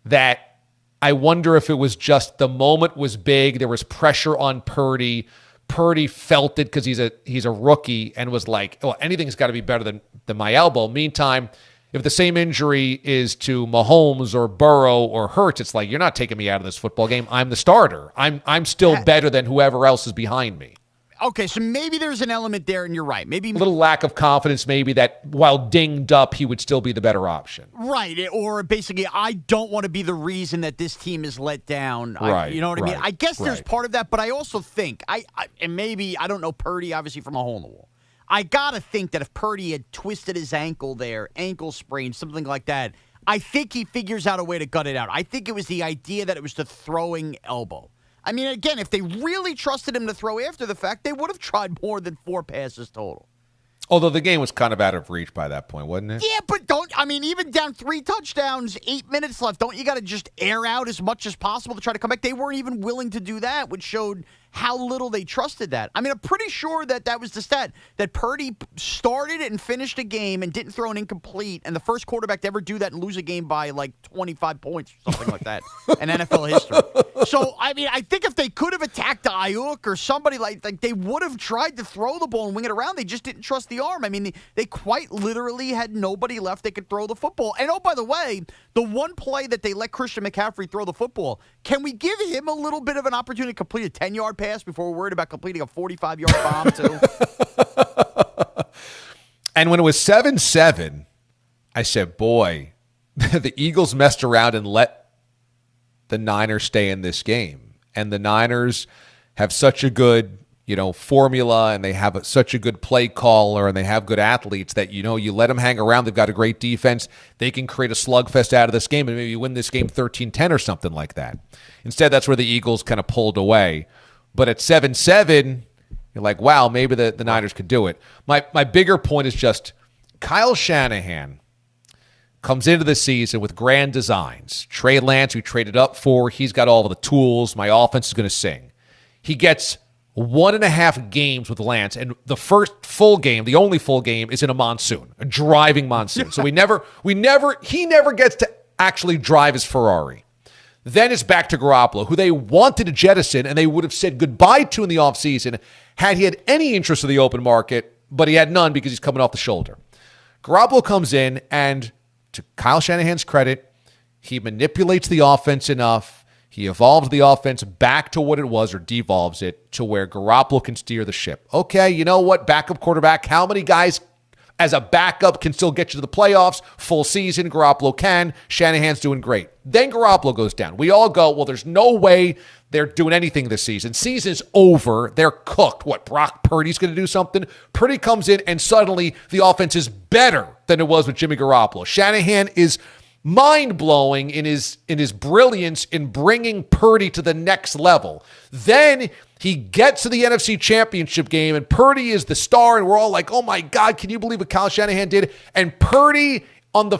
that I wonder if it was just the moment was big. There was pressure on Purdy. Purdy felt it because he's a rookie and was like, oh, anything's got to be better than my elbow. Meantime, if the same injury is to Mahomes or Burrow or Hurts, it's like, you're not taking me out of this football game. I'm the starter. I'm still better than whoever else is behind me. Okay, so maybe there's an element there, and you're right. Maybe a little lack of confidence, maybe that while dinged up, he would still be the better option. Right, or basically, I don't want to be the reason that this team is let down. Right, you know what I mean? I guess there's right. part of that, but I also think, and maybe, I don't know Purdy, obviously, from a hole in the wall. I got to think that if Purdy had twisted his ankle there, ankle sprain, something like that, I think he figures out a way to gut it out. I think it was the idea that it was the throwing elbow. Again, if they really trusted him to throw after the fact, they would have tried more than 4 passes total. Although the game was kind of out of reach by that point, wasn't it? Yeah, but even down 3 touchdowns, 8 minutes left, don't you got to just air out as much as possible to try to come back? They weren't even willing to do that, which showed how little they trusted that. I'm pretty sure that was the stat, that Purdy started and finished a game and didn't throw an incomplete, and the first quarterback to ever do that and lose a game by like 25 points or something like that in NFL history. So, I think if they could have attacked Ayuk or somebody like they would have tried to throw the ball and wing it around. They just didn't trust the arm. They quite literally had nobody left that could throw the football. And, oh, by the way, the one play that they let Christian McCaffrey throw the football, can we give him a little bit of an opportunity to complete a 10-yard pass before we're worried about completing a 45-yard bomb, too? And when it was 7-7, I said, boy, the Eagles messed around and let the Niners stay in this game. And the Niners have such a good formula, and they have such a good play caller, and they have good athletes that, you let them hang around. They've got a great defense. They can create a slugfest out of this game and maybe win this game 13-10 or something like that. Instead, that's where the Eagles kind of pulled away. But at 7-7, you're like, wow, maybe the Niners could do it. My bigger point is just Kyle Shanahan comes into the season with grand designs. Trey Lance, we traded up for, he's got all of the tools. My offense is going to sing. He gets 1.5 games with Lance, and the first full game, the only full game, is in a monsoon, a driving monsoon. So he never gets to actually drive his Ferrari. Then it's back to Garoppolo, who they wanted to jettison, and they would have said goodbye to in the offseason had he had any interest in the open market, but he had none because he's coming off the shoulder. Garoppolo comes in, and to Kyle Shanahan's credit, he manipulates the offense enough. He evolves the offense back to what it was, or devolves it to where Garoppolo can steer the ship. Okay, you know what? Backup quarterback. How many guys as a backup can still get you to the playoffs? Full season, Garoppolo can. Shanahan's doing great. Then Garoppolo goes down. We all go, well, there's no way they're doing anything this season. Season's over. They're cooked. What, Brock Purdy's going to do something? Purdy comes in, and suddenly the offense is better than it was with Jimmy Garoppolo. Shanahan is mind-blowing in his brilliance in bringing Purdy to the next level. Then he gets to the NFC Championship game, and Purdy is the star, and we're all like, oh my God, can you believe what Kyle Shanahan did? And Purdy on the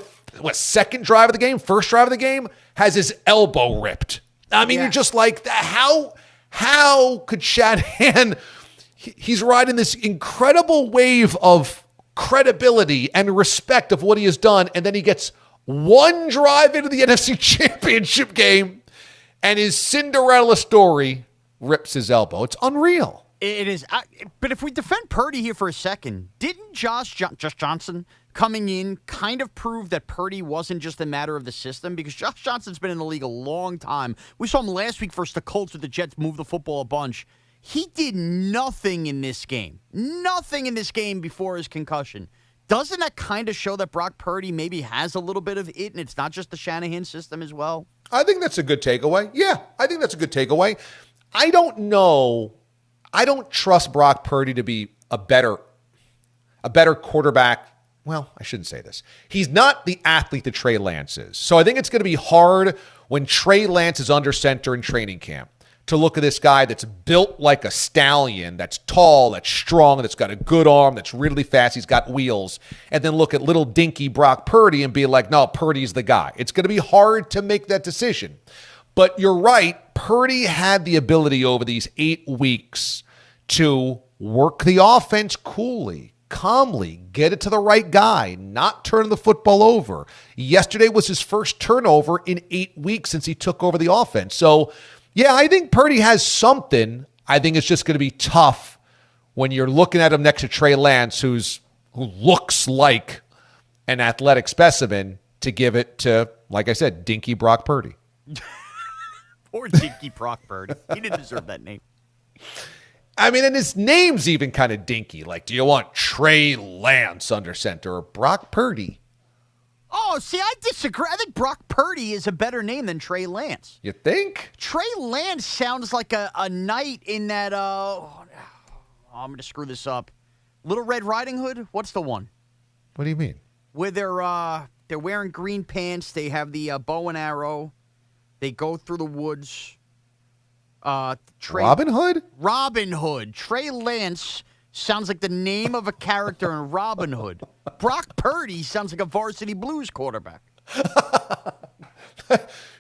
second drive of the game, first drive of the game, has his elbow ripped. I mean, You're just like, how could Shanahan, he's riding this incredible wave of credibility and respect of what he has done, and then he gets one drive into the NFC Championship game, and his Cinderella story rips his elbow. It's unreal. It is. But if we defend Purdy here for a second, didn't Josh Johnson coming in kind of prove that Purdy wasn't just a matter of the system? Because Josh Johnson's been in the league a long time. We saw him last week versus the Colts with the Jets move the football a bunch. He did nothing in this game. Nothing in this game before his concussion. Doesn't that kind of show that Brock Purdy maybe has a little bit of it, and it's not just the Shanahan system as well? I think that's a good takeaway. Yeah, I think that's a good takeaway. I don't know. I don't trust Brock Purdy to be a better quarterback. Well, I shouldn't say this. He's not the athlete that Trey Lance is. So I think it's going to be hard when Trey Lance is under center in training camp to look at this guy that's built like a stallion, that's tall, that's strong, that's got a good arm, that's really fast, he's got wheels, and then look at little dinky Brock Purdy and be like, no, Purdy's the guy. It's going to be hard to make that decision. But you're right, Purdy had the ability over these 8 weeks to work the offense coolly, calmly, get it to the right guy, not turn the football over. Yesterday was his first turnover in 8 weeks since he took over the offense. So, yeah, I think Purdy has something. I think it's just going to be tough when you're looking at him next to Trey Lance, who looks like an athletic specimen, to give it to, like I said, dinky Brock Purdy. Poor dinky Brock Purdy. He didn't deserve that name. I mean, and his name's even kind of dinky. Like, do you want Trey Lance under center or Brock Purdy? Oh, see, I disagree. I think Brock Purdy is a better name than Trey Lance. You think? Trey Lance sounds like a knight in that, I'm going to screw this up. Little Red Riding Hood? What's the one? What do you mean? Where they're wearing green pants. They have the bow and arrow. They go through the woods. Robin Hood? Robin Hood. Trey Lance sounds like the name of a character in Robin Hood. Brock Purdy sounds like a Varsity Blues quarterback.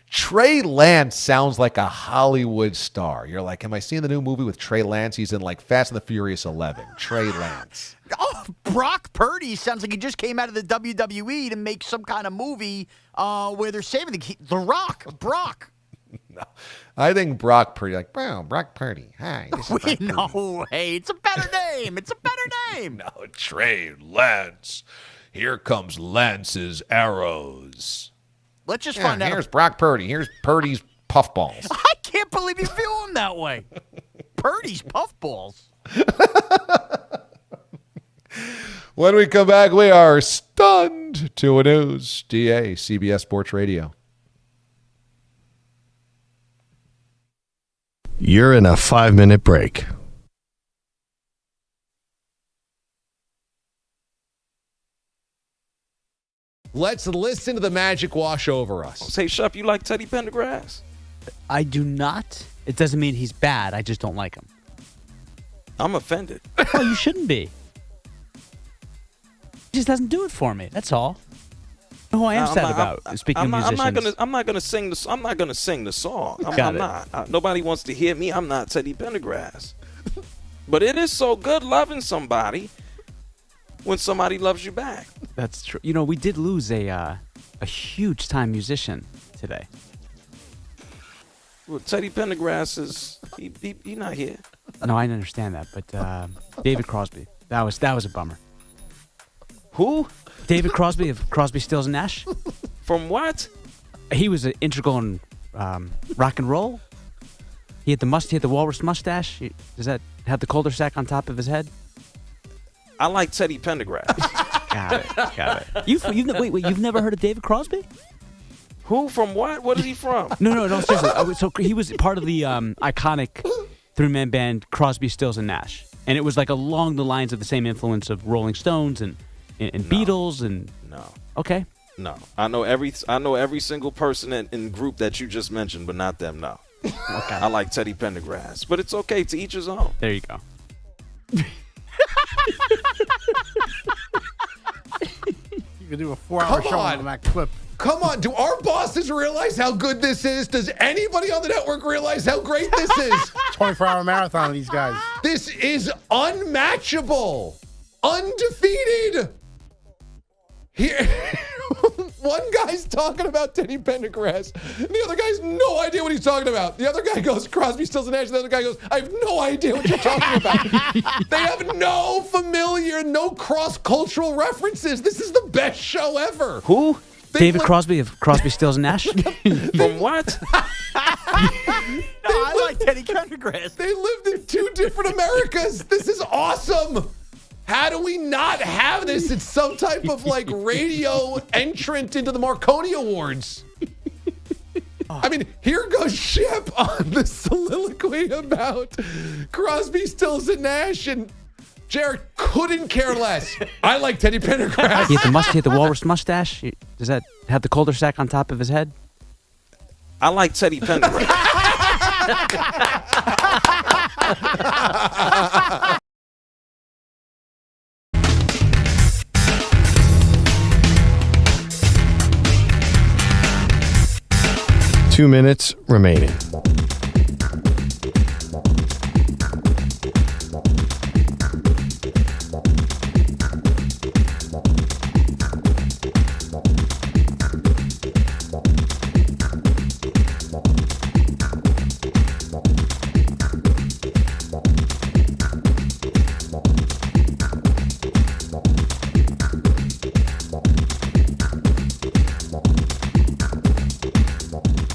Trey Lance sounds like a Hollywood star. You're like, am I seeing the new movie with Trey Lance? He's in like Fast and the Furious 11. Trey Lance. Oh, Brock Purdy sounds like he just came out of the WWE to make some kind of movie where they're saving the Rock. Brock. No, I think Brock Purdy, like, wow, Brock Purdy. Hi. No way. It's a better name. It's a better name. No, Trey Lance. Here comes Lance's arrows. Let's just find out. Here's Brock Purdy. Here's Purdy's puffballs. I can't believe you feel him that way. Purdy's puffballs. When we come back, we are stunned to a news. DA, CBS Sports Radio. You're in a 5-minute break. Let's listen to the magic wash over us. Say, Shep, you like Teddy Pendergrass? I do not. It doesn't mean he's bad. I just don't like him. I'm offended. Well, you shouldn't be. He just doesn't do it for me. That's all. You know who I am sad about. Speaking of musicians, I'm not gonna sing the. I'm not gonna sing the song. I'm Got it. not. Nobody wants to hear me. I'm not Teddy Pendergrass. But it is so good loving somebody when somebody loves you back. that's true. You know, we did lose a huge time musician today. Well, Teddy Pendergrass is he not here. No, I understand that, but David Crosby. That was a bummer. Who? David Crosby of Crosby, Stills and Nash. From what? He was an integral in rock and roll. He had the walrus mustache. Does that have the cul-de-sac on top of his head? I like Teddy Pendergrass. Got it. You've never heard of David Crosby? Who? From what? What is he from? No, seriously. So he was part of the iconic three-man band Crosby, Stills and Nash, and it was like along the lines of the same influence of Rolling Stones and Beatles and. No. Okay. No, I know every single person in group that you just mentioned, but not them. No. Okay. I like Teddy Pendergrass, but it's okay, to each his own. There you go. You could do a 4-hour show on that clip. Come on. Do our bosses realize how good this is? Does anybody on the network realize how great this is? 24-hour marathon of these guys. This is unmatchable. Undefeated. Here, one guy's talking about Teddy Pendergrass, and the other guy has no idea what he's talking about. The other guy goes, Crosby, Stills, and Nash. The other guy goes, I have no idea what you're talking about. They have no cross-cultural references. This is the best show ever. Who? David Crosby of Crosby, Stills and Nash. From what? I like Teddy Pendergrass. They lived in two different Americas. This is awesome. How do we not have this? It's some type of like radio entrant into the Marconi Awards. I mean, here goes Shep on the soliloquy about Crosby, Stills, and Nash, and Jared couldn't care less. I like Teddy Pendergrass. He had the walrus mustache. Does that have the cul-de-sac on top of his head? I like Teddy Pendergrass. Two minutes remaining.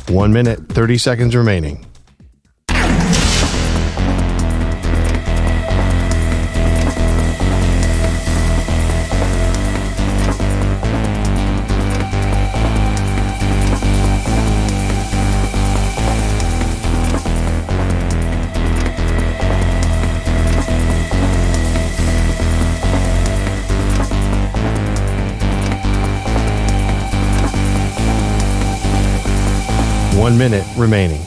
One minute, 30 seconds remaining. One minute remaining.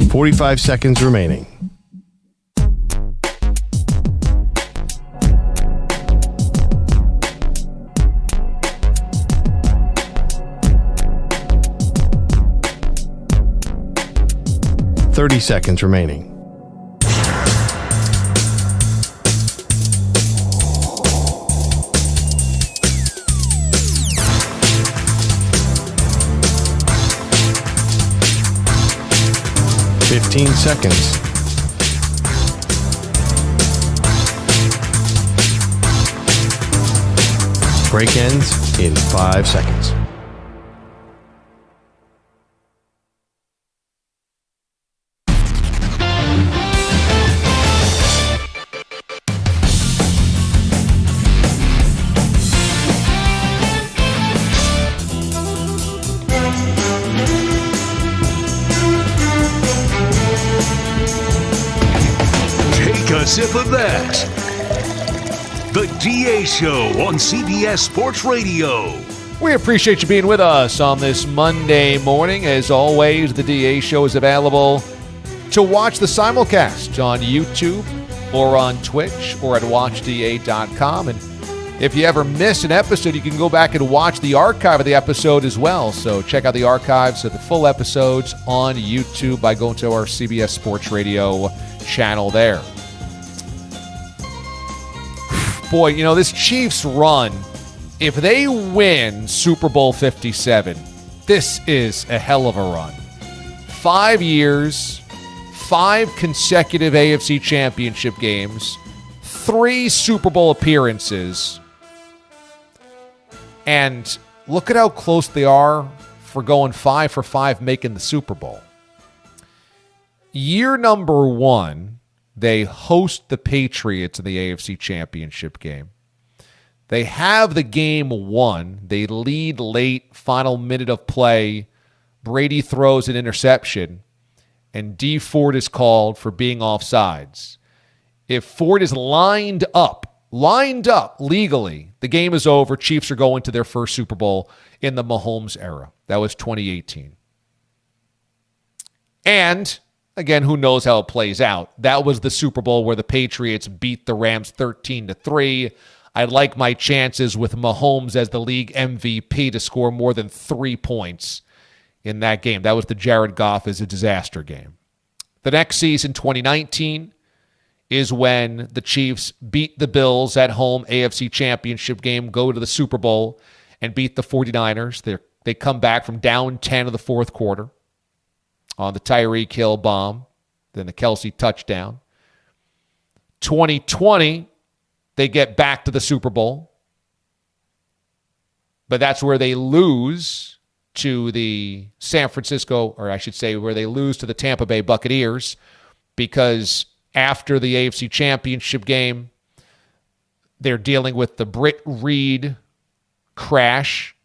.45 seconds remaining. .30 seconds remaining. .15 seconds. Break ends in 5 seconds. sip of that. The DA Show on CBS Sports Radio. We appreciate you being with us on this Monday morning. As always, the DA Show is available to watch the simulcast on YouTube or on Twitch or at watchda.com. And if you ever miss an episode, you can go back and watch the archive of the episode as well. So check out the archives of the full episodes on YouTube by going to our CBS Sports Radio channel there. Boy, you know, this Chiefs run, if they win Super Bowl 57, this is a hell of a run. 5 years, 5 consecutive AFC championship games, 3 Super Bowl appearances, and look at how close they are for going 5 for 5 making the Super Bowl. Year number 1, they host the Patriots in the AFC championship game. They have the game won. They lead late, final minute of play. Brady throws an interception, and D. Ford is called for being offsides. If Ford is lined up legally, the game is over. Chiefs are going to their first Super Bowl in the Mahomes era. That was 2018. And, again, who knows how it plays out. That was the Super Bowl where the Patriots beat the Rams 13-3. I like my chances with Mahomes as the league MVP to score more than 3 points in that game. That was the Jared Goff is a disaster game. The next season, 2019, is when the Chiefs beat the Bills at home, AFC Championship game, go to the Super Bowl, and beat the 49ers. They come back from down 10 of the fourth quarter on the Tyreek Hill bomb, then the Kelsey touchdown. 2020, they get back to the Super Bowl, but that's where they lose to the San Francisco, or I should say where they lose to the Tampa Bay Buccaneers, because after the AFC Championship game, they're dealing with the Britt Reed crash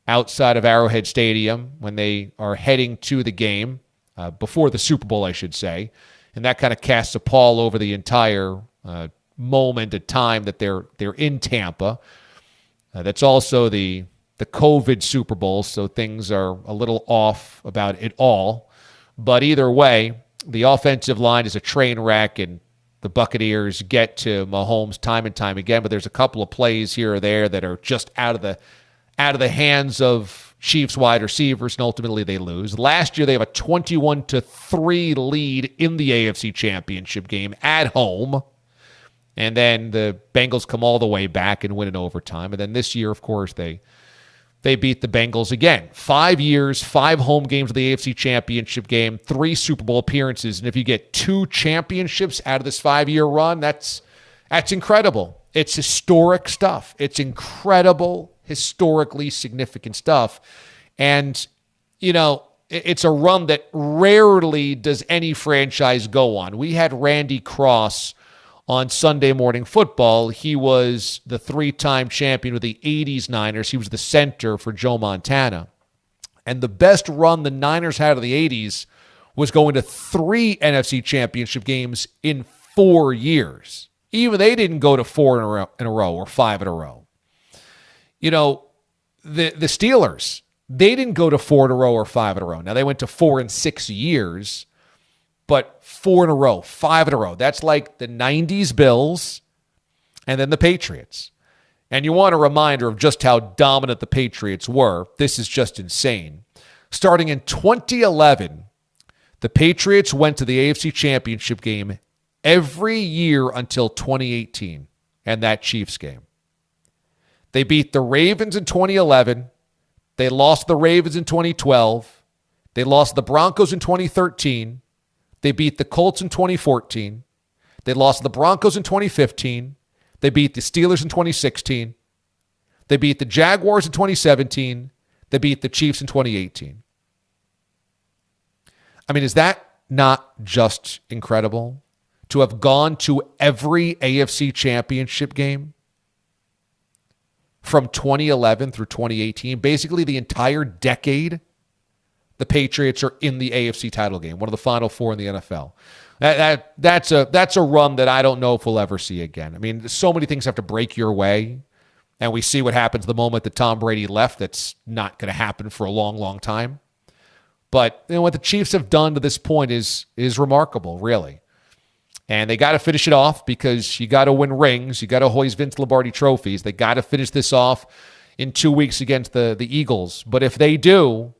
outside of Arrowhead Stadium when they are heading to the game, before the Super Bowl, I should say. And that kind of casts a pall over the entire moment of time that they're in Tampa. That's also the COVID Super Bowl, so things are a little off about it all. But either way, the offensive line is a train wreck, and the Buccaneers get to Mahomes time and time again. But there's a couple of plays here or there that are just out of the hands of Chiefs wide receivers, and ultimately they lose. Last year, they have a 21-3 lead in the AFC Championship game at home. And then the Bengals come all the way back and win in overtime. And then this year, of course, they beat the Bengals again. 5 years, 5 home games of the AFC Championship game, 3 Super Bowl appearances. And if you get 2 championships out of this 5-year run, that's incredible. It's historic stuff. It's incredible, historically significant stuff. And, you know, it's a run that rarely does any franchise go on. We had Randy Cross on Sunday Morning Football. He was the 3-time champion with the 80s Niners. He was the center for Joe Montana. And the best run the Niners had in the 80s was going to 3 NFC championship games in 4 years. Even they didn't go to 4 in a row or 5 in a row. You know, the Steelers, they didn't go to 4 in a row or 5 in a row. Now, they went to 4 in 6 years, but 4 in a row, 5 in a row. That's like the 90s Bills and then the Patriots. And you want a reminder of just how dominant the Patriots were. This is just insane. Starting in 2011, the Patriots went to the AFC Championship game every year until 2018 and that Chiefs game. They beat the Ravens in 2011. They lost the Ravens in 2012. They lost the Broncos in 2013. They beat the Colts in 2014. They lost the Broncos in 2015. They beat the Steelers in 2016. They beat the Jaguars in 2017. They beat the Chiefs in 2018. I mean, is that not just incredible? To have gone to every AFC championship game from 2011 through 2018, basically the entire decade the Patriots are in the AFC title game, one of the final 4 in the NFL. That's a run that I don't know if we'll ever see again. I mean, so many things have to break your way, and we see what happens the moment that Tom Brady left. That's not going to happen for a long, long time. But what the Chiefs have done to this point is remarkable, really. And they got to finish it off because you got to win rings. You got to hoist Vince Lombardi trophies. They got to finish this off in 2 weeks against the Eagles. But if they do,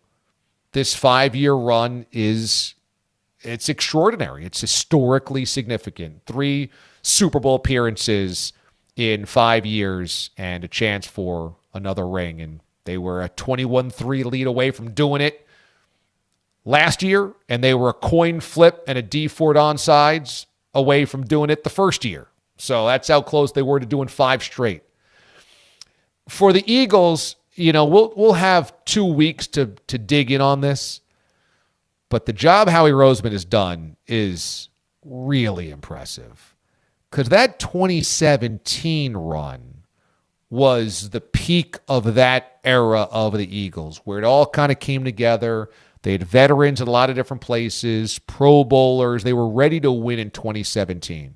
this 5-year run it's extraordinary. It's historically significant. 3 Super Bowl appearances in 5 years and a chance for another ring. And they were a 21-3 lead away from doing it last year, and they were a coin flip and a D Ford onside away from doing it the first year. So that's how close they were to doing 5 straight. For the Eagles, we'll have 2 weeks to dig in on this, but the job Howie Roseman has done is really impressive, because that 2017 run was the peak of that era of the Eagles, where it all kind of came together. They had veterans in a lot of different places, Pro Bowlers. They were ready to win in 2017.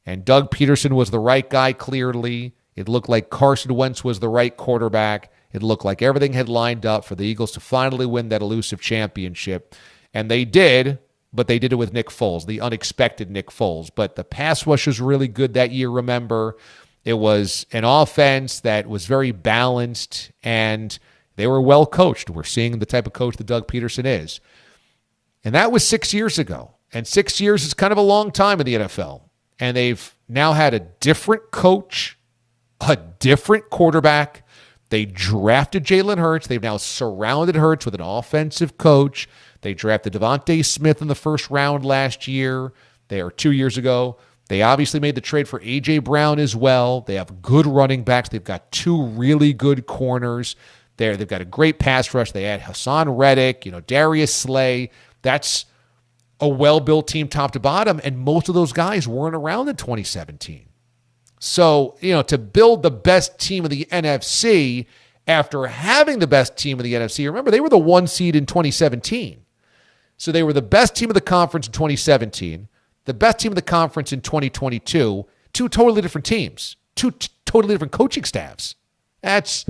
And Doug Peterson was the right guy, clearly. It looked like Carson Wentz was the right quarterback. It looked like everything had lined up for the Eagles to finally win that elusive championship. And they did, but they did it with Nick Foles, the unexpected Nick Foles. But the pass rush was really good that year, remember. It was an offense that was very balanced, and they were well coached. We're seeing the type of coach that Doug Peterson is. And that was 6 years ago. And 6 years is kind of a long time in the NFL. And they've now had a different coach, a different quarterback. They drafted Jalen Hurts. They've now surrounded Hurts with an offensive coach. They drafted Devontae Smith in the first round last year. 2 years ago. They obviously made the trade for A.J. Brown as well. They have good running backs. They've got 2 really good corners there. They've got a great pass rush. They had Hassan Reddick, Darius Slay. That's a well-built team top to bottom, and most of those guys weren't around in 2017. So, to build the best team of the NFC after having the best team of the NFC, remember, they were the 1 seed in 2017. So they were the best team of the conference in 2017, the best team of the conference in 2022, 2 totally different teams, 2 totally different coaching staffs. That's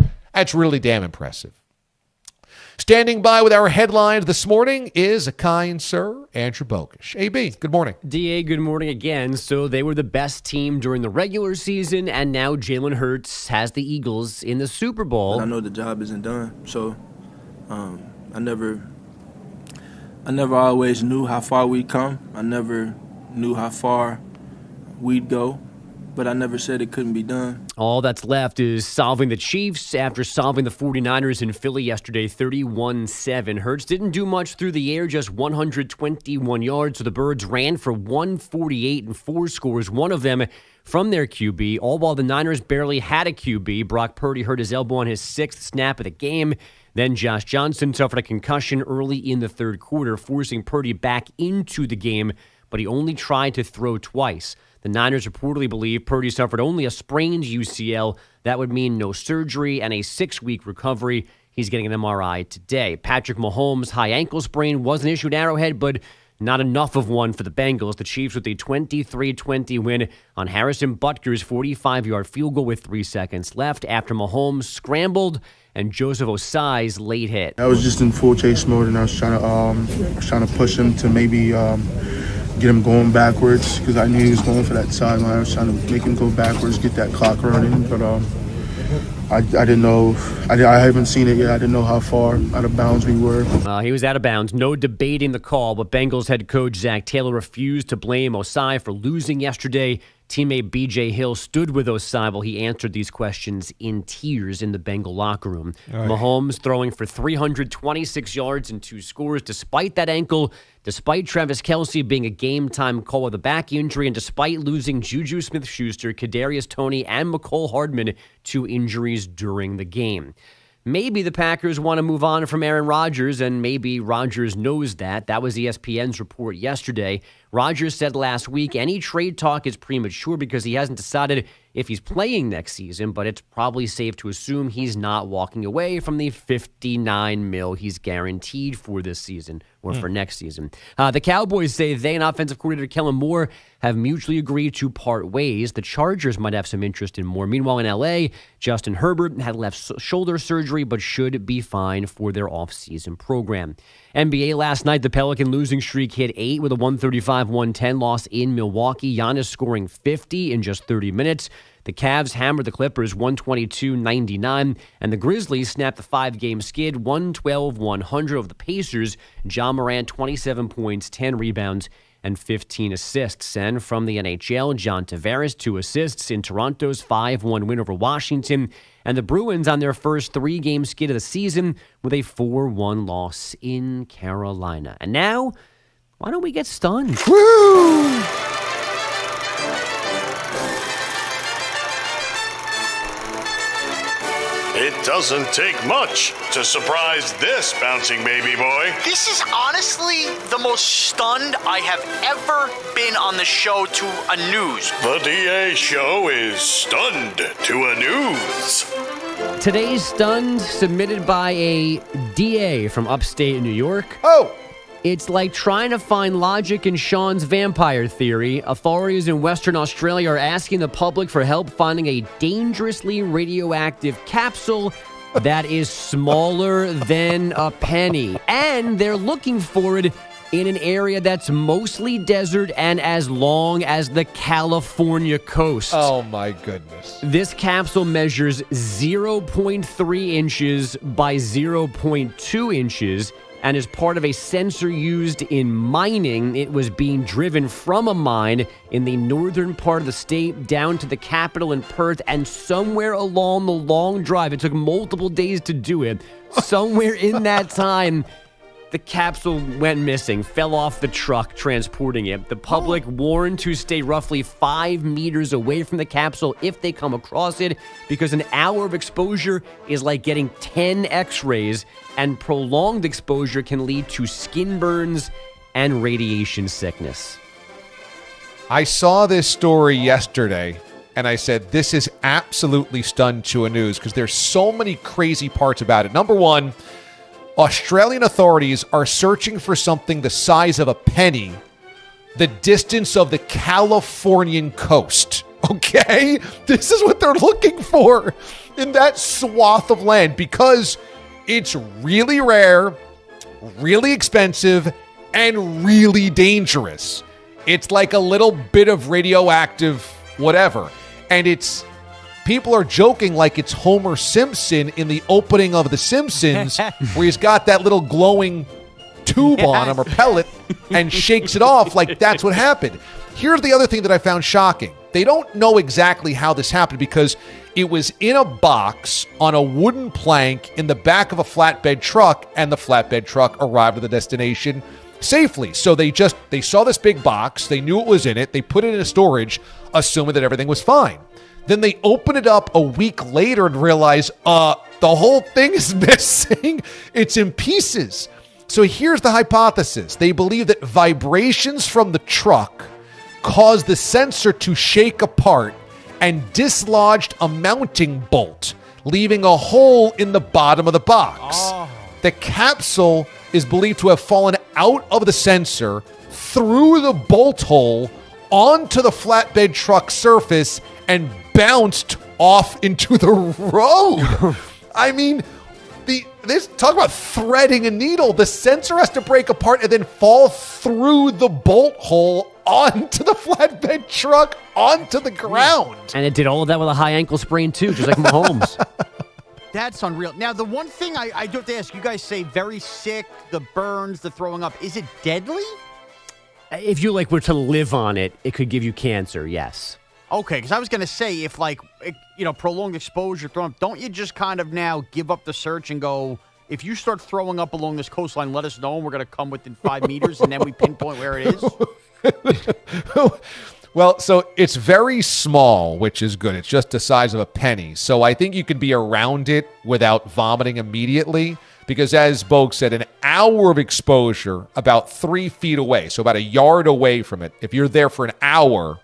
really damn impressive. Standing by with our headlines this morning is a kind sir, Andrew Bogish. AB, good morning. DA, good morning again. So they were the best team during the regular season, and now Jalen Hurts has the Eagles in the Super Bowl. I know the job isn't done, so I never always knew how far we'd come. I never knew how far we'd go, but I never said it couldn't be done. All that's left is solving the Chiefs after solving the 49ers in Philly yesterday, 31-7. Hurts didn't do much through the air, just 121 yards, so the Birds ran for 148 and 4 scores, one of them from their QB, all while the Niners barely had a QB. Brock Purdy hurt his elbow on his 6th snap of the game. Then Josh Johnson suffered a concussion early in the third quarter, forcing Purdy back into the game, but he only tried to throw twice. The Niners reportedly believe Purdy suffered only a sprained UCL. That would mean no surgery and a 6-week recovery. He's getting an MRI today. Patrick Mahomes' high ankle sprain was an issue at Arrowhead, but not enough of one for the Bengals. The Chiefs with a 23-20 win on Harrison Butker's 45-yard field goal with 3 seconds left after Mahomes scrambled and Joseph Osai's late hit. I was just in full chase mode, and I was trying to push him to maybe get him going backwards, because I knew he was going for that sideline. I was trying to make him go backwards, get that clock running, but I didn't know. I haven't seen it yet. I didn't know how far out of bounds we were. He was out of bounds. No debating the call, but Bengals head coach Zach Taylor refused to blame Osai for losing yesterday. Teammate B.J. Hill stood with Osai while he answered these questions in tears in the Bengal locker room. Right. Mahomes throwing for 326 yards and 2 scores despite that ankle, despite Travis Kelce being a game-time call with a back injury, and despite losing Juju Smith-Schuster, Kadarius Toney, and McCole Hardman to injuries during the game. Maybe the Packers want to move on from Aaron Rodgers, and maybe Rodgers knows that. That was ESPN's report yesterday. Rodgers said last week any trade talk is premature because he hasn't decided if he's playing next season, but it's probably safe to assume he's not walking away from the $59 million he's guaranteed for this season or for next season. The Cowboys say they and offensive coordinator Kellen Moore have mutually agreed to part ways. The Chargers might have some interest in Moore. Meanwhile, in L.A., Justin Herbert had left shoulder surgery but should be fine for their offseason program. NBA last night, the Pelican losing streak hit 8 with a 135-110 loss in Milwaukee. Giannis scoring 50 in just 30 minutes. The Cavs hammered the Clippers 122-99, and the Grizzlies snapped the 5-game skid 112-100 of the Pacers. Ja Morant, 27 points, 10 rebounds, and 15 assists. And from the NHL, John Tavares, 2 assists in Toronto's 5-1 win over Washington. And the Bruins on their first 3-game skid of the season with a 4-1 loss in Carolina. And now, why don't we get stunned? Woo! It doesn't take much to surprise this bouncing baby boy. This is honestly the most stunned I have ever been on the show to a news. The DA show is stunned to a news. Today's Stunned, submitted by a DA from upstate New York. Oh! It's like trying to find logic in Sean's vampire theory. Authorities in Western Australia are asking the public for help finding a dangerously radioactive capsule that is smaller than a penny. And they're looking for it in an area that's mostly desert and as long as the California coast. Oh, my goodness. This capsule measures 0.3 inches by 0.2 inches and is part of a sensor used in mining. It was being driven from a mine in the northern part of the state down to the capital in Perth, and somewhere along the long drive, it took multiple days to do it, somewhere in that time, the capsule went missing, fell off the truck transporting it. The public warned to stay roughly 5 meters away from the capsule if they come across it, because an hour of exposure is like getting 10 x-rays, and prolonged exposure can lead to skin burns and radiation sickness. I saw this story yesterday, and I said, this is absolutely stunned to a news, because there's so many crazy parts about it. Number one, Australian authorities are searching for something the size of a penny, the distance of the Californian coast. Okay? This is what they're looking for in that swath of land, because it's really rare, really expensive, and really dangerous. It's like a little bit of radioactive whatever. And people are joking like it's Homer Simpson in the opening of The Simpsons, where he's got that little glowing tube on him or pellet and shakes it off like that's what happened. Here's the other thing that I found shocking. They don't know exactly how this happened, because it was in a box on a wooden plank in the back of a flatbed truck, and the flatbed truck arrived at the destination safely. So they saw this big box, they knew it was in it, they put it in a storage, assuming that everything was fine. Then they open it up a week later and realize the whole thing is missing. It's in pieces. So here's the hypothesis. They believe that vibrations from the truck caused the sensor to shake apart and dislodged a mounting bolt, leaving a hole in the bottom of the box. The capsule is believed to have fallen out of the sensor, through the bolt hole, onto the flatbed truck surface, and bounced off into the road. I mean, talk about threading a needle. The sensor has to break apart and then fall through the bolt hole onto the flatbed truck, onto the ground. And it did all of that with a high ankle sprain too, just like Mahomes. That's unreal. Now, the one thing I do have to ask, you guys say very sick, the burns, the throwing up. Is it deadly? If you were to live on it, it could give you cancer, yes. Okay, because I was going to say, if prolonged exposure, throwing up, don't you just kind of now give up the search and go, if you start throwing up along this coastline, let us know, and we're going to come within 5 meters, and then we pinpoint where it is? Well, so it's very small, which is good. It's just the size of a penny. So I think you can be around it without vomiting immediately, because as Bogue said, an hour of exposure about 3 feet away, so about a yard away from it, if you're there for an hour,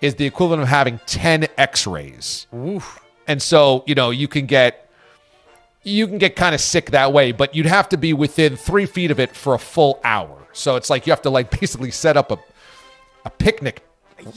is the equivalent of having 10 X-rays. Oof. And so, you can get kind of sick that way, but you'd have to be within 3 feet of it for a full hour. So it's like you have to basically set up a picnic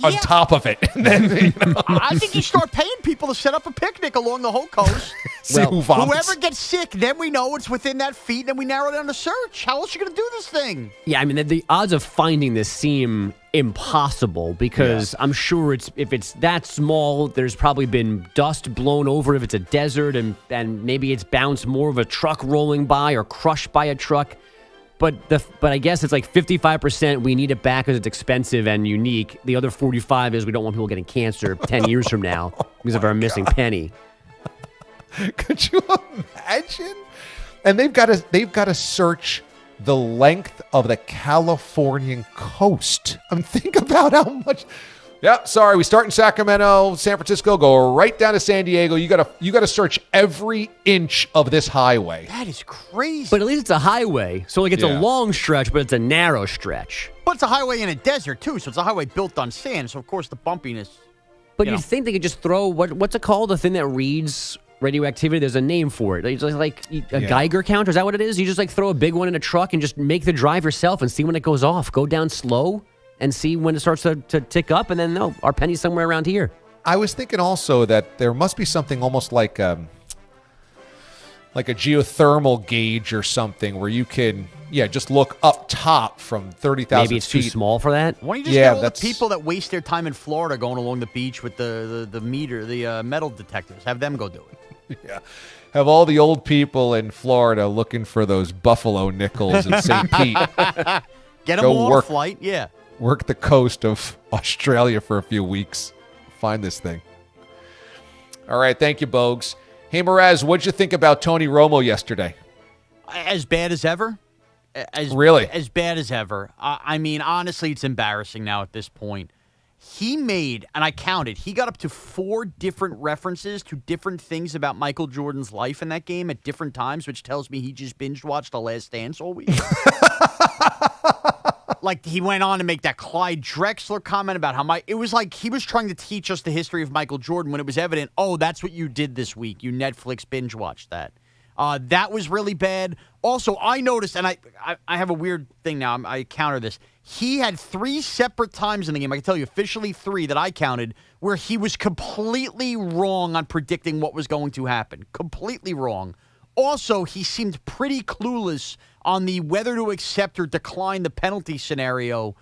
on top of it. And then, I think you start paying people to set up a picnic along the whole coast. Whoever gets sick, then we know it's within that feet, and we narrow down the search. How else are you going to do this thing? Yeah, I mean, the odds of finding this seem impossible because I'm sure if it's that small, there's probably been dust blown over if it's a desert, and maybe it's bounced more of a truck rolling by or crushed by a truck. But I guess it's 55% we need it back because it's expensive and unique. The other 45 is we don't want people getting cancer 10 years from now because of our missing penny. Could you imagine? And they've got to search the length of the Californian coast. Think about how much. Yeah, sorry. We start in Sacramento, San Francisco, go right down to San Diego. You got to search every inch of this highway. That is crazy. But at least it's a highway, so it's a long stretch, but it's a narrow stretch. But it's a highway in a desert too, so it's a highway built on sand. So of course the bumpiness. But you'd think they could just throw what's it called? The thing that reads radioactivity. There's a name for it. It's like a Geiger counter. Is that what it is? You just throw a big one in a truck and just make the drive yourself and see when it goes off. Go down slow and see when it starts to tick up, and then no, our penny's somewhere around here. I was thinking also that there must be something almost like a geothermal gauge or something where you can, just look up top from 30,000 feet. Maybe it's too small for that? Why don't you just get all the people that waste their time in Florida going along the beach with the meter, the metal detectors? Have them go do it. Yeah. Have all the old people in Florida looking for those buffalo nickels in St. Pete. Get them on a flight, Work the coast of Australia for a few weeks. Find this thing. All right, thank you, Bogues. Hey, Mraz, what'd you think about Tony Romo yesterday? As bad as ever? Really? As bad as ever. I mean, honestly, it's embarrassing now at this point. He made, and I counted, he got up to 4 different references to different things about Michael Jordan's life in that game at different times, which tells me he just binge-watched The Last Dance all week. He went on to make that Clyde Drexler comment about how it was like he was trying to teach us the history of Michael Jordan when it was evident, that's what you did this week. You Netflix binge-watched that. That was really bad. Also, I noticed, and I have a weird thing now. I counter this. He had 3 separate times in the game, I can tell you officially 3 that I counted, where he was completely wrong on predicting what was going to happen. Completely wrong. Also, he seemed pretty clueless on the whether to accept or decline the penalty scenario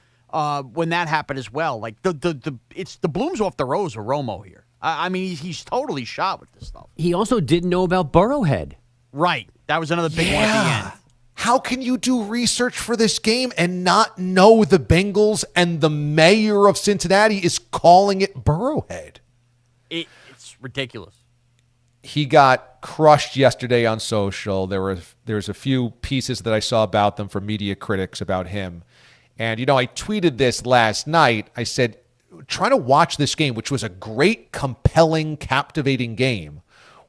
when that happened as well. It's the blooms off the rose with Romo here. I mean, he's totally shot with this stuff. He also didn't know about Burrowhead. Right. That was another big one at the end. How can you do research for this game and not know the Bengals and the mayor of Cincinnati is calling it Burrowhead? It's ridiculous. He got crushed yesterday on social. There's a few pieces that I saw about them from media critics about him. And, I tweeted this last night. I said, trying to watch this game, which was a great, compelling, captivating game,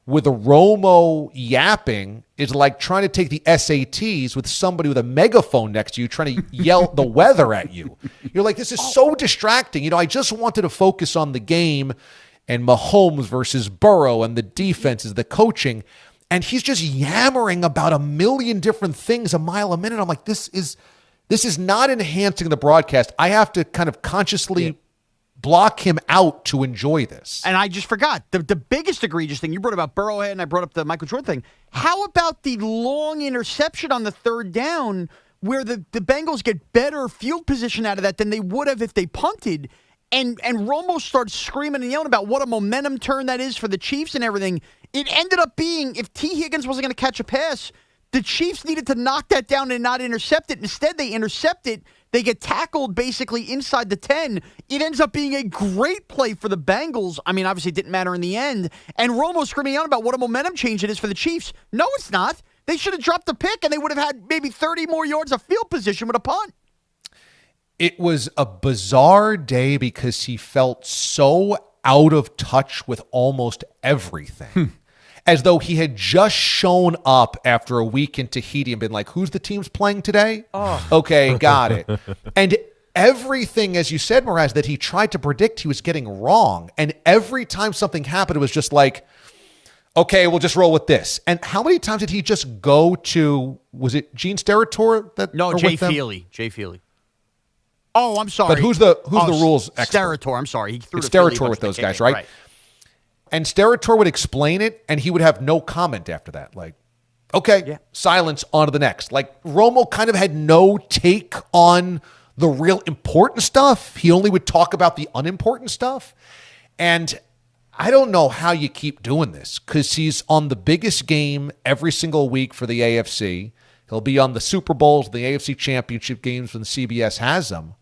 with a Romo yapping is like trying to take the SATs with somebody with a megaphone next to you trying to yell the weather at you. You're like, this is so distracting. I just wanted to focus on the game and Mahomes versus Burrow and the defenses, the coaching. And he's just yammering about a million different things a mile a minute. I'm like, this is not enhancing the broadcast. I have to kind of consciously block him out to enjoy this. And I just forgot, the biggest egregious thing, you brought about Burrowhead and I brought up the Michael Jordan thing. How about the long interception on the 3rd down where the Bengals get better field position out of that than they would have if they punted? And Romo starts screaming and yelling about what a momentum turn that is for the Chiefs and everything. It ended up being, if T. Higgins wasn't going to catch a pass, the Chiefs needed to knock that down and not intercept it. Instead, they intercept it. They get tackled basically inside the 10. It ends up being a great play for the Bengals. I mean, obviously it didn't matter in the end. And Romo screaming out about what a momentum change it is for the Chiefs. No, it's not. They should have dropped the pick and they would have had maybe 30 more yards of field position with a punt. It was a bizarre day because he felt so out of touch with almost everything. As though he had just shown up after a week in Tahiti and been like, who's the teams playing today? Oh. Okay, got it. And everything, as you said, Mraz, that he tried to predict, he was getting wrong. And every time something happened, it was just like, okay, we'll just roll with this. And how many times did he just go to, was it Gene Steratore? No, Jay Feely. Jay Feely. Oh, I'm sorry. But who's the rules expert? Steratore, I'm sorry. He threw it's to Philly Steratore with those guys, right? right? And Steratore would explain it, and he would have no comment after that. Like, okay, silence, on to the next. Like, Romo kind of had no take on the real important stuff. He only would talk about the unimportant stuff. And I don't know how you keep doing this, because he's on the biggest game every single week for the AFC. He'll be on the Super Bowls, the AFC Championship games when the CBS has them.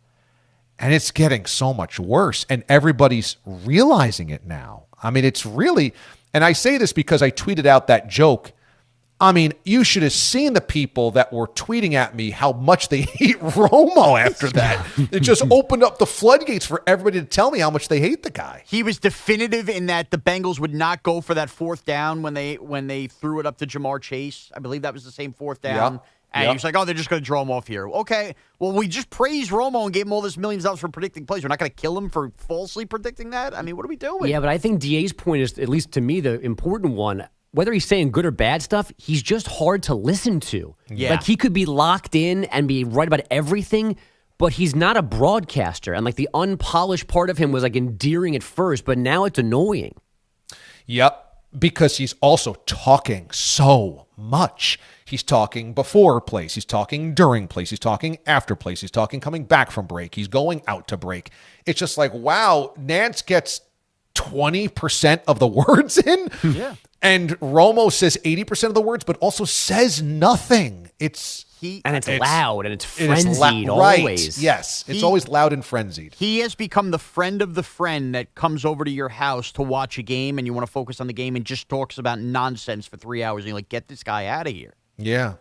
And it's getting so much worse, and everybody's realizing it now. I mean, it's really, and I say this because I tweeted out that joke. I mean, you should have seen the people that were tweeting at me how much they hate Romo after that. It just opened up the floodgates for everybody to tell me how much they hate the guy. He was definitive in that the Bengals would not go for that fourth down when they threw it up to Jamar Chase. I believe that was the same fourth down. Yep. And he was like, oh, they're just going to draw him off here. Okay, well, we just praised Romo and gave him all this millions of dollars for predicting plays. We're not going to kill him for falsely predicting that? I mean, what are we doing? Yeah, but I think DA's point is, at least to me, the important one. Whether he's saying good or bad stuff, he's just hard to listen to. Yeah. Like, he could be locked in and be right about everything, but he's not a broadcaster. And, like, the unpolished part of him was, like, endearing at first, but now it's annoying. Yep, because he's also talking so much. He's talking before plays. He's talking during plays. He's talking after plays. He's talking coming back from break. He's going out to break. It's just like, wow, Nance gets 20% of the words in. Yeah. And Romo says 80% of the words, but also says nothing. It's loud and it's frenzied right. always. Yes, it's always loud and frenzied. He has become the friend of the friend that comes over to your house to watch a game, and you want to focus on the game, and just talks about nonsense for 3 hours. And you're like, get this guy out of here. Yeah,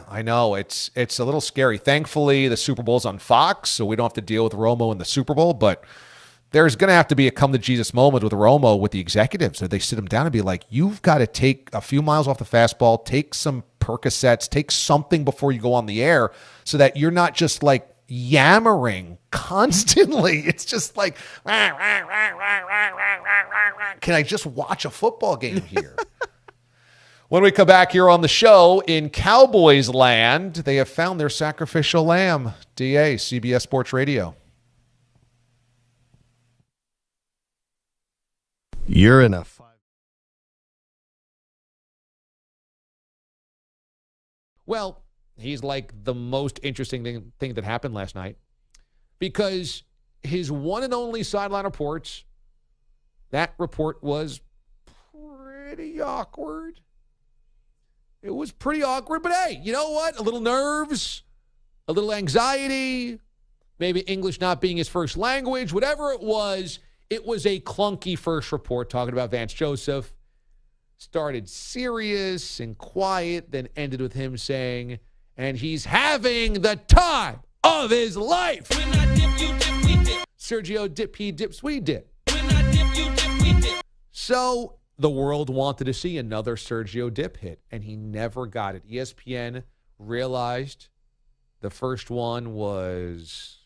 I know. It's a little scary. Thankfully, the Super Bowl's on Fox, so we don't have to deal with Romo in the Super Bowl, but there's going to have to be a come-to-Jesus moment with Romo with the executives. So they sit him down and be like, you've got to take a few miles off the fastball, take some Percocets, take something before you go on the air so that you're not just like yammering constantly. It's just like, can I just watch a football game here? When we come back here on the show, in Cowboys land, they have found their sacrificial lamb. DA, CBS Sports Radio. You're in a Well, he's like the most interesting thing that happened last night, because his one and only sideline reports, that report was pretty awkward. It was pretty awkward, but hey, you know what? A little nerves, a little anxiety, maybe English not being his first language, whatever it was a clunky first report talking about Vance Joseph. Started serious and quiet, then ended with him saying, and he's having the time of his life. When I dip, you dip, we dip. Sergio dip, he dips, we dip. When I dip, you dip, we dip. So the world wanted to see another Sergio dip hit, and he never got it. ESPN realized the first one was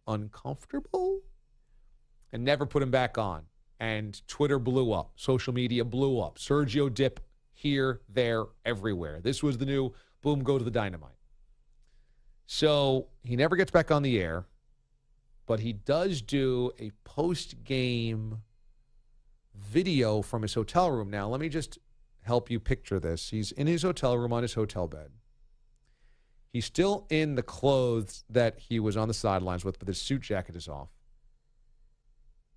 uncomfortable and never put him back on. And Twitter blew up. Social media blew up. Sergio dip here, there, everywhere. This was the new boom, go to the dynamite. So he never gets back on the air, but he does do a post-game video from his hotel room. Now, let me just help you picture this. He's in his hotel room on his hotel bed. He's still in the clothes that he was on the sidelines with, but his suit jacket is off.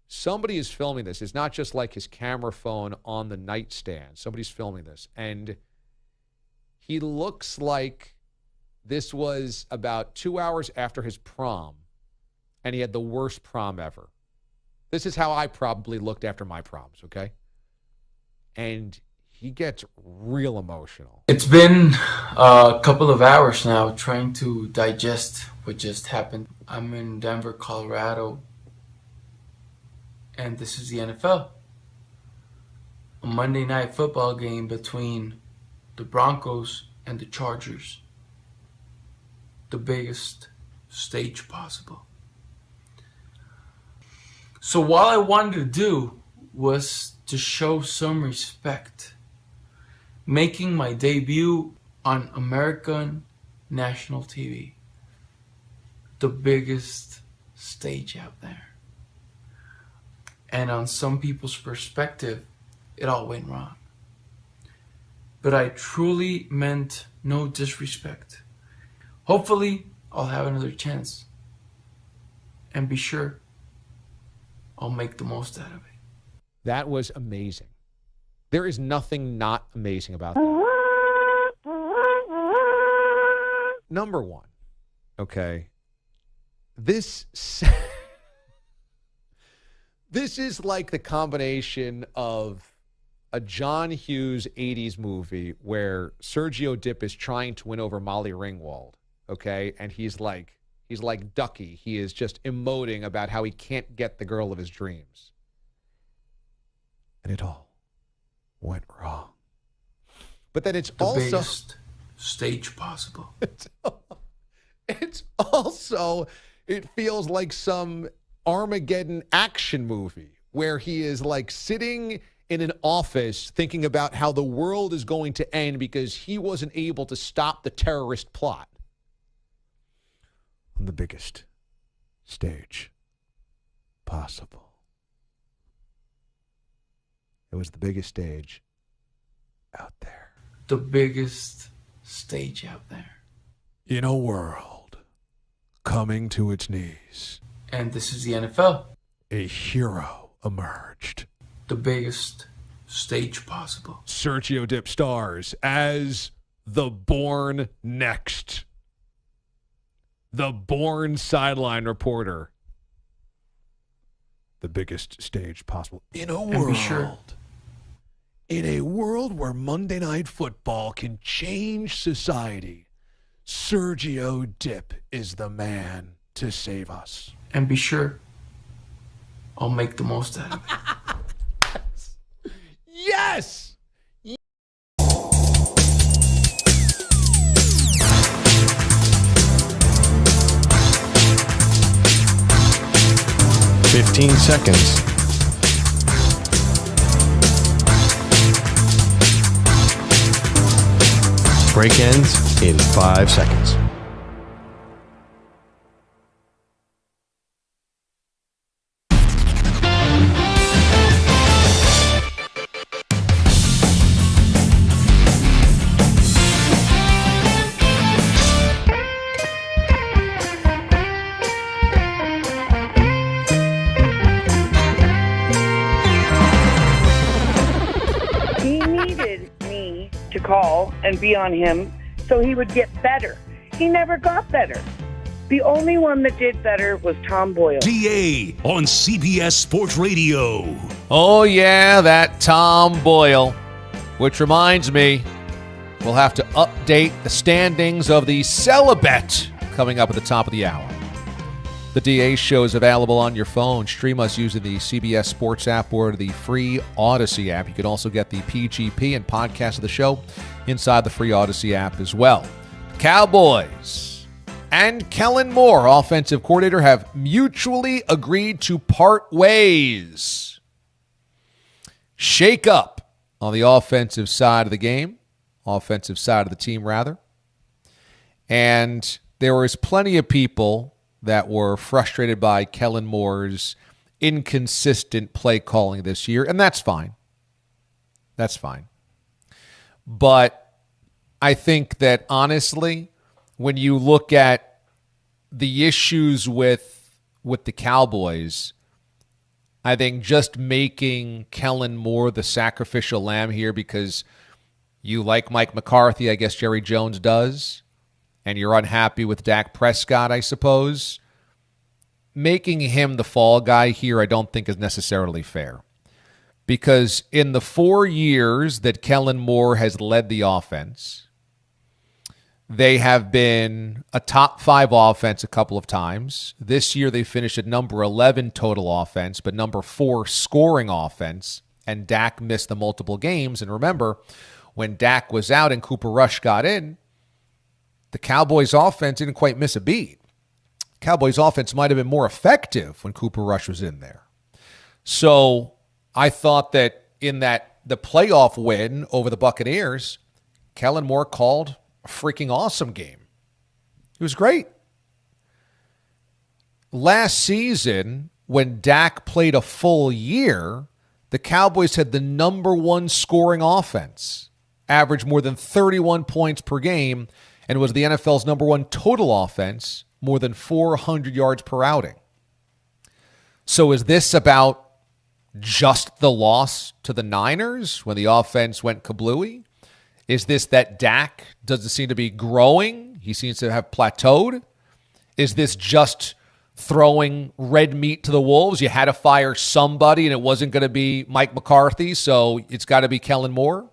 Somebody is filming this. It's not just like his camera phone on the nightstand. Somebody's filming this. And he looks like this was about 2 hours after his prom, and he had the worst prom ever. This is how I probably looked after my proms, okay? And he gets real emotional. It's been a couple of hours now trying to digest what just happened. I'm in Denver, Colorado, and this is the NFL. A Monday night football game between the Broncos and the Chargers. The biggest stage possible. So what I wanted to do was to show some respect, making my debut on American national TV, the biggest stage out there. And on some people's perspective, it all went wrong. But I truly meant no disrespect. Hopefully, I'll have another chance. And be sure, I'll make the most out of it. That was amazing. There is nothing not amazing about that. Number one, okay, this is like the combination of a John Hughes 80s movie where Sergio Dip is trying to win over Molly Ringwald, okay? And he's like Ducky. He is just emoting about how he can't get the girl of his dreams. And it all went wrong. But then it's also the biggest stage possible. It's also, it feels like some Armageddon action movie where he is like sitting in an office thinking about how the world is going to end because he wasn't able to stop the terrorist plot. On the biggest stage possible. It was the biggest stage out there. The biggest stage out there. In a world coming to its knees, And this is the NFL. a hero emerged. The biggest stage possible. Sergio Dip stars as the Born Next. The Born sideline reporter. The biggest stage possible. In a And be world. sure, In a world where Monday Night Football can change society, Sergio Dip is the man to save us. and be sure, I'll make the most out of it. Yes! 15 seconds. Break ends in 5 seconds. He needed me to call and be on him so he would get better. He never got better. The only one that did better was Tom Boyle. DA on CBS Sports Radio. Oh, yeah, that Tom Boyle. Which reminds me, we'll have to update the standings of the Celibate coming up at the top of the hour. The DA show is available on your phone. Stream us using the CBS Sports app or the free Odyssey app. You can also get the PGP and podcast of the show inside the free Odyssey app as well. Cowboys and Kellen Moore, offensive coordinator, have mutually agreed to part ways. Shake up on the offensive side of the game, offensive side of the team, rather. And there was plenty of people that were frustrated by Kellen Moore's inconsistent play calling this year, and that's fine. That's fine. But I think that, honestly, when you look at the issues with the Cowboys, I think just making Kellen Moore the sacrificial lamb here because you like Mike McCarthy, I guess Jerry Jones does, and you're unhappy with Dak Prescott, I suppose, making him the fall guy here I don't think is necessarily fair. Because in the 4 years that Kellen Moore has led the offense, they have been a top 5 offense a couple of times. This year they finished at number 11 total offense, but number 4 scoring offense, and Dak missed the multiple games. And remember, when Dak was out and Cooper Rush got in, the Cowboys offense didn't quite miss a beat. Cowboys offense might have been more effective when Cooper Rush was in there. So I thought that in the playoff win over the Buccaneers, Kellen Moore called a freaking awesome game. It was great. Last season, when Dak played a full year, the Cowboys had the number one scoring offense, averaged more than 31 points per game, and was the NFL's number one total offense, more than 400 yards per outing. So is this about just the loss to the Niners when the offense went kablooey? Is this that Dak doesn't seem to be growing? He seems to have plateaued. Is this just throwing red meat to the wolves? You had to fire somebody, and it wasn't going to be Mike McCarthy, so it's got to be Kellen Moore?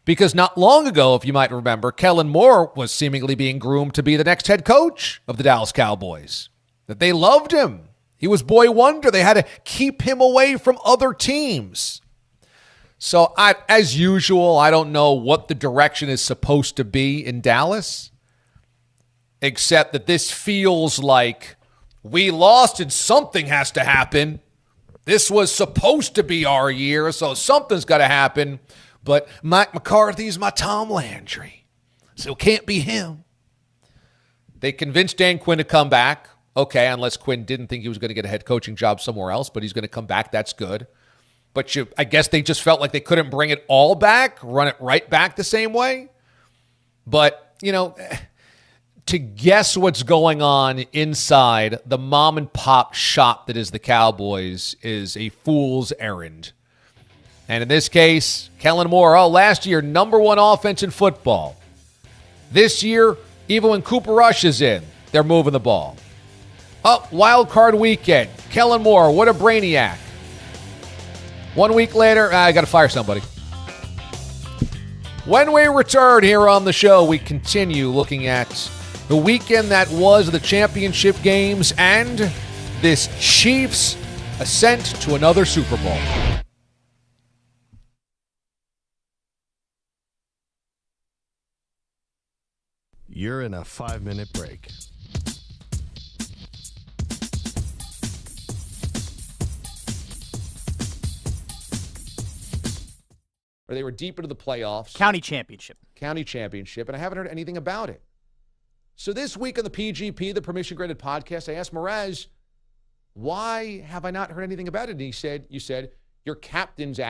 Because not long ago, if you might remember, Kellen Moore was seemingly being groomed to be the next head coach of the Dallas Cowboys. That they loved him. He was boy wonder. They had to keep him away from other teams. So, as usual, I don't know what the direction is supposed to be in Dallas, except that this feels like we lost and something has to happen. This was supposed to be our year, so something's got to happen. But Mike McCarthy's my Tom Landry, so it can't be him. They convinced Dan Quinn to come back. Okay, unless Quinn didn't think he was going to get a head coaching job somewhere else, but he's going to come back. That's good. But I guess they just felt like they couldn't bring it all back, run it right back the same way. But, to guess what's going on inside the mom and pop shop that is the Cowboys is a fool's errand. And in this case, Kellen Moore, last year, number one offense in football. This year, even when Cooper Rush is in, they're moving the ball. Wild card weekend. Kellen Moore, what a brainiac. 1 week later, I got to fire somebody. When we return here on the show, we continue looking at the weekend that was the championship games and this Chiefs ascent to another Super Bowl. You're in a 5-minute break. Or they were deep into the playoffs. County championship, and I haven't heard anything about it. So this week on the PGP, the Permission Granted podcast, I asked Mraz, why have I not heard anything about it? And he said, you said, your captain's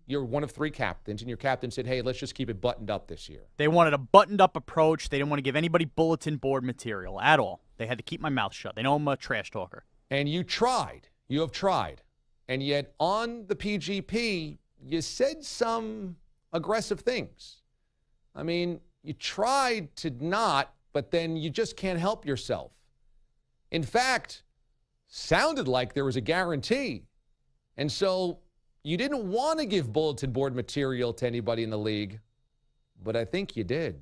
you're one of three captains, and your captain said, hey, let's just keep it buttoned up this year. They wanted a buttoned-up approach. They didn't want to give anybody bulletin board material at all. They had to keep my mouth shut. They know I'm a trash talker. And you tried. You have tried. And yet on the PGP, you said some aggressive things. I mean, you tried to not, but then you just can't help yourself. In fact, sounded like there was a guarantee. And so you didn't want to give bulletin board material to anybody in the league, but I think you did.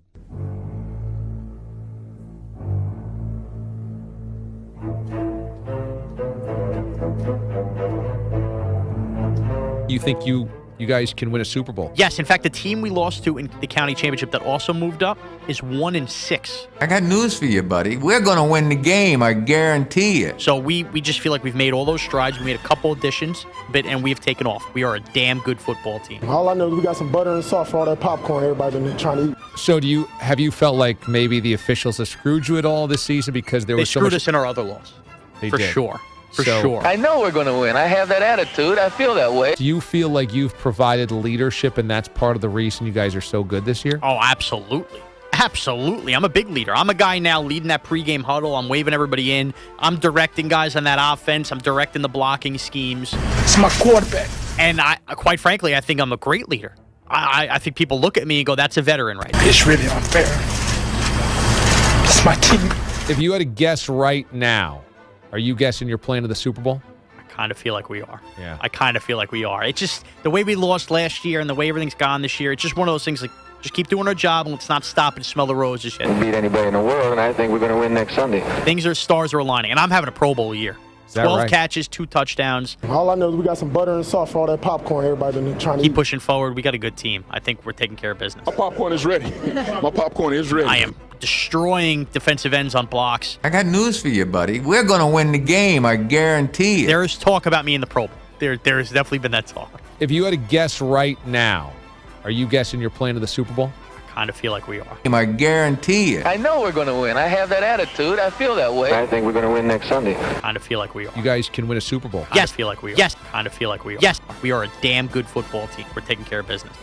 You think you guys can win a Super Bowl? Yes, in fact, the team we lost to in the county championship that also moved up is 1-6. I got news for you, buddy. We're going to win the game, I guarantee it. So we just feel like we've made all those strides. We made a couple additions, and we've taken off. We are a damn good football team. All I know is we got some butter and salt for all that popcorn everybody been trying to eat. So have you felt like maybe the officials have screwed you at all this season because there was so much... They screwed us in our other loss. They for did. Sure. For sure. I know we're going to win. I have that attitude. I feel that way. Do you feel like you've provided leadership and that's part of the reason you guys are so good this year? Oh, absolutely. Absolutely. I'm a big leader. I'm a guy now leading that pregame huddle. I'm waving everybody in. I'm directing guys on that offense. I'm directing the blocking schemes. It's my quarterback. And quite frankly, I think I'm a great leader. I think people look at me and go, that's a veteran right there. It's really unfair. It's my team. If you had to guess right now, are you guessing you're playing to the Super Bowl? I kind of feel like we are. Yeah. I kind of feel like we are. It's just the way we lost last year and the way everything's gone this year. It's just one of those things like, just keep doing our job and let's not stop and smell the roses yet. We'll beat anybody in the world, and I think we're going to win next Sunday. Stars are aligning, and I'm having a Pro Bowl year. 12 catches, 2 touchdowns. All I know is we got some butter and salt for all that popcorn everybody been trying to keep eat. pushing forward. We got a good team. I think we're taking care of business. My popcorn is ready. My popcorn is ready. I am destroying defensive ends on blocks. I got news for you, buddy. We're going to win the game, I guarantee it. There is talk about me in the Pro Bowl. There has definitely been that talk. If you had to guess right now, are you guessing you're playing to the Super Bowl? I kind of feel like we are. I guarantee it. I know we're going to win. I have that attitude. I feel that way. I think we're going to win next Sunday. Kind of feel like we are. You guys can win a Super Bowl. Yes, feel like we are. Yes, kind of feel like we are. Yes, we are a damn good football team. We're taking care of business.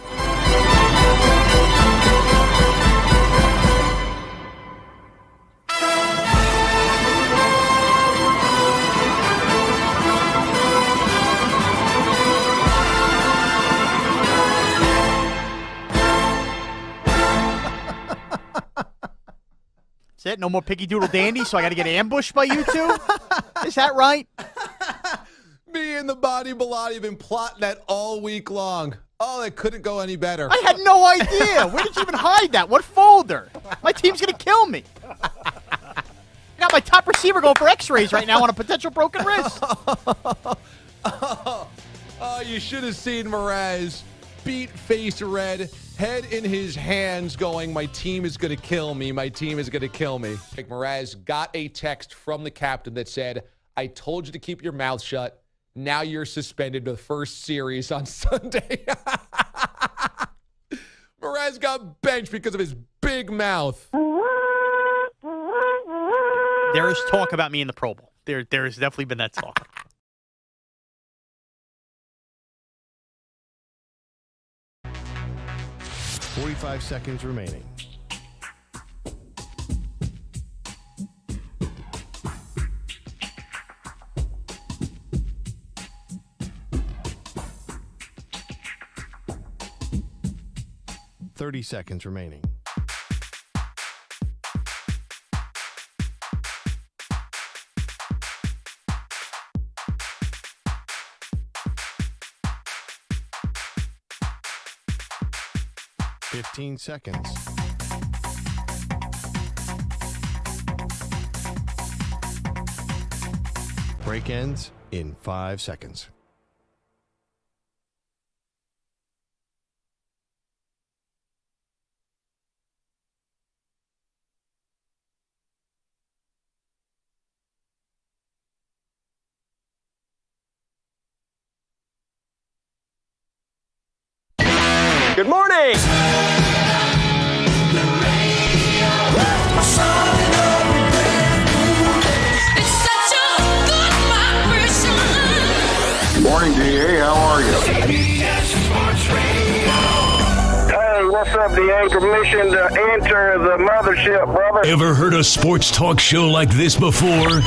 That's it? No more Piggy Doodle Dandy, so I got to get ambushed by you two? Is that right? Me and the Body Bilotti have been plotting that all week long. Oh, it couldn't go any better. I had no idea. Where did you even hide that? What folder? My team's going to kill me. I got my top receiver going for x-rays right now on a potential broken wrist. Oh, you should have seen Mraz. Beat face red, head in his hands going, my team is going to kill me. My team is going to kill me. Like Mraz got a text from the captain that said, I told you to keep your mouth shut. Now you're suspended to the first series on Sunday. Mraz got benched because of his big mouth. There is talk about me in the Pro Bowl. There has definitely been that talk. 45 seconds remaining. Seconds remaining. Seconds. Break ends in 5 seconds. Good morning. Morning, DA. How are you? CBS Sports Radio. Hey, what's up, DA? Permission to enter the mothership, brother. Ever heard a sports talk show like this before?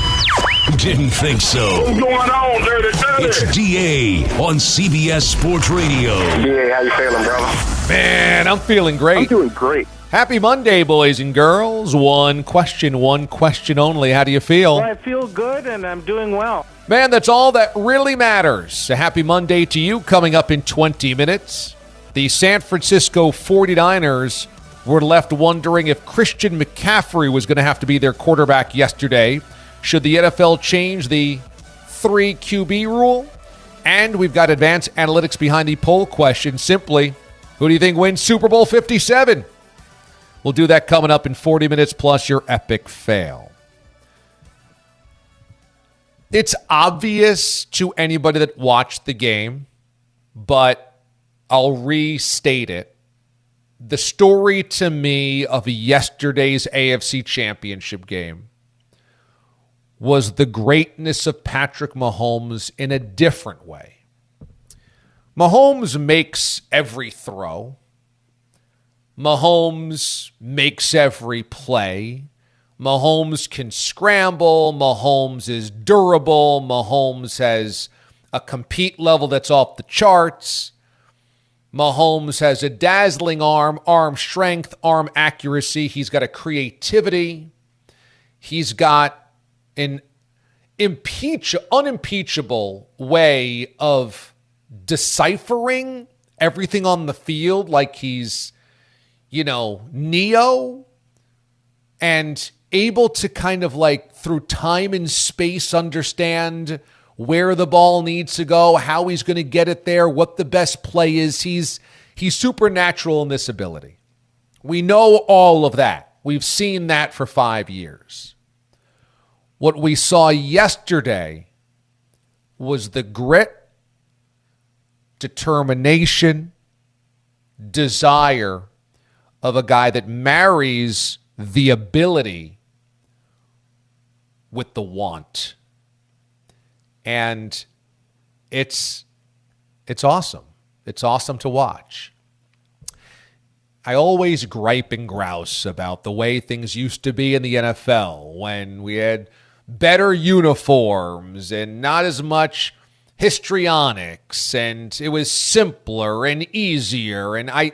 Didn't think so. What's going on, Dirty? It's DA on CBS Sports Radio. DA, how you feeling, brother? Man, I'm feeling great. I'm doing great. Happy Monday, boys and girls. One question only. How do you feel? Well, I feel good, and I'm doing well. Man, that's all that really matters. A happy Monday to you. Coming up in 20 minutes. The San Francisco 49ers were left wondering if Christian McCaffrey was going to have to be their quarterback yesterday. Should the NFL change the 3 QB rule? And we've got advanced analytics behind the poll question. Simply, who do you think wins Super Bowl 57? We'll do that coming up in 40 minutes plus your epic fail. It's obvious to anybody that watched the game, but I'll restate it. The story to me of yesterday's AFC Championship game was the greatness of Patrick Mahomes in a different way. Mahomes makes every throw. Mahomes makes every play. Mahomes can scramble. Mahomes is durable. Mahomes has a compete level that's off the charts. Mahomes has a dazzling arm strength, arm accuracy. He's got a creativity. He's got an unimpeachable way of deciphering everything on the field like he's, Neo, and able to kind of like through time and space understand where the ball needs to go, how he's going to get it there, what the best play is. He's supernatural in this ability. We know all of that. We've seen that for 5 years. What we saw yesterday was the grit determination, desire of a guy that marries the ability with the want. And it's awesome. It's awesome to watch. I always gripe and grouse about the way things used to be in the NFL when we had better uniforms and not as much histrionics, and it was simpler and easier. And I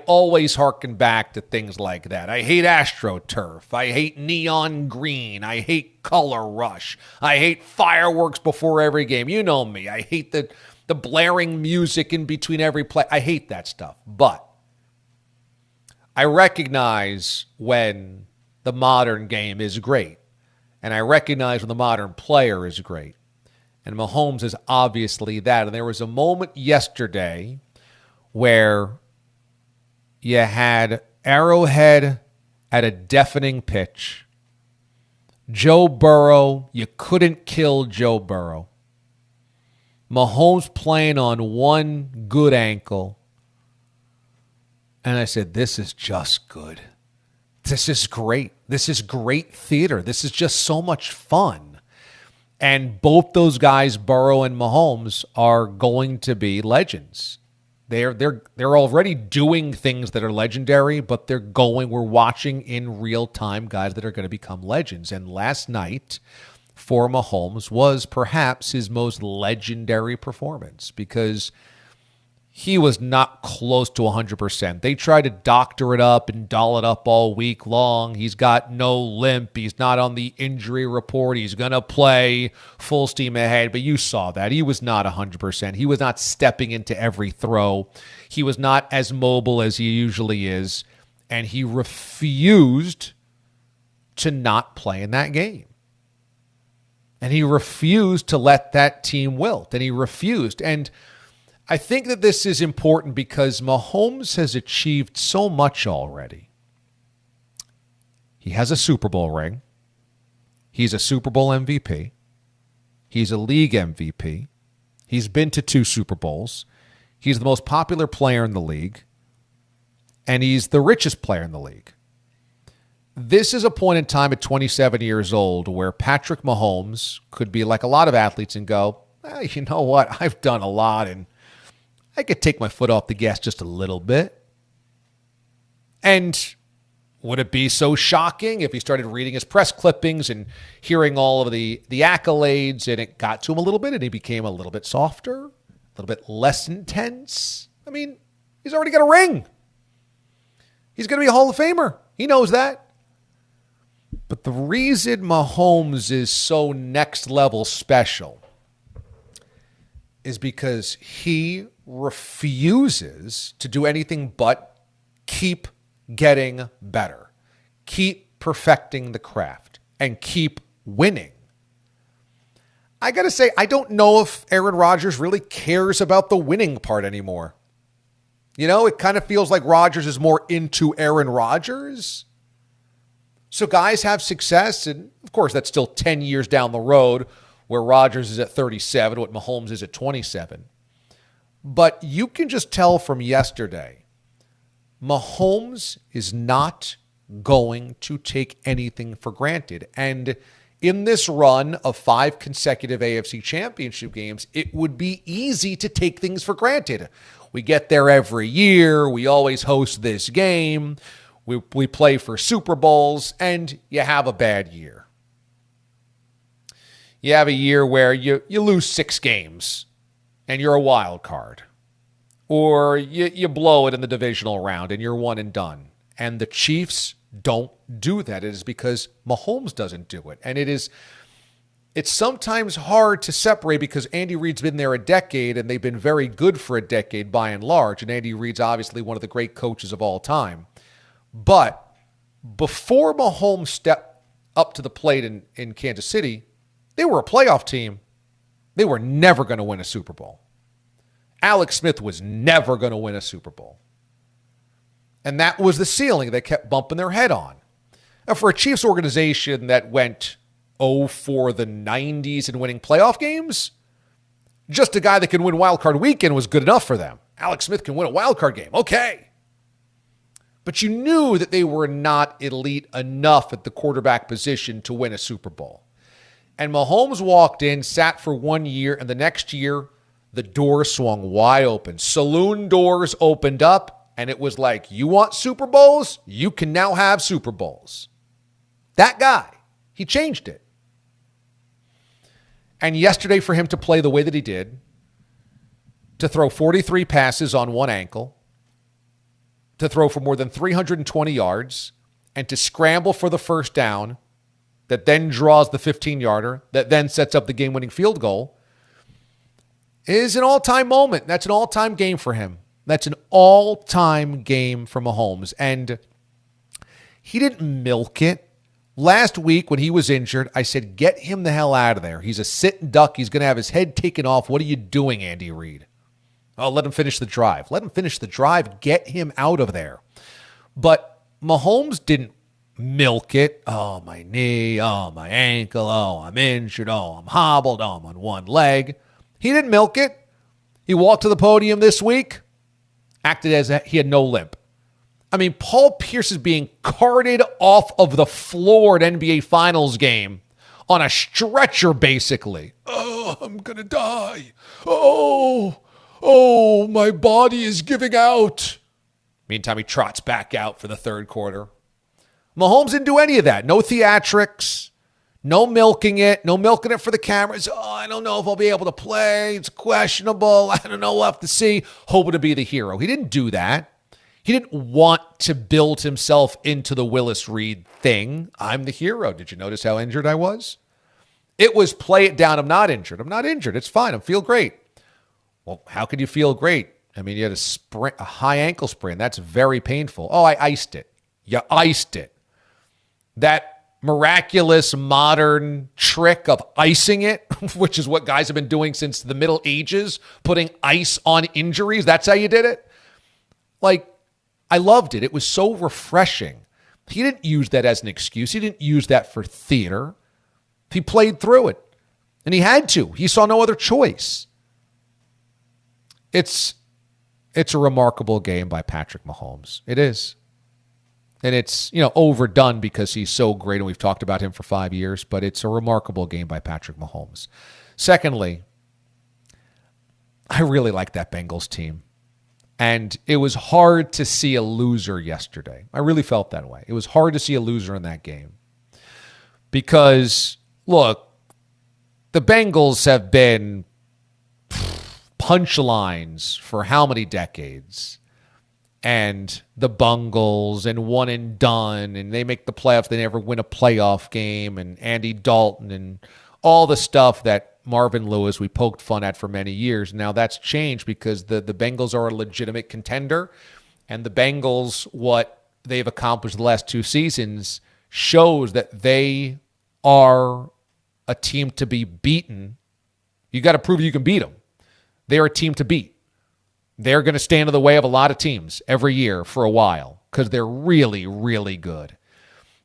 always harken back to things like that. I hate AstroTurf. I hate neon green. I hate color rush. I hate fireworks before every game. You know me. I hate the blaring music in between every play. I hate that stuff. But I recognize when the modern game is great. And I recognize when the modern player is great. And Mahomes is obviously that. And there was a moment yesterday where you had Arrowhead at a deafening pitch. Joe Burrow, you couldn't kill Joe Burrow. Mahomes playing on one good ankle. And I said, this is just good. This is great. This is great theater. This is just so much fun. And both those guys, Burrow and Mahomes, are going to be legends. They're already doing things that are legendary, but we're watching in real time guys that are going to become legends. And last night for Mahomes was perhaps his most legendary performance because he was not close to 100%. They tried to doctor it up and doll it up all week long. He's got no limp. He's not on the injury report. He's going to play full steam ahead. But you saw that. He was not 100%. He was not stepping into every throw. He was not as mobile as he usually is. And he refused to not play in that game. And he refused to let that team wilt. And he refused. And I think that this is important because Mahomes has achieved so much already. He has a Super Bowl ring. He's a Super Bowl MVP. He's a league MVP. He's been to 2 Super Bowls. He's the most popular player in the league. And he's the richest player in the league. This is a point in time at 27 years old where Patrick Mahomes could be like a lot of athletes and go, you know what? I've done a lot and I could take my foot off the gas just a little bit. And would it be so shocking if he started reading his press clippings and hearing all of the accolades and it got to him a little bit and he became a little bit softer, a little bit less intense? I mean, he's already got a ring. He's going to be a Hall of Famer. He knows that. But the reason Mahomes is so next level special is because he refuses to do anything but keep getting better, keep perfecting the craft, and keep winning. I got to say, I don't know if Aaron Rodgers really cares about the winning part anymore. You know, it kind of feels like Rodgers is more into Aaron Rodgers. So guys have success, and of course that's still 10 years down the road where Rodgers is at 37, what Mahomes is at 27. But you can just tell from yesterday, Mahomes is not going to take anything for granted. And in this run of 5 consecutive AFC championship games, it would be easy to take things for granted. We get there every year. We always host this game. We play for Super Bowls, and you have a bad year. You have a year where you lose 6 games, and you're a wild card. Or you blow it in the divisional round, and you're one and done. And the Chiefs don't do that. It is because Mahomes doesn't do it. And it's sometimes hard to separate because Andy Reid's been there a decade, and they've been very good for a decade by and large. And Andy Reid's obviously one of the great coaches of all time. But before Mahomes stepped up to the plate in Kansas City, they were a playoff team. They were never going to win a Super Bowl. Alex Smith was never going to win a Super Bowl. And that was the ceiling they kept bumping their head on. And for a Chiefs organization that went for the 90s in winning playoff games, Just a guy that can win wild card weekend was good enough for them. Alex Smith can win a wild card game. Okay. But you knew that they were not elite enough at the quarterback position to win a Super Bowl. And Mahomes walked in, sat for 1 year, and the next year, the door swung wide open. Saloon doors opened up, and it was like, you want Super Bowls? You can now have Super Bowls. That guy, he changed it. And yesterday, for him to play the way that he did, to throw 43 passes on one ankle, to throw for more than 320 yards, and to scramble for the first down that then draws the 15-yarder, that then sets up the game-winning field goal, is an all-time moment. That's an all-time game for him. That's an all-time game for Mahomes. And he didn't milk it. Last week when he was injured, I said, get him the hell out of there. He's a sitting duck. He's going to have his head taken off. What are you doing, Andy Reid? Oh, let him finish the drive. Let him finish the drive. Get him out of there. But Mahomes didn't milk it. Oh, my knee. Oh, my ankle. Oh, I'm injured. Oh, I'm hobbled. Oh, I'm on one leg. He didn't milk it. He walked to the podium this week, acted as he had no limp. I mean, Paul Pierce is being carted off of the floor at NBA Finals game on a stretcher, basically. Oh, I'm going to die. Oh, my body is giving out. Meantime, he trots back out for the third quarter. Mahomes didn't do any of that. No theatrics. No milking it. No milking it for the cameras. Oh, I don't know if I'll be able to play. It's questionable. I don't know. We'll have to see. Hoping to be the hero. He didn't do that. He didn't want to build himself into the Willis Reed thing. I'm the hero. Did you notice how injured I was? It was play it down. I'm not injured. I'm not injured. It's fine. I feel great. Well, how could you feel great? I mean, you had a high ankle sprain. That's very painful. Oh, I iced it. You iced it. That miraculous modern trick of icing it, which is what guys have been doing since the Middle Ages, putting ice on injuries. That's how you did it? Like, I loved it. It was so refreshing. He didn't use that as an excuse. He didn't use that for theater. He played through it. And he had to. He saw no other choice. It's a remarkable game by Patrick Mahomes. It is. And it's, overdone because he's so great and we've talked about him for 5 years, but it's a remarkable game by Patrick Mahomes. Secondly, I really like that Bengals team. And it was hard to see a loser yesterday. I really felt that way. It was hard to see a loser in that game. Because, look, the Bengals have been punchlines for how many decades? And the Bungles and one and done, and they make the playoffs, they never win a playoff game, and Andy Dalton and all the stuff that Marvin Lewis we poked fun at for many years. Now that's changed because the Bengals are a legitimate contender, and the Bengals, what they've accomplished the last 2 seasons, shows that they are a team to be beaten. You got to prove you can beat them. They're a team to beat. They're going to stand in the way of a lot of teams every year for a while because they're really, really good.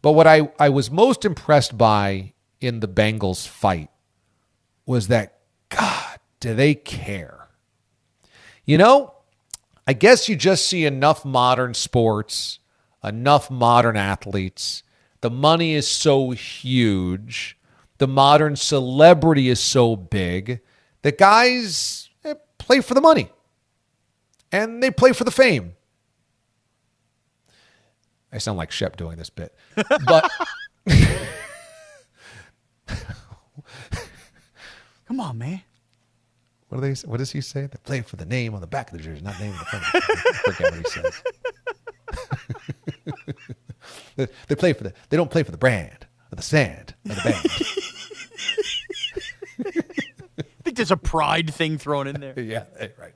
But what I was most impressed by in the Bengals fight was that, God, do they care? I guess you just see enough modern sports, enough modern athletes. The money is so huge. The modern celebrity is so big that guys play for the money. And they play for the fame. I sound like Shep doing this bit. But come on, man. What does he say? They play for the name on the back of the jersey, not name on the front of the jersey. I forget what he says. They don't play for the brand or the sand or the band. I think there's a pride thing thrown in there. Yeah, right.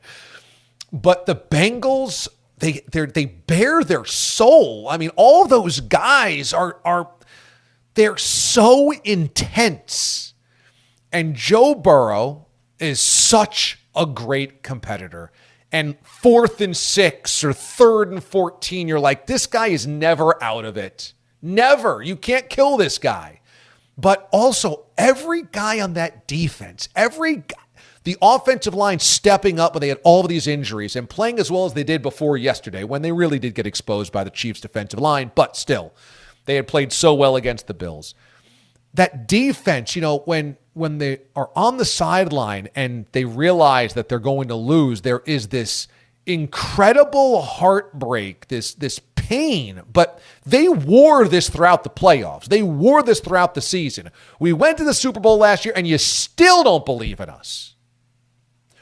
But the Bengals, they bear their soul. I mean, all those guys they're so intense. And Joe Burrow is such a great competitor. And 4th and 6 or 3rd and 14, you're like, this guy is never out of it. Never. You can't kill this guy. But also, every guy on that defense, The offensive line stepping up when they had all of these injuries and playing as well as they did before yesterday when they really did get exposed by the Chiefs' defensive line, but still, they had played so well against the Bills. That defense, when they are on the sideline and they realize that they're going to lose, there is this incredible heartbreak, this pain, but they wore this throughout the playoffs. They wore this throughout the season. We went to the Super Bowl last year and you still don't believe in us.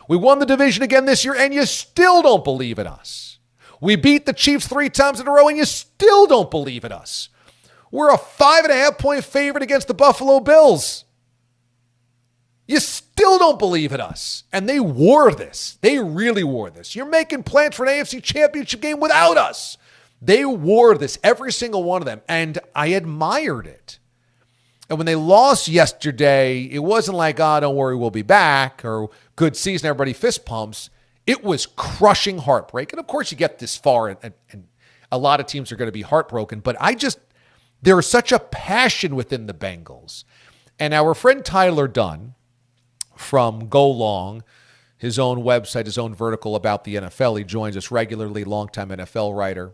We won the division again this year and you still don't believe in us. We beat the Chiefs 3 times in a row and you still don't believe in us. We're a 5.5-point favorite against the Buffalo Bills. You still don't believe in us. And they wore this. They really wore this. You're making plans for an AFC Championship game without us. They wore this, every single one of them, and I admired it. And when they lost yesterday, it wasn't like, oh, don't worry, we'll be back, or good season, everybody fist pumps. It was crushing heartbreak. And, of course, you get this far, and a lot of teams are going to be heartbroken. But there is such a passion within the Bengals. And our friend Tyler Dunn from Go Long, his own website, his own vertical about the NFL, he joins us regularly, longtime NFL writer,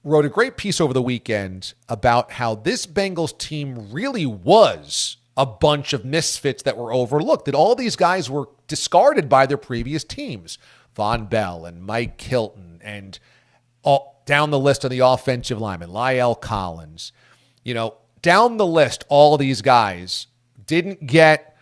wrote a great piece over the weekend about how this Bengals team really was a bunch of misfits that were overlooked, that all these guys were discarded by their previous teams. Von Bell and Mike Hilton and down the list on the offensive lineman, La'el Collins. Down the list, all of these guys didn't get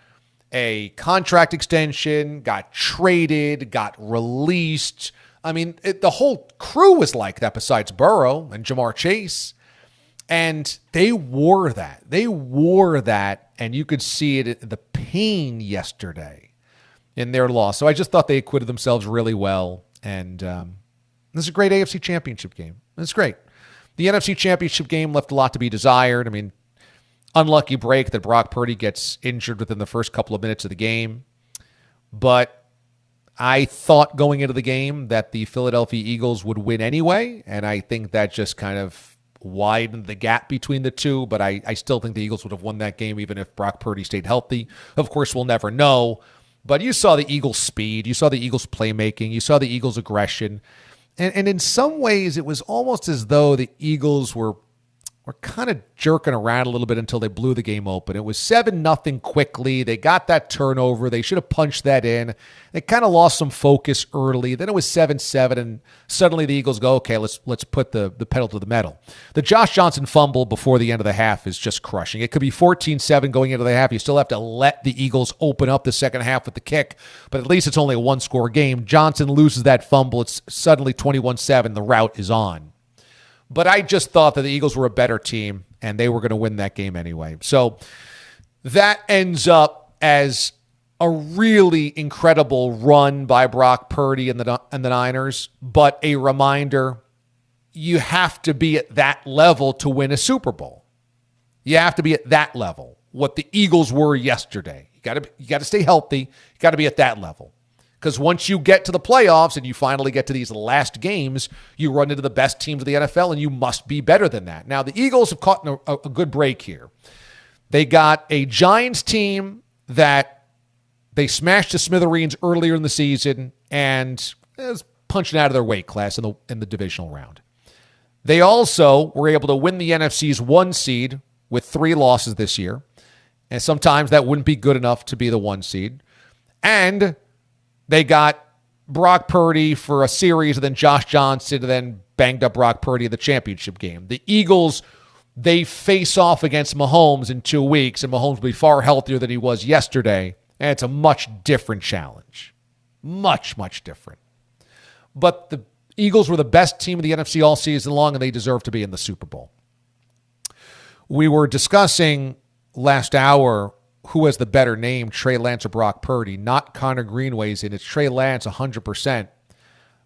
a contract extension, got traded, got released. I mean, the whole crew was like that besides Burrow and Jamar Chase. And they wore that. They wore that, and you could see it, the pain yesterday in their loss. So I just thought they acquitted themselves really well. And this is a great AFC Championship game. It's great. The NFC Championship game left a lot to be desired. I mean, unlucky break that Brock Purdy gets injured within the first couple of minutes of the game. But I thought going into the game that the Philadelphia Eagles would win anyway, and I think that just kind of widened the gap between the two, but I still think the Eagles would have won that game even if Brock Purdy stayed healthy. Of course, we'll never know, but you saw the Eagles' speed, you saw the Eagles' playmaking, you saw the Eagles' aggression, and in some ways it was almost as though the Eagles were kind of jerking around a little bit until they blew the game open. It was 7-0 quickly. They got that turnover. They should have punched that in. They kind of lost some focus early. Then it was 7-7, and suddenly the Eagles go, okay, let's put the pedal to the metal. The Josh Johnson fumble before the end of the half is just crushing. It could be 14-7 going into the half. You still have to let the Eagles open up the second half with the kick, but at least it's only a one-score game. Johnson loses that fumble. It's suddenly 21-7. The route is on. But I just thought that the Eagles were a better team, and they were going to win that game anyway. So that ends up as a really incredible run by Brock Purdy and the Niners, but a reminder, you have to be at that level to win a Super Bowl. You have to be at that level, what the Eagles were yesterday. You got to stay healthy. You got to be at that level. Because once you get to the playoffs and you finally get to these last games, you run into the best teams of the NFL, and you must be better than that. Now, the Eagles have caught a good break here. They got a Giants team that they smashed to smithereens earlier in the season and is punching out of their weight class in the divisional round. They also were able to win the NFC's 1 seed with 3 losses this year, and sometimes that wouldn't be good enough to be the 1 seed. And they got Brock Purdy for a series, and then Josh Johnson, and then banged up Brock Purdy in the championship game. The Eagles, they face off against Mahomes in 2 weeks, and Mahomes will be far healthier than he was yesterday, and it's a much different challenge. Much, much different. But the Eagles were the best team of the NFC all season long, and they deserve to be in the Super Bowl. We were discussing last hour who has the better name, Trey Lance or Brock Purdy. Not Connor Greenway's in. It's Trey Lance 100%.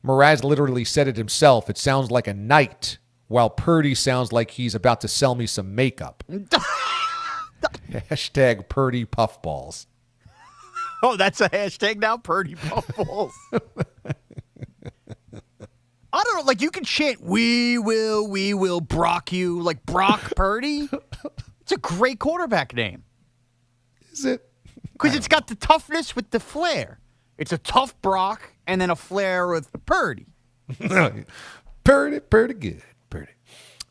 Mraz literally said it himself. It sounds like a night, while Purdy sounds like he's about to sell me some makeup. Hashtag Purdy puffballs. Oh, that's a hashtag now? Purdy puffballs. I don't know, like you can chant, we will Brock you, like Brock Purdy. It's a great quarterback name. Is it? Because it's got the toughness with the flair. It's a tough Brock and then a flair with Purdy. Pretty good. Pretty.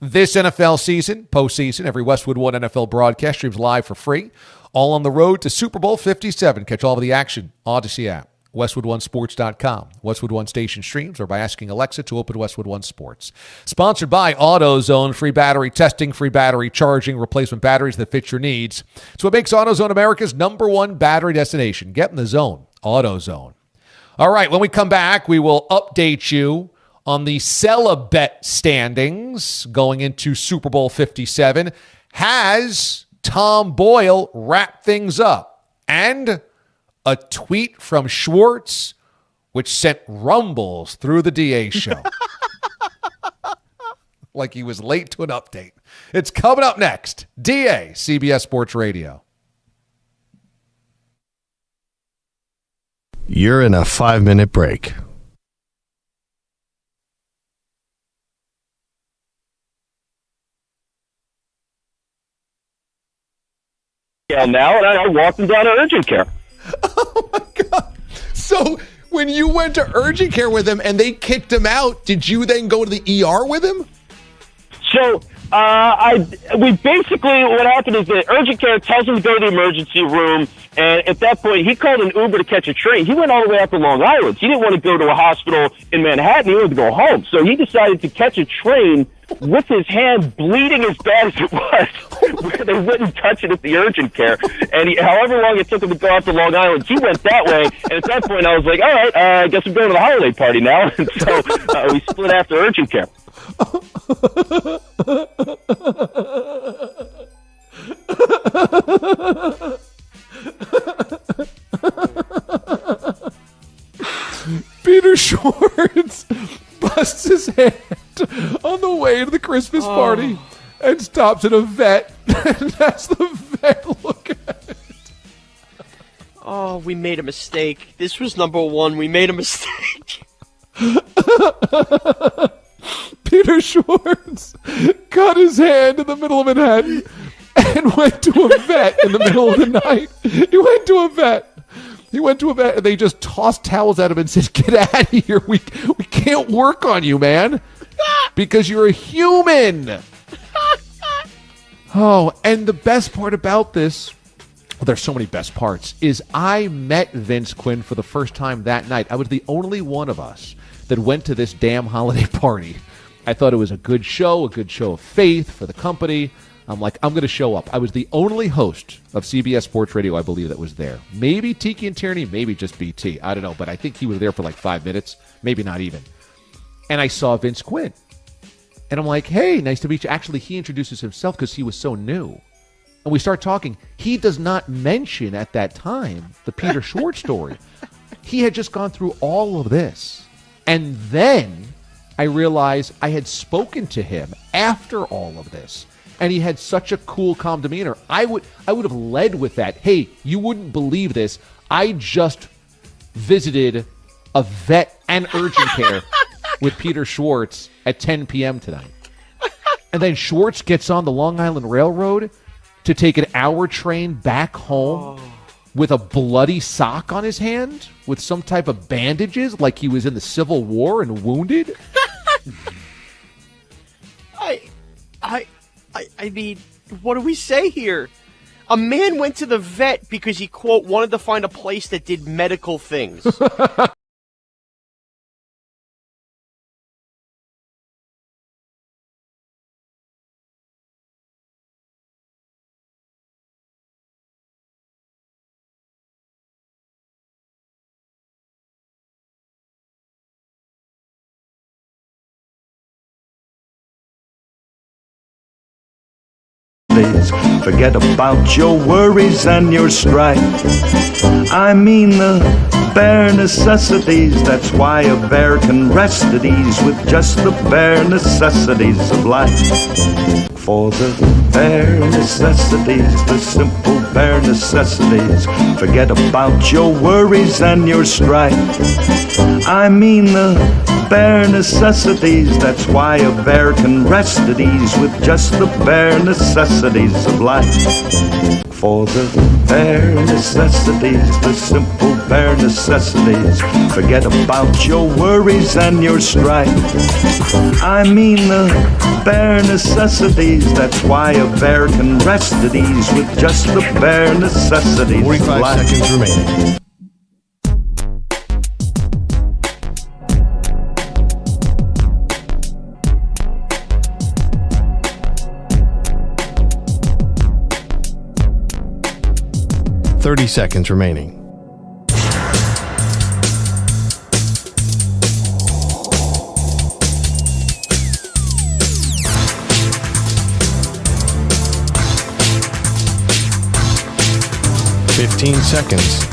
This NFL season, postseason, every Westwood One NFL broadcast streams live for free. All on the road to Super Bowl 57. Catch all of the action. Odyssey app. WestwoodOneSports.com. Westwood One station streams or by asking Alexa to open Westwood One Sports. Sponsored by AutoZone. Free battery testing, free battery charging, replacement batteries that fit your needs. It's what makes AutoZone America's #1 battery destination. Get in the zone. AutoZone. All right, when we come back, we will update you on the Celebet standings going into Super Bowl 57. Has Tom Boyle wrapped things up? And a tweet from Schwartz, which sent rumbles through the DA show. Like he was late to an update. It's coming up next. DA, CBS Sports Radio. You're in a 5-minute break. Now, and I walked him down to urgent care. Oh, my God. So when you went to urgent care with him and they kicked him out, did you then go to the ER with him? So we basically, what happened is the urgent care tells him to go to the emergency room, and at that point, he called an Uber to catch a train. He went all the way out to Long Island. He didn't want to go to a hospital in Manhattan. He wanted to go home. So he decided to catch a train with his hand bleeding as bad as it was, where they wouldn't touch it at the urgent care. And however long it took him to go out to Long Island, he went that way. And at that point, I was like, all right, I guess I'm going to the holiday party now. And so we split after urgent care. Peter Schwartz busts his hand on the way to the Christmas party and stops at a vet and has the vet look at it. Oh, we made a mistake. This was #1. We made a mistake. Peter Schwartz cut his hand in the middle of Manhattan and went to a vet in the middle of the night. He went to a vet and they just tossed towels at him and said, "Get out of here. We can't work on you, man, because you're a human." Oh, and the best part about this, well, there's so many best parts, is I met Vince Quinn for the first time that night. I was the only one of us that went to this damn holiday party. I thought it was a good show of faith for the company. I'm like, I'm going to show up. I was the only host of CBS Sports Radio, I believe, that was there. Maybe Tiki and Tierney, maybe just BT. I don't know, but I think he was there for like 5 minutes, maybe not even. And I saw Vince Quinn. And I'm like, hey, nice to meet you. Actually, he introduces himself because he was so new. And we start talking. He does not mention at that time the Peter Schwartz story. He had just gone through all of this. And then I realized I had spoken to him after all of this. And he had such a cool, calm demeanor. I would have led with that. Hey, you wouldn't believe this. I just visited a vet and urgent care with Peter Schwartz at 10 p.m. tonight. And then Schwartz gets on the Long Island Railroad to take an hour train back home with a bloody sock on his hand with some type of bandages like he was in the Civil War and wounded. I mean, what do we say here? A man went to the vet because he, quote, wanted to find a place that did medical things. Forget about your worries and your strife. I mean the bare necessities. That's why a bear can rest at ease with just the bare necessities of life. For the bare necessities, the simple bare necessities. Forget about your worries and your strife. I mean the bare necessities. That's why a bear can rest at ease with just the bare necessities of life. for the bare necessities, the simple bare necessities. Forget about your worries and your strife. I mean the bare necessities. That's why a bear can rest at ease with just the bare necessities. 45 seconds remaining. Thirty seconds remaining. Fifteen seconds.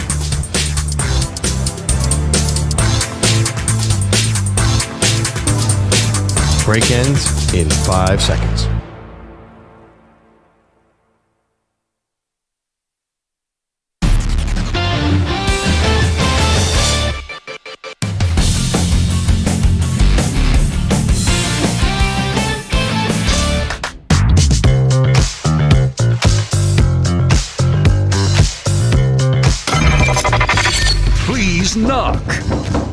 Break ends in 5 seconds. Please knock.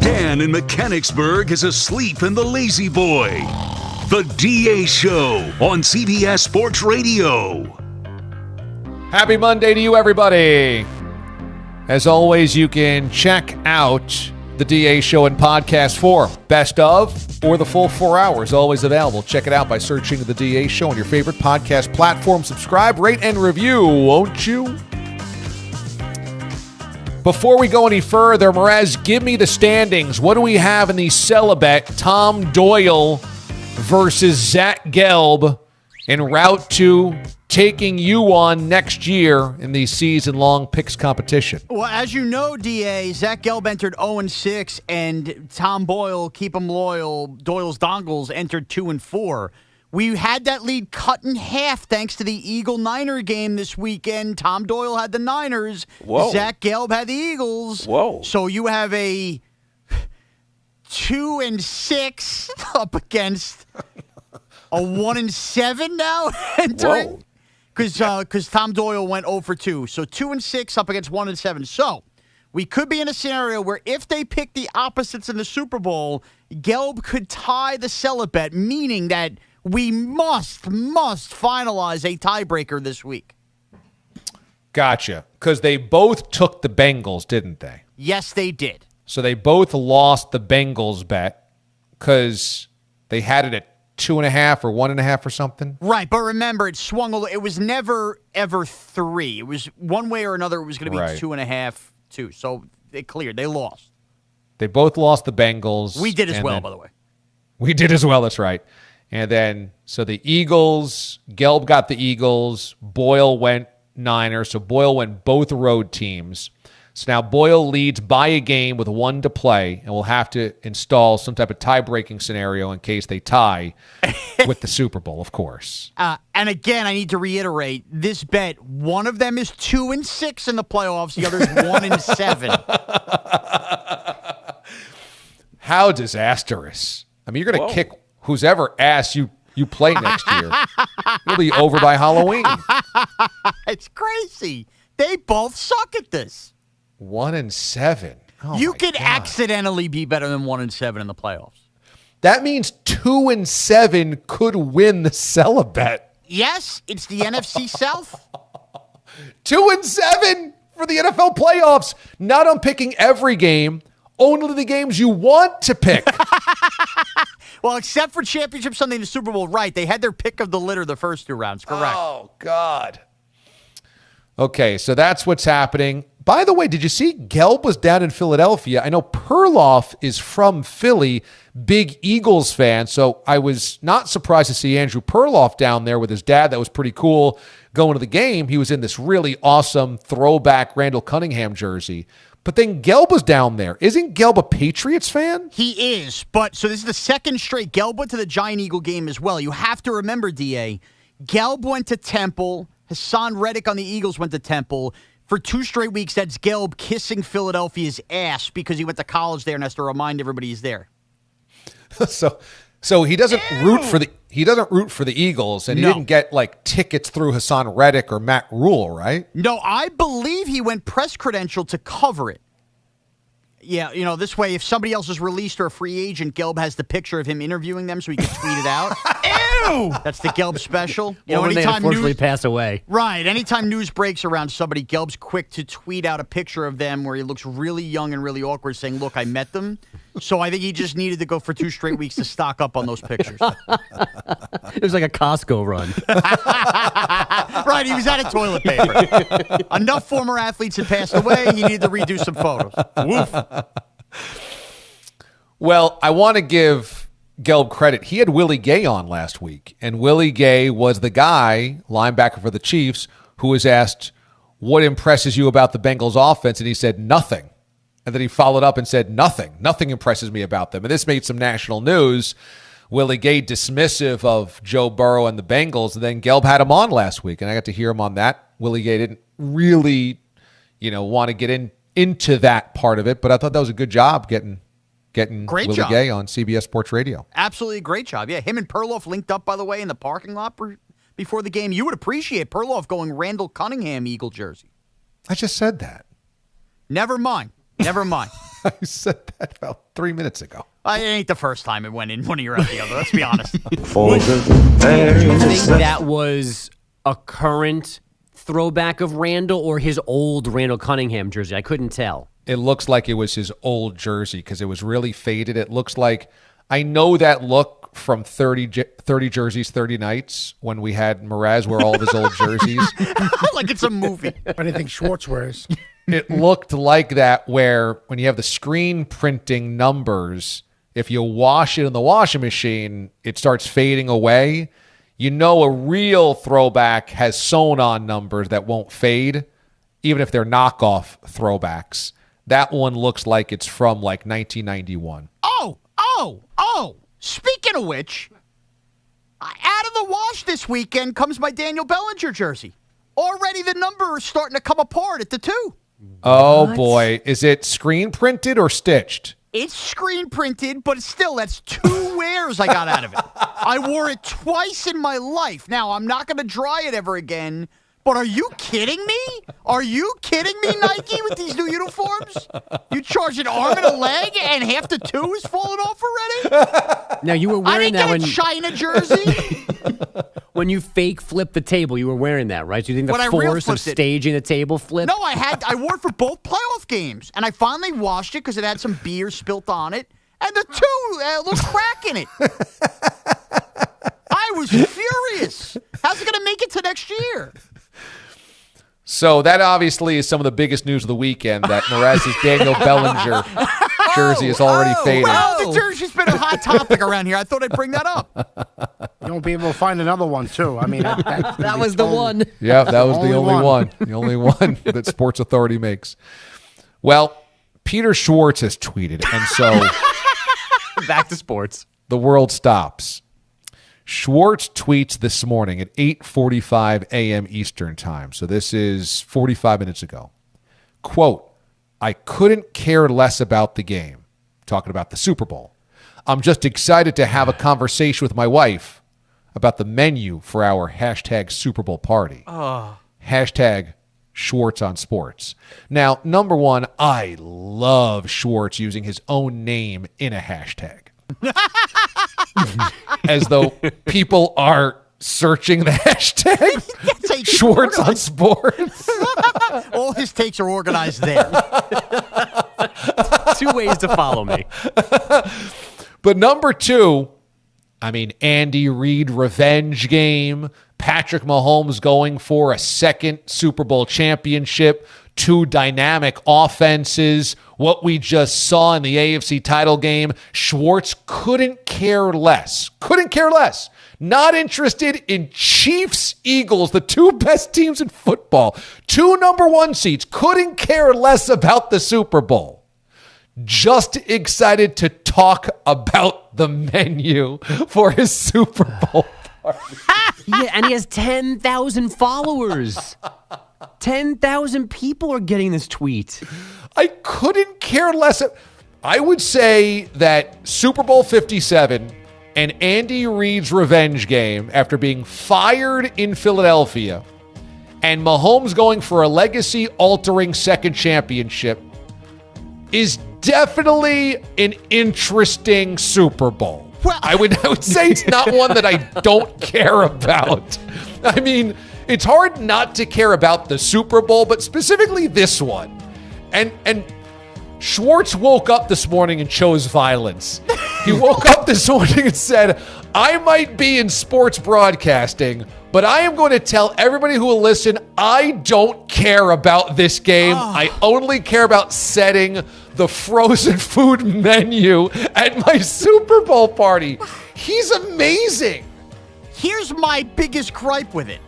Dan in Mechanicsburg is asleep in the Lazy Boy. The DA Show on CBS Sports Radio. Happy Monday to you, everybody. As always, you can check out the DA Show in podcast form. Best of or the full 4 hours, always available. Check it out by searching the DA Show on your favorite podcast platform. Subscribe, rate, and review, won't you? Before we go any further, Merez, give me the standings. What do we have in the Celebet? Tom Doyle versus Zach Gelb en route to taking you on next year in the season-long picks competition. Well, as you know, DA, Zach Gelb entered 0-6, and Tom Boyle, keep him loyal, Doyle's Dongles entered 2-4. We had that lead cut in half thanks to the Eagle-Niner game this weekend. Tom Doyle had the Niners. Whoa. Zach Gelb had the Eagles. Whoa. So you have a 2-6 up against a 1-7 now entering. Because Tom Doyle went 0-2. So 2-6 up against 1-7. So we could be in a scenario where if they pick the opposites in the Super Bowl, Gelb could tie the Celebet, meaning that we must finalize a tiebreaker this week. Gotcha. Because they both took the Bengals, didn't they? Yes, they did. So they both lost the Bengals bet because they had it at 2.5 or 1.5 or something. Right, but remember, it swung. It was never, ever 3. It was one way or another, it was going to be 2.5, 2. So it cleared. They lost. They both lost the Bengals. We did as well, by the way. We did as well, that's right. And then, so the Eagles, Gelb got the Eagles, Boyle went Niners, so Boyle went both road teams. So now Boyle leads by a game with 1 to play, and we'll have to install some type of tie-breaking scenario in case they tie with the Super Bowl, of course. And again, I need to reiterate, this bet, one of them is 2-6 in the playoffs, the other is 1-7. How disastrous. I mean, you're going to kick whose ever ass you play next year. You'll be over by Halloween. It's crazy. They both suck at this. 1-7. Oh you could accidentally be better than 1-7 in the playoffs. That means 2-7 could win the Celebet. Yes, it's the NFC South. 2-7 for the NFL playoffs. Not on picking every game, only the games you want to pick. Well, except for Championship Sunday and the Super Bowl, right? They had their pick of the litter the first 2 rounds, correct? Oh, God. Okay, so that's what's happening. By the way, did you see Gelb was down in Philadelphia? I know Perloff is from Philly, big Eagles fan, so I was not surprised to see Andrew Perloff down there with his dad. That was pretty cool. Going to the game, he was in this really awesome throwback Randall Cunningham jersey. But then Gelb was down there. Isn't Gelb a Patriots fan? He is, but so this is the second straight. Gelb went to the Giant-Eagle game as well. You have to remember, DA, Gelb went to Temple. Hassan Reddick on the Eagles went to Temple. For 2 straight weeks, that's Gelb kissing Philadelphia's ass because he went to college there and has to remind everybody he's there. So So he doesn't root for the Eagles, and he didn't get like tickets through Hassan Reddick or Matt Rule, right? No, I believe he went press credential to cover it. Yeah, this way, if somebody else is released or a free agent, Gelb has the picture of him interviewing them so he can tweet it out. Ew! That's the Gelb special. When they unfortunately pass away. Right. Anytime news breaks around somebody, Gelb's quick to tweet out a picture of them where he looks really young and really awkward saying, look, I met them. So I think he just needed to go for 2 straight weeks to stock up on those pictures. It was like a Costco run. Right, he was out of toilet paper. Enough former athletes had passed away, he needed to redo some photos. Woof. Well, I want to give Gelb credit. He had Willie Gay on last week, and Willie Gay was the guy, linebacker for the Chiefs, who was asked, what impresses you about the Bengals offense? And he said, nothing. And then he followed up and said, nothing. Nothing impresses me about them. And this made some national news. Willie Gay dismissive of Joe Burrow and the Bengals, and then Gelb had him on last week, and I got to hear him on that. Willie Gay didn't really, want to get into that part of it, but I thought that was a good job getting Great Willie job. Gay on CBS Sports Radio. Absolutely great job. Yeah, him and Perloff linked up, by the way, in the parking lot before the game. You would appreciate Perloff going Randall Cunningham Eagle jersey. I just said that. Never mind. I said that about 3 minutes ago. It ain't the first time it went in one ear out the other. Let's be honest. Do you think that was a current throwback of Randall or his old Randall Cunningham jersey? I couldn't tell. It looks like it was his old jersey because it was really faded. It looks like, I know that look from 30 jerseys, 30 nights when we had Mraz wear all of his old jerseys. Like it's a movie. Anything Schwartz wears. It looked like that where when you have the screen printing numbers, if you wash it in the washing machine, it starts fading away. A real throwback has sewn on numbers that won't fade, even if they're knockoff throwbacks. That one looks like it's from like 1991. Oh. Speaking of which, out of the wash this weekend comes my Daniel Bellinger jersey. Already the number is starting to come apart at the 2. Oh, boy. Is it screen printed or stitched? It's screen printed, but still, that's 2 wears I got out of it. I wore it twice in my life. Now, I'm not going to dry it ever again, but are you kidding me? Are you kidding me, Nike, with these new uniforms? You charge an arm and a leg, and half the 2 is falling off already? Now, you were wearing that when... China jersey? When you fake flip the table, you were wearing that, right? So you think When I the real force of flipped it. staging a table flip? No, I wore it for both playoff games, and I finally washed it because it had some beer spilt on it, and the 2 little crack in it. I was furious. How's it going to make it to next year? So that obviously is some of the biggest news of the weekend, that Mraz's Daniel Bellinger jersey is already faded. Well, the jersey's been a hot topic around here. I thought I'd bring that up. You won't be able to find another one, too. I mean, that was the one. Yeah, that was the only one. The only one that Sports Authority makes. Well, Peter Schwartz has tweeted, and so... Back to sports. The world stops. Schwartz tweets this morning at 8:45 a.m. Eastern time. So this is 45 minutes ago. Quote, I couldn't care less about the game. Talking about the Super Bowl. I'm just excited to have a conversation with my wife about the menu for our hashtag Super Bowl party. Hashtag Schwartz on Sports. Now, number one, I love Schwartz using his own name in a hashtag. As though people are searching the hashtag Schwartz on Sports. All his takes are organized there. 2 ways to follow me. But number 2, I mean, Andy Reid revenge game, Patrick Mahomes going for a second Super Bowl championship, 2 dynamic offenses, what we just saw in the AFC title game. Schwartz couldn't care less. Couldn't care less. Not interested in Chiefs, Eagles, the 2 best teams in football. 2 number 1 seeds. Couldn't care less about the Super Bowl. Just excited to talk about the menu for his Super Bowl party. Yeah, and he has 10,000 followers. 10,000 people are getting this tweet. I couldn't care less. I would say that Super Bowl 57 an Andy Reid's revenge game after being fired in Philadelphia and Mahomes going for a legacy-altering second championship is definitely an interesting Super Bowl. Well, I would say it's not one that I don't care about. I mean, it's hard not to care about the Super Bowl, but specifically this one. And Schwartz woke up this morning and chose violence. He woke up this morning and said, I might be in sports broadcasting, but I am going to tell everybody who will listen, I don't care about this game. I only care about setting the frozen food menu at my Super Bowl party. He's amazing. Here's my biggest gripe with it.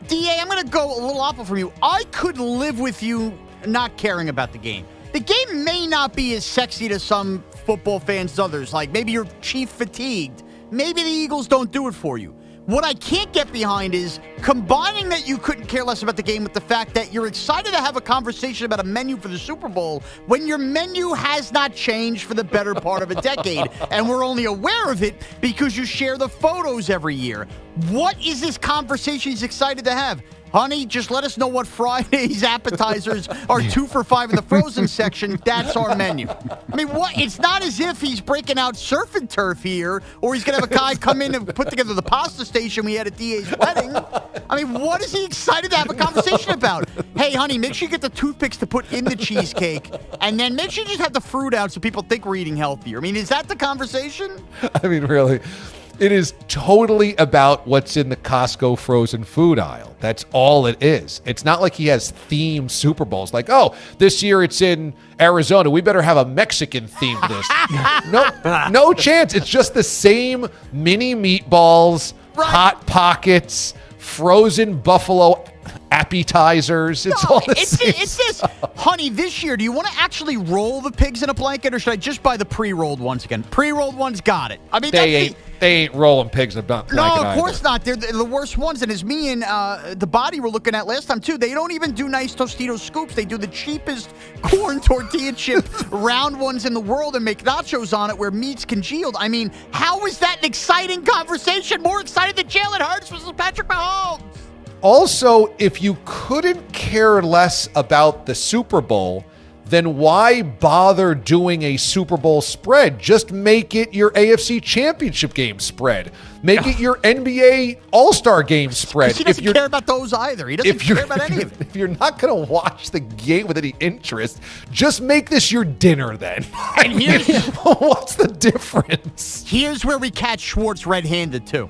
DA, I'm going to go a little awful from you. I could live with you not caring about the game. The game may not be as sexy to some football fans as others. Like, maybe you're chief fatigued. Maybe the Eagles don't do it for you. What I can't get behind is combining that you couldn't care less about the game with the fact that you're excited to have a conversation about a menu for the Super Bowl when your menu has not changed for the better part of a decade, and we're only aware of it because you share the photos every year. What is this conversation he's excited to have? Honey, just let us know what Friday's appetizers are 2 for $5 in the frozen section. That's our menu. I mean, what? It's not as if he's breaking out surf and turf here, or he's going to have a guy come in and put together the pasta station we had at DA's wedding. I mean, what is he excited to have a conversation about? Hey, honey, make sure you get the toothpicks to put in the cheesecake, and then make sure you just have the fruit out so people think we're eating healthier. I mean, is that the conversation? I mean, really. It is totally about what's in the Costco frozen food aisle. That's all it is. It's not like he has themed Super Bowls. Like, oh, this year it's in Arizona. We better have a Mexican theme to this. No chance. It's just the same mini meatballs, Hot Pockets, frozen buffalo appetizers. It's all the same. It's this. Honey, this year, do you want to actually roll the pigs in a blanket, or should I just buy the pre-rolled ones again? Pre-rolled ones, got it. I mean, they ain't rolling pigs in a blanket. No, of course not. They're the worst ones. And as me and the body were looking at last time, too, they don't even do nice Tostitos scoops. They do the cheapest corn tortilla chip round ones in the world and make nachos on it where meat's congealed. I mean, how is that an exciting conversation? More excited than Jalen Hurts versus Patrick Mahomes. Also, if you couldn't care less about the Super Bowl, then why bother doing a Super Bowl spread? Just make it your AFC Championship game spread. Make it your NBA All-Star game spread. He doesn't care about those either. He doesn't care about any of it. If you're not going to watch the game with any interest, just make this your dinner then. And here's what's the difference? Here's where we catch Schwartz red-handed, too.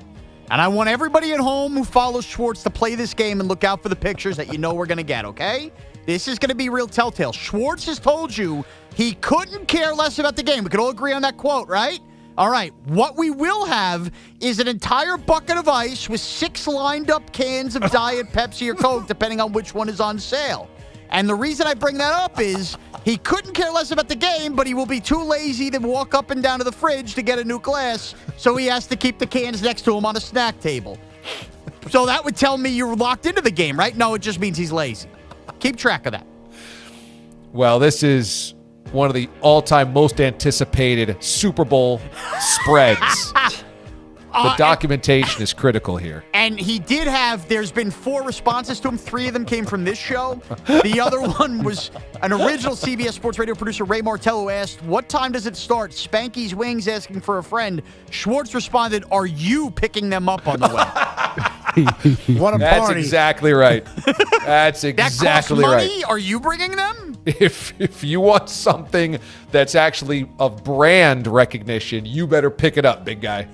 And I want everybody at home who follows Schwartz to play this game and look out for the pictures that you know we're going to get, okay? This is going to be real telltale. Schwartz has told you he couldn't care less about the game. We could all agree on that quote, right? All right. What we will have is an entire bucket of ice with 6 lined up cans of Diet Pepsi or Coke, depending on which one is on sale. And the reason I bring that up is he couldn't care less about the game, but he will be too lazy to walk up and down to the fridge to get a new glass, so he has to keep the cans next to him on a snack table. So that would tell me you're locked into the game, right? No, it just means he's lazy. Keep track of that. Well, this is one of the all-time most anticipated Super Bowl spreads. The documentation is critical here. And he did have, there's been 4 responses to him. 3 of them came from this show. The other one was an original CBS Sports Radio producer, Ray Martello, asked, what time does it start? Spanky's Wings asking for a friend. Schwartz responded, are you picking them up on the way? What a That's party. Exactly right. That's exactly that costs money? right. Are you bringing them? If you want something that's actually of brand recognition, you better pick it up, big guy.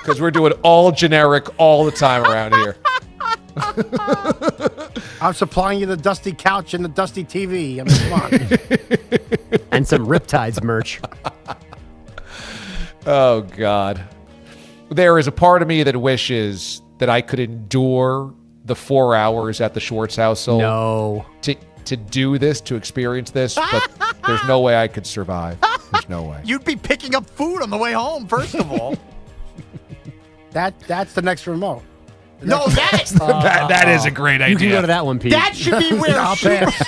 Because we're doing all generic all the time around here. I'm supplying you the dusty couch and the dusty TV. I mean, come on. And some Riptides merch. Oh, God. There is a part of me that wishes that I could endure the 4 hours at the Schwartz household. No. To do this, to experience this, but there's no way I could survive. There's no way. You'd be picking up food on the way home, first of all. That's the next remote. No, that is a great idea. You can go to that one, Pete. That should be where I'll pass.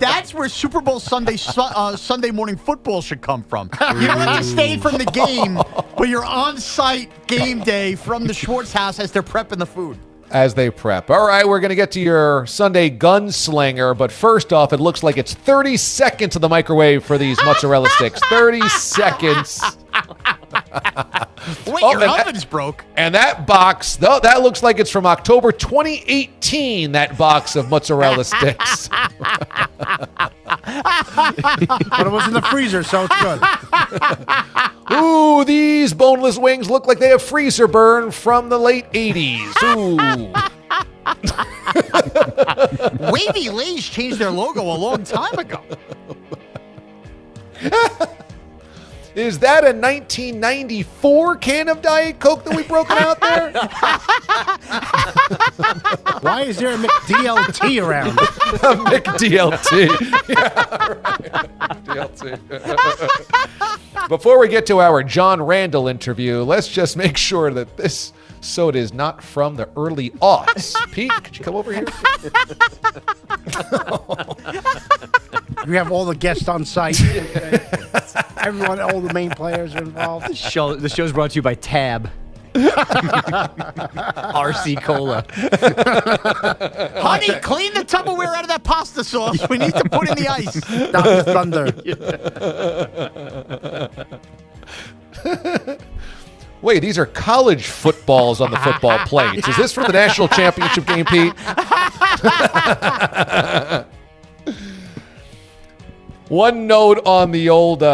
that's where Super Bowl Sunday morning football should come from. You don't have to stay from the game, But you're on site game day from the Schwartz house as they're prepping the food. As they prep. All right, we're going to get to your Sunday gunslinger, but first off, it looks like it's 30 seconds in the microwave for these mozzarella sticks. 30 seconds. Wait, your oven's broke. And that box, though, that looks like it's from October 2018, that box of mozzarella sticks. But it was in the freezer, so it's good. Ooh, these boneless wings look like they have freezer burn from the late 80s. Ooh. Wavy Lay's changed their logo a long time ago. Is that a 1994 can of Diet Coke that we've broken out there? Why is there a McDLT around? A McDLT. Yeah, right. McDLT. Before we get to our John Randall interview, let's just make sure that this soda is not from the early aughts. Pete, could you come over here? We have all the guests on site. Everyone, all the main players are involved. The show's brought to you by Tab. RC Cola. Honey, clean the Tupperware out of that pasta sauce. We need to put in the ice. Stop the thunder. Wait, these are college footballs on the football plates. Is this from the national championship game, Pete? One note on the old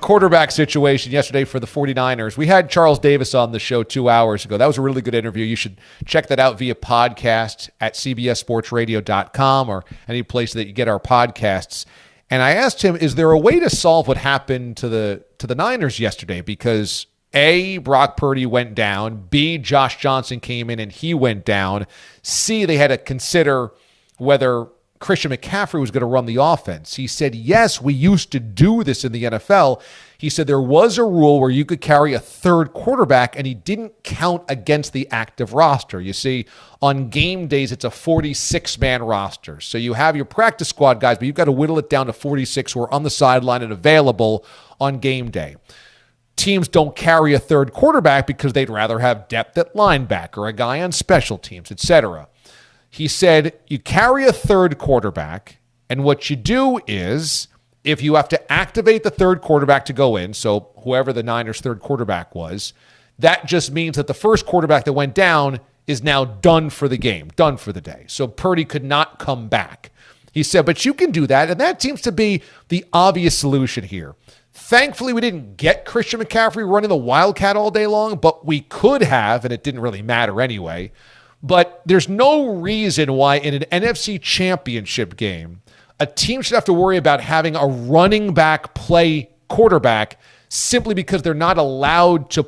quarterback situation yesterday for the 49ers. We had Charles Davis on the show 2 hours ago. That was a really good interview. You should check that out via podcast at cbssportsradio.com or any place that you get our podcasts. And I asked him, is there a way to solve what happened to the Niners yesterday? Because A, Brock Purdy went down. B, Josh Johnson came in and he went down. C, they had to consider whether Christian McCaffrey was going to run the offense. He said, yes, we used to do this in the NFL. He said there was a rule where you could carry a third quarterback, and he didn't count against the active roster. You see, on game days, it's a 46-man roster. So you have your practice squad guys, but you've got to whittle it down to 46 who are on the sideline and available on game day. Teams don't carry a third quarterback because they'd rather have depth at linebacker, a guy on special teams, etc. He said you carry a third quarterback, and what you do is if you have to activate the third quarterback to go in, so whoever the Niners' third quarterback was, that just means that the first quarterback that went down is now done for the game, done for the day. So Purdy could not come back. He said, but you can do that, and that seems to be the obvious solution here. Thankfully, we didn't get Christian McCaffrey running the Wildcat all day long, but we could have, and it didn't really matter anyway. But there's no reason why in an NFC championship game, a team should have to worry about having a running back play quarterback simply because they're not allowed to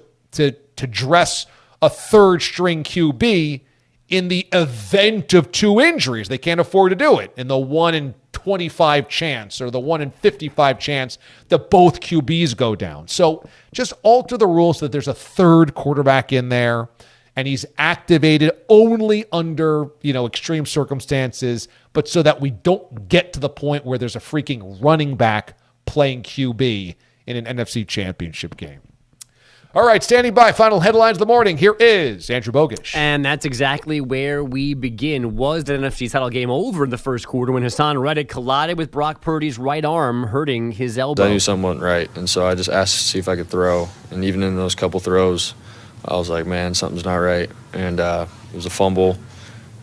dress a third string QB in the event of two injuries. They can't afford to do it in the 1 in 25 chance or the 1 in 55 chance that both QBs go down. So just alter the rules so that there's a third quarterback in there and he's activated only under, extreme circumstances, but so that we don't get to the point where there's a freaking running back playing QB in an NFC championship game. All right, standing by. Final headlines of the morning. Here is Andrew Bogish. And that's exactly where we begin. Was the NFC title game over in the first quarter when Hassan Reddick collided with Brock Purdy's right arm, hurting his elbow? I knew something wasn't right, and so I just asked to see if I could throw. And even in those couple throws, I was like, man, something's not right. And it was a fumble.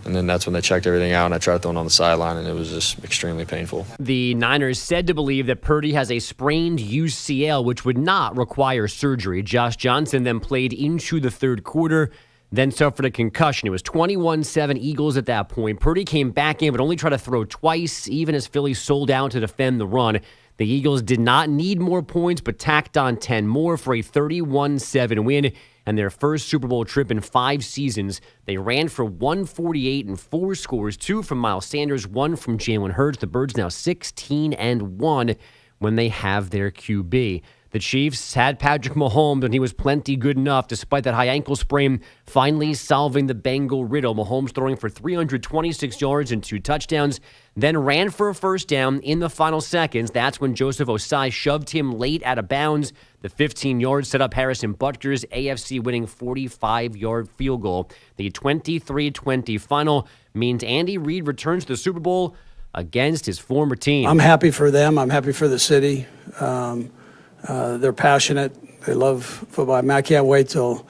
And then that's when they checked everything out, and I tried throwing on the sideline, and it was just extremely painful. The Niners said to believe that Purdy has a sprained UCL, which would not require surgery. Josh Johnson then played into the third quarter, then suffered a concussion. It was 21-7 Eagles at that point. Purdy came back in, but only tried to throw twice, even as Philly sold out to defend the run. The Eagles did not need more points, but tacked on 10 more for a 31-7 win. And their first Super Bowl trip in 5 seasons. They ran for 148 and 4 scores, 2 from Miles Sanders, 1 from Jalen Hurts. The Birds now 16-1 when they have their QB. The Chiefs had Patrick Mahomes, and he was plenty good enough, despite that high ankle sprain, finally solving the Bengal riddle. Mahomes throwing for 326 yards and 2 touchdowns, then ran for a first down in the final seconds. That's when Joseph Osai shoved him late out of bounds. The 15 yards set up Harrison Butker's AFC winning 45-yard field goal. The 23-20 final means Andy Reid returns to the Super Bowl against his former team. I'm happy for them. I'm happy for the city. They're passionate. They love football. I mean, I can't wait till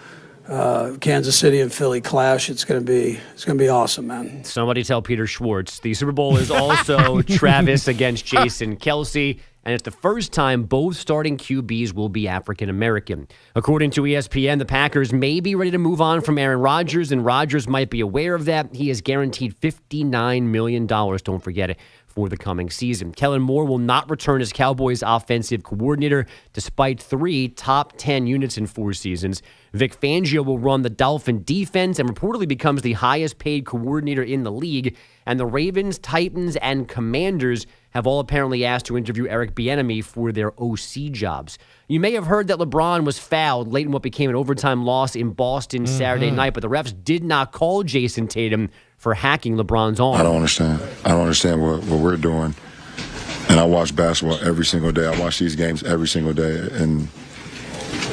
Kansas City and Philly clash. It's gonna be awesome, man. Somebody tell Peter Schwartz. The Super Bowl is also Travis against Jason Kelce, and it's the first time both starting QBs will be African American. According to ESPN, the Packers may be ready to move on from Aaron Rodgers, and Rodgers might be aware of that. He is guaranteed $59 million. Don't forget it. For the coming season. Kellen Moore will not return as Cowboys offensive coordinator despite 3 top 10 units in 4 seasons. Vic Fangio will run the Dolphin defense and reportedly becomes the highest paid coordinator in the league. And the Ravens, Titans, and Commanders have all apparently asked to interview Eric Bieniemy for their OC jobs. You may have heard that LeBron was fouled late in what became an overtime loss in Boston Saturday night, but the refs did not call Jason Tatum for hacking LeBron's arm. I don't understand what we're doing. And I watch basketball every single day. I watch these games every single day, and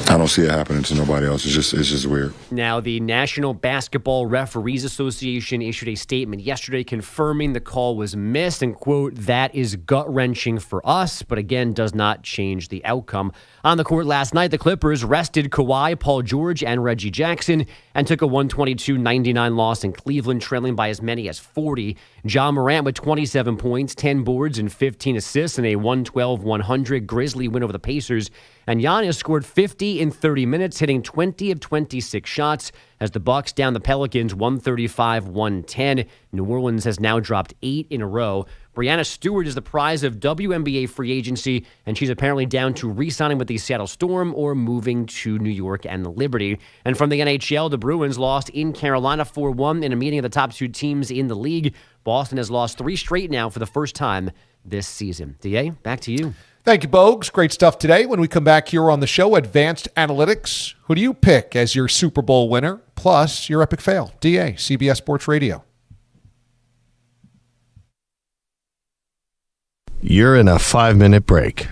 I don't see it happening to nobody else. It's just weird. Now, the National Basketball Referees Association issued a statement yesterday confirming the call was missed and, quote, that is gut-wrenching for us, but again, does not change the outcome. On the court last night, the Clippers rested Kawhi, Paul George, and Reggie Jackson and took a 122-99 loss in Cleveland, trailing by as many as 40. John Morant with 27 points, 10 boards, and 15 assists in a 112-100 Grizzly win over the Pacers. And Giannis scored 50 in 30 minutes, hitting 20 of 26 shots as the Bucks down the Pelicans 135-110. New Orleans has now dropped 8 in a row. Brianna Stewart is the prize of WNBA free agency, and she's apparently down to re-signing with the Seattle Storm or moving to New York and Liberty. And from the NHL, the Bruins lost in Carolina 4-1 in a meeting of the top 2 teams in the league. Boston has lost 3 straight now for the first time this season. DA, back to you. Thank you, Bogues. Great stuff today. When we come back here on the show, Advanced Analytics. Who do you pick as your Super Bowl winner, plus your epic fail? DA, CBS Sports Radio. You're in a 5-minute break.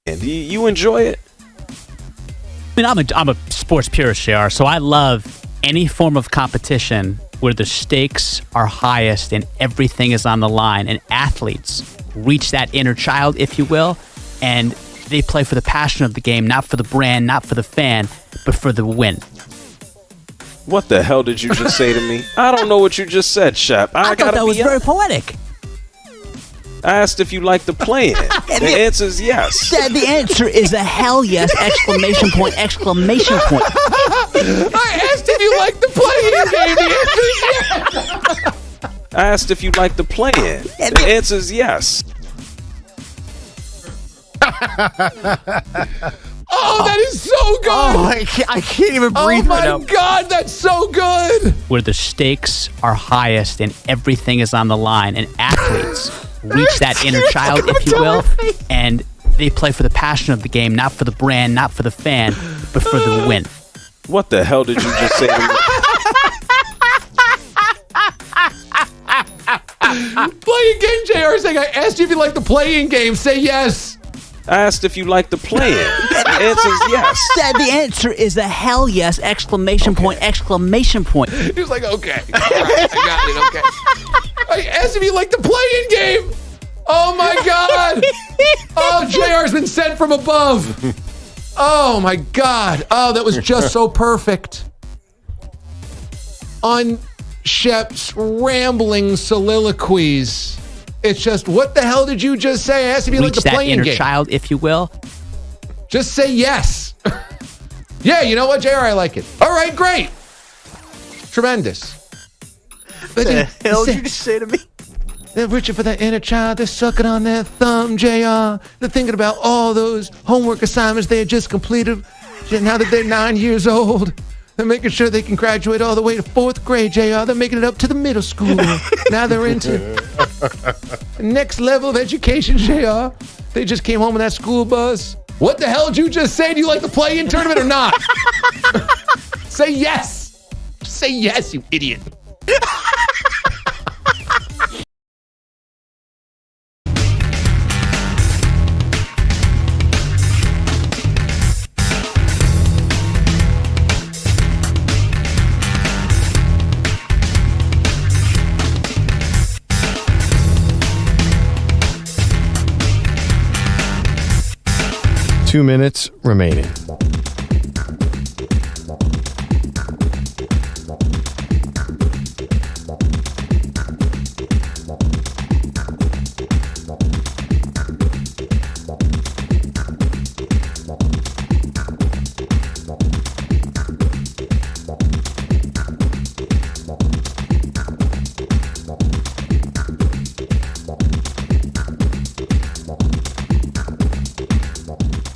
And you enjoy it? I mean, I'm a sports purist, JR, so I love any form of competition where the stakes are highest and everything is on the line, and athletes reach that inner child, if you will, and they play for the passion of the game, not for the brand, not for the fan, but for the win. What the hell did you just say to me? I don't know what you just said, Shep. I thought that was very poetic. I asked if you like to play it. The answer is yes. The answer is a hell yes! Exclamation point! Exclamation point! I asked if you like the playing game. The answer is yes. I asked if you like to play it. The answer is yes. Oh, that is so good. Oh, I can't even breathe right now. Oh, my God, that's so good. Where the stakes are highest and everything is on the line, and athletes reach that inner child, if you will, and they play for the passion of the game, not for the brand, not for the fan, but for the win. What the hell did you just say to me? Playing game, JR saying, I asked you if you like the playing game. Say yes. I asked if you like to play it. The answer is yes. The answer is a hell yes! Exclamation point! Exclamation point! He was like, okay. All right, I got it, okay. I asked if you like the playing game. Oh, my God. Oh, JR's been sent from above. Oh, my God. Oh, that was just so perfect. On Shep's rambling soliloquies. It's just, what the hell did you just say? I asked if you like the playing game. Reach that inner child, if you will. Just say yes. Yeah, you know what, JR? I like it. All right, great. Tremendous. What the hell did you just say to me? They're reaching for that inner child. They're sucking on their thumb, JR. They're thinking about all those homework assignments they had just completed now that they're 9 years old. They're making sure they can graduate all the way to 4th grade, JR. They're making it up to the middle school. Now they're into next level of education, JR. They just came home in that school bus. What the hell did you just say? Do you like the play-in tournament or not? Say yes. Say yes, you idiot. Two minutes remaining.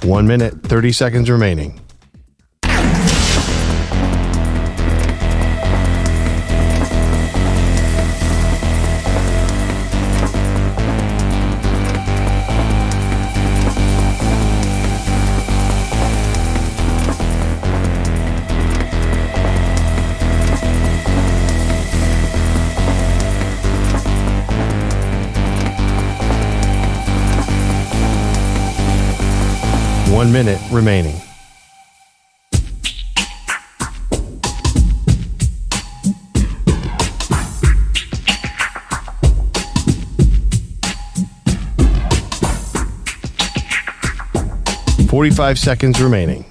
One minute, 30 seconds remaining. One minute remaining. $45 seconds remaining.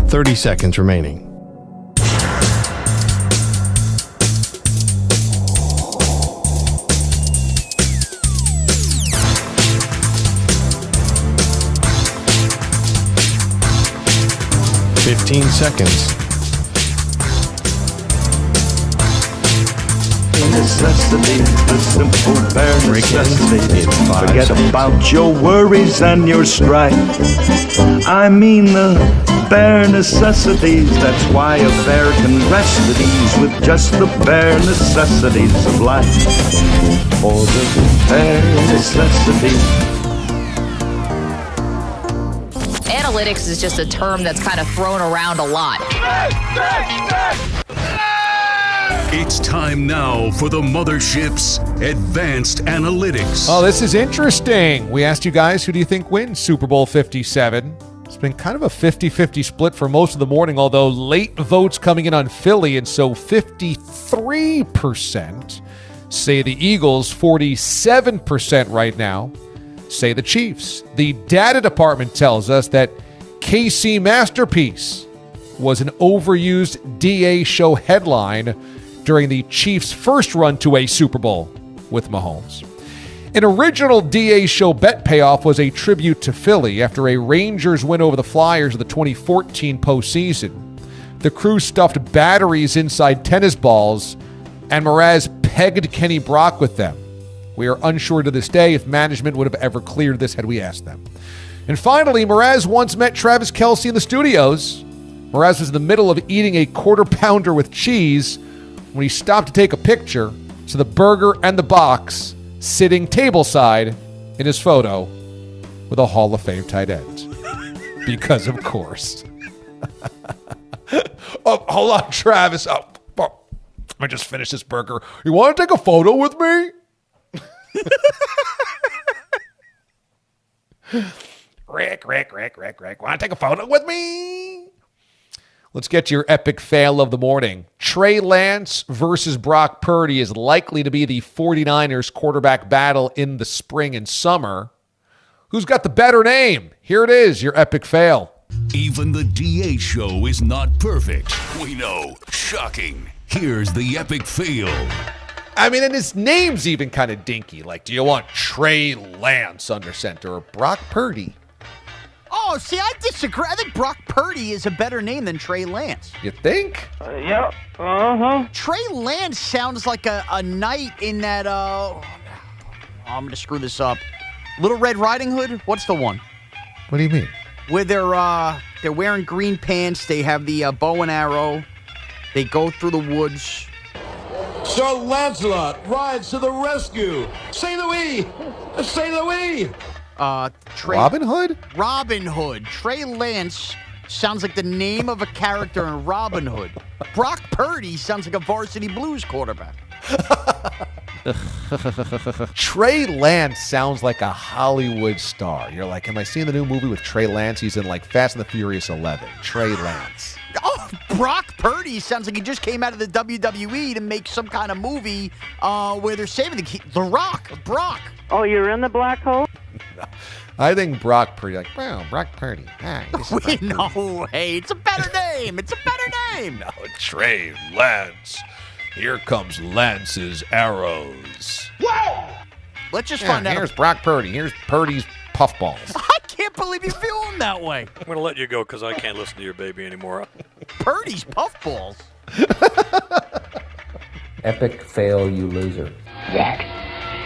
$30 seconds remaining. $15 seconds. Necessity, the simple bare necessity. Forget about your worries and your strife. I mean the bare necessities. That's why a bear can rest at ease with just the bare necessities of life. For the bare necessities. Analytics is just a term that's kind of thrown around a lot. It's time now for the Mothership's Advanced Analytics. Oh, this is interesting. We asked you guys, who do you think wins Super Bowl 57? It's been kind of a 50-50 split for most of the morning, although late votes coming in on Philly, and so 53% say the Eagles, 47% right now say the Chiefs. The data department tells us that KC Masterpiece was an overused DA show headline during the Chiefs' first run to a Super Bowl with Mahomes. An original DA show bet payoff was a tribute to Philly after a Rangers win over the Flyers in the 2014 postseason. The crew stuffed batteries inside tennis balls, and Mraz pegged Kenny Brock with them. We are unsure to this day if management would have ever cleared this had we asked them. And finally, Mraz once met Travis Kelce in the studios. Mraz was in the middle of eating a quarter pounder with cheese when he stopped to take a picture, so the burger and the box sitting tableside in his photo with a Hall of Fame tight end. Because, of course. Oh, hold on, Travis. I just finished this burger. You want to take a photo with me? Rick. Want to take a photo with me? Let's get to your epic fail of the morning. Trey Lance versus Brock Purdy is likely to be the 49ers quarterback battle in the spring and summer. Who's got the better name? Here it is, your epic fail. Even the DA show is not perfect. We know. Shocking. Here's the epic fail. I mean, and his name's even kind of dinky. Like, do you want Trey Lance under center or Brock Purdy? Oh, see, I disagree. I think Brock Purdy is a better name than Trey Lance. You think? Yep. Uh-huh. Trey Lance sounds like a knight in that, I'm going to screw this up. Little Red Riding Hood? What's the one? What do you mean? Where they're wearing green pants. They have the bow and arrow. They go through the woods. Sir Lancelot rides to the rescue. Say Louis! Say Louis! Robin Hood? Robin Hood. Trey Lance sounds like the name of a character in Robin Hood. Brock Purdy sounds like a Varsity Blues quarterback. Trey Lance sounds like a Hollywood star. You're like, am I seeing the new movie with Trey Lance? He's in like Fast and the Furious 11. Trey Lance. Oh, Brock Purdy sounds like he just came out of the WWE to make some kind of movie where they're saving the Rock. Brock. Oh, you're in the black hole? I think Brock Purdy, like, wow, Brock Purdy. No way. It's a better name. It's a better name. No, Trey Lance. Here comes Lance's arrows. Whoa! Let's just find out. Here's Brock Purdy. Here's Purdy's puffballs. I can't believe you feel him that way. I'm going to let you go because I can't listen to your baby anymore. Purdy's puffballs. Epic fail, you loser. That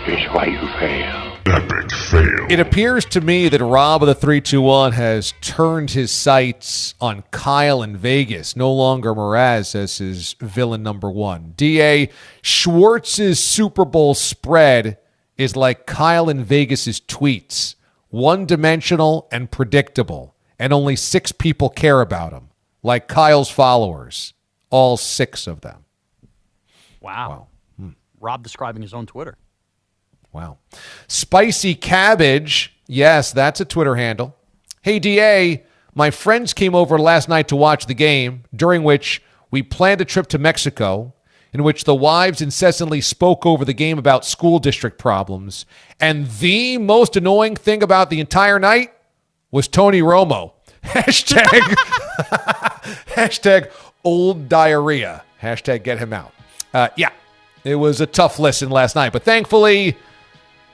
is why you fail. Epic fail. It appears to me that Rob of the 321 has turned his sights on Kyle in Vegas, no longer Mraz as his villain number one. D.A. Schwartz's Super Bowl spread is like Kyle in Vegas's tweets, one-dimensional and predictable, and only 6 people care about him, like Kyle's followers, all 6 of them. Wow. Rob describing his own Twitter. Wow. Spicy Cabbage. Yes, that's a Twitter handle. Hey, DA, my friends came over last night to watch the game, during which we planned a trip to Mexico, in which the wives incessantly spoke over the game about school district problems. And the most annoying thing about the entire night was Tony Romo. Hashtag old diarrhea. Hashtag get him out. Yeah, it was a tough listen last night, but thankfully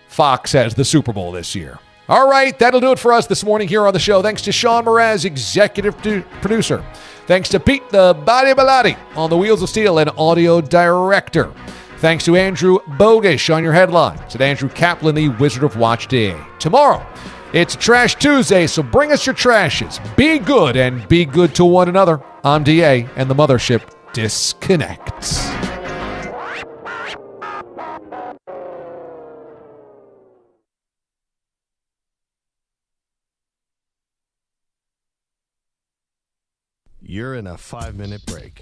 Fox has the Super Bowl this year. All right, that'll do it for us this morning here on the show. Thanks to Sean Mraz, executive producer. Thanks to Pete the Body Bellotti on the Wheels of Steel and audio director. Thanks to Andrew Bogish on your headlines and Andrew Kaplan, the Wizard of Watch Day. Tomorrow, it's Trash Tuesday, so bring us your trashes. Be good and be good to one another. I'm DA, and the mothership disconnects. You're in a 5-minute break.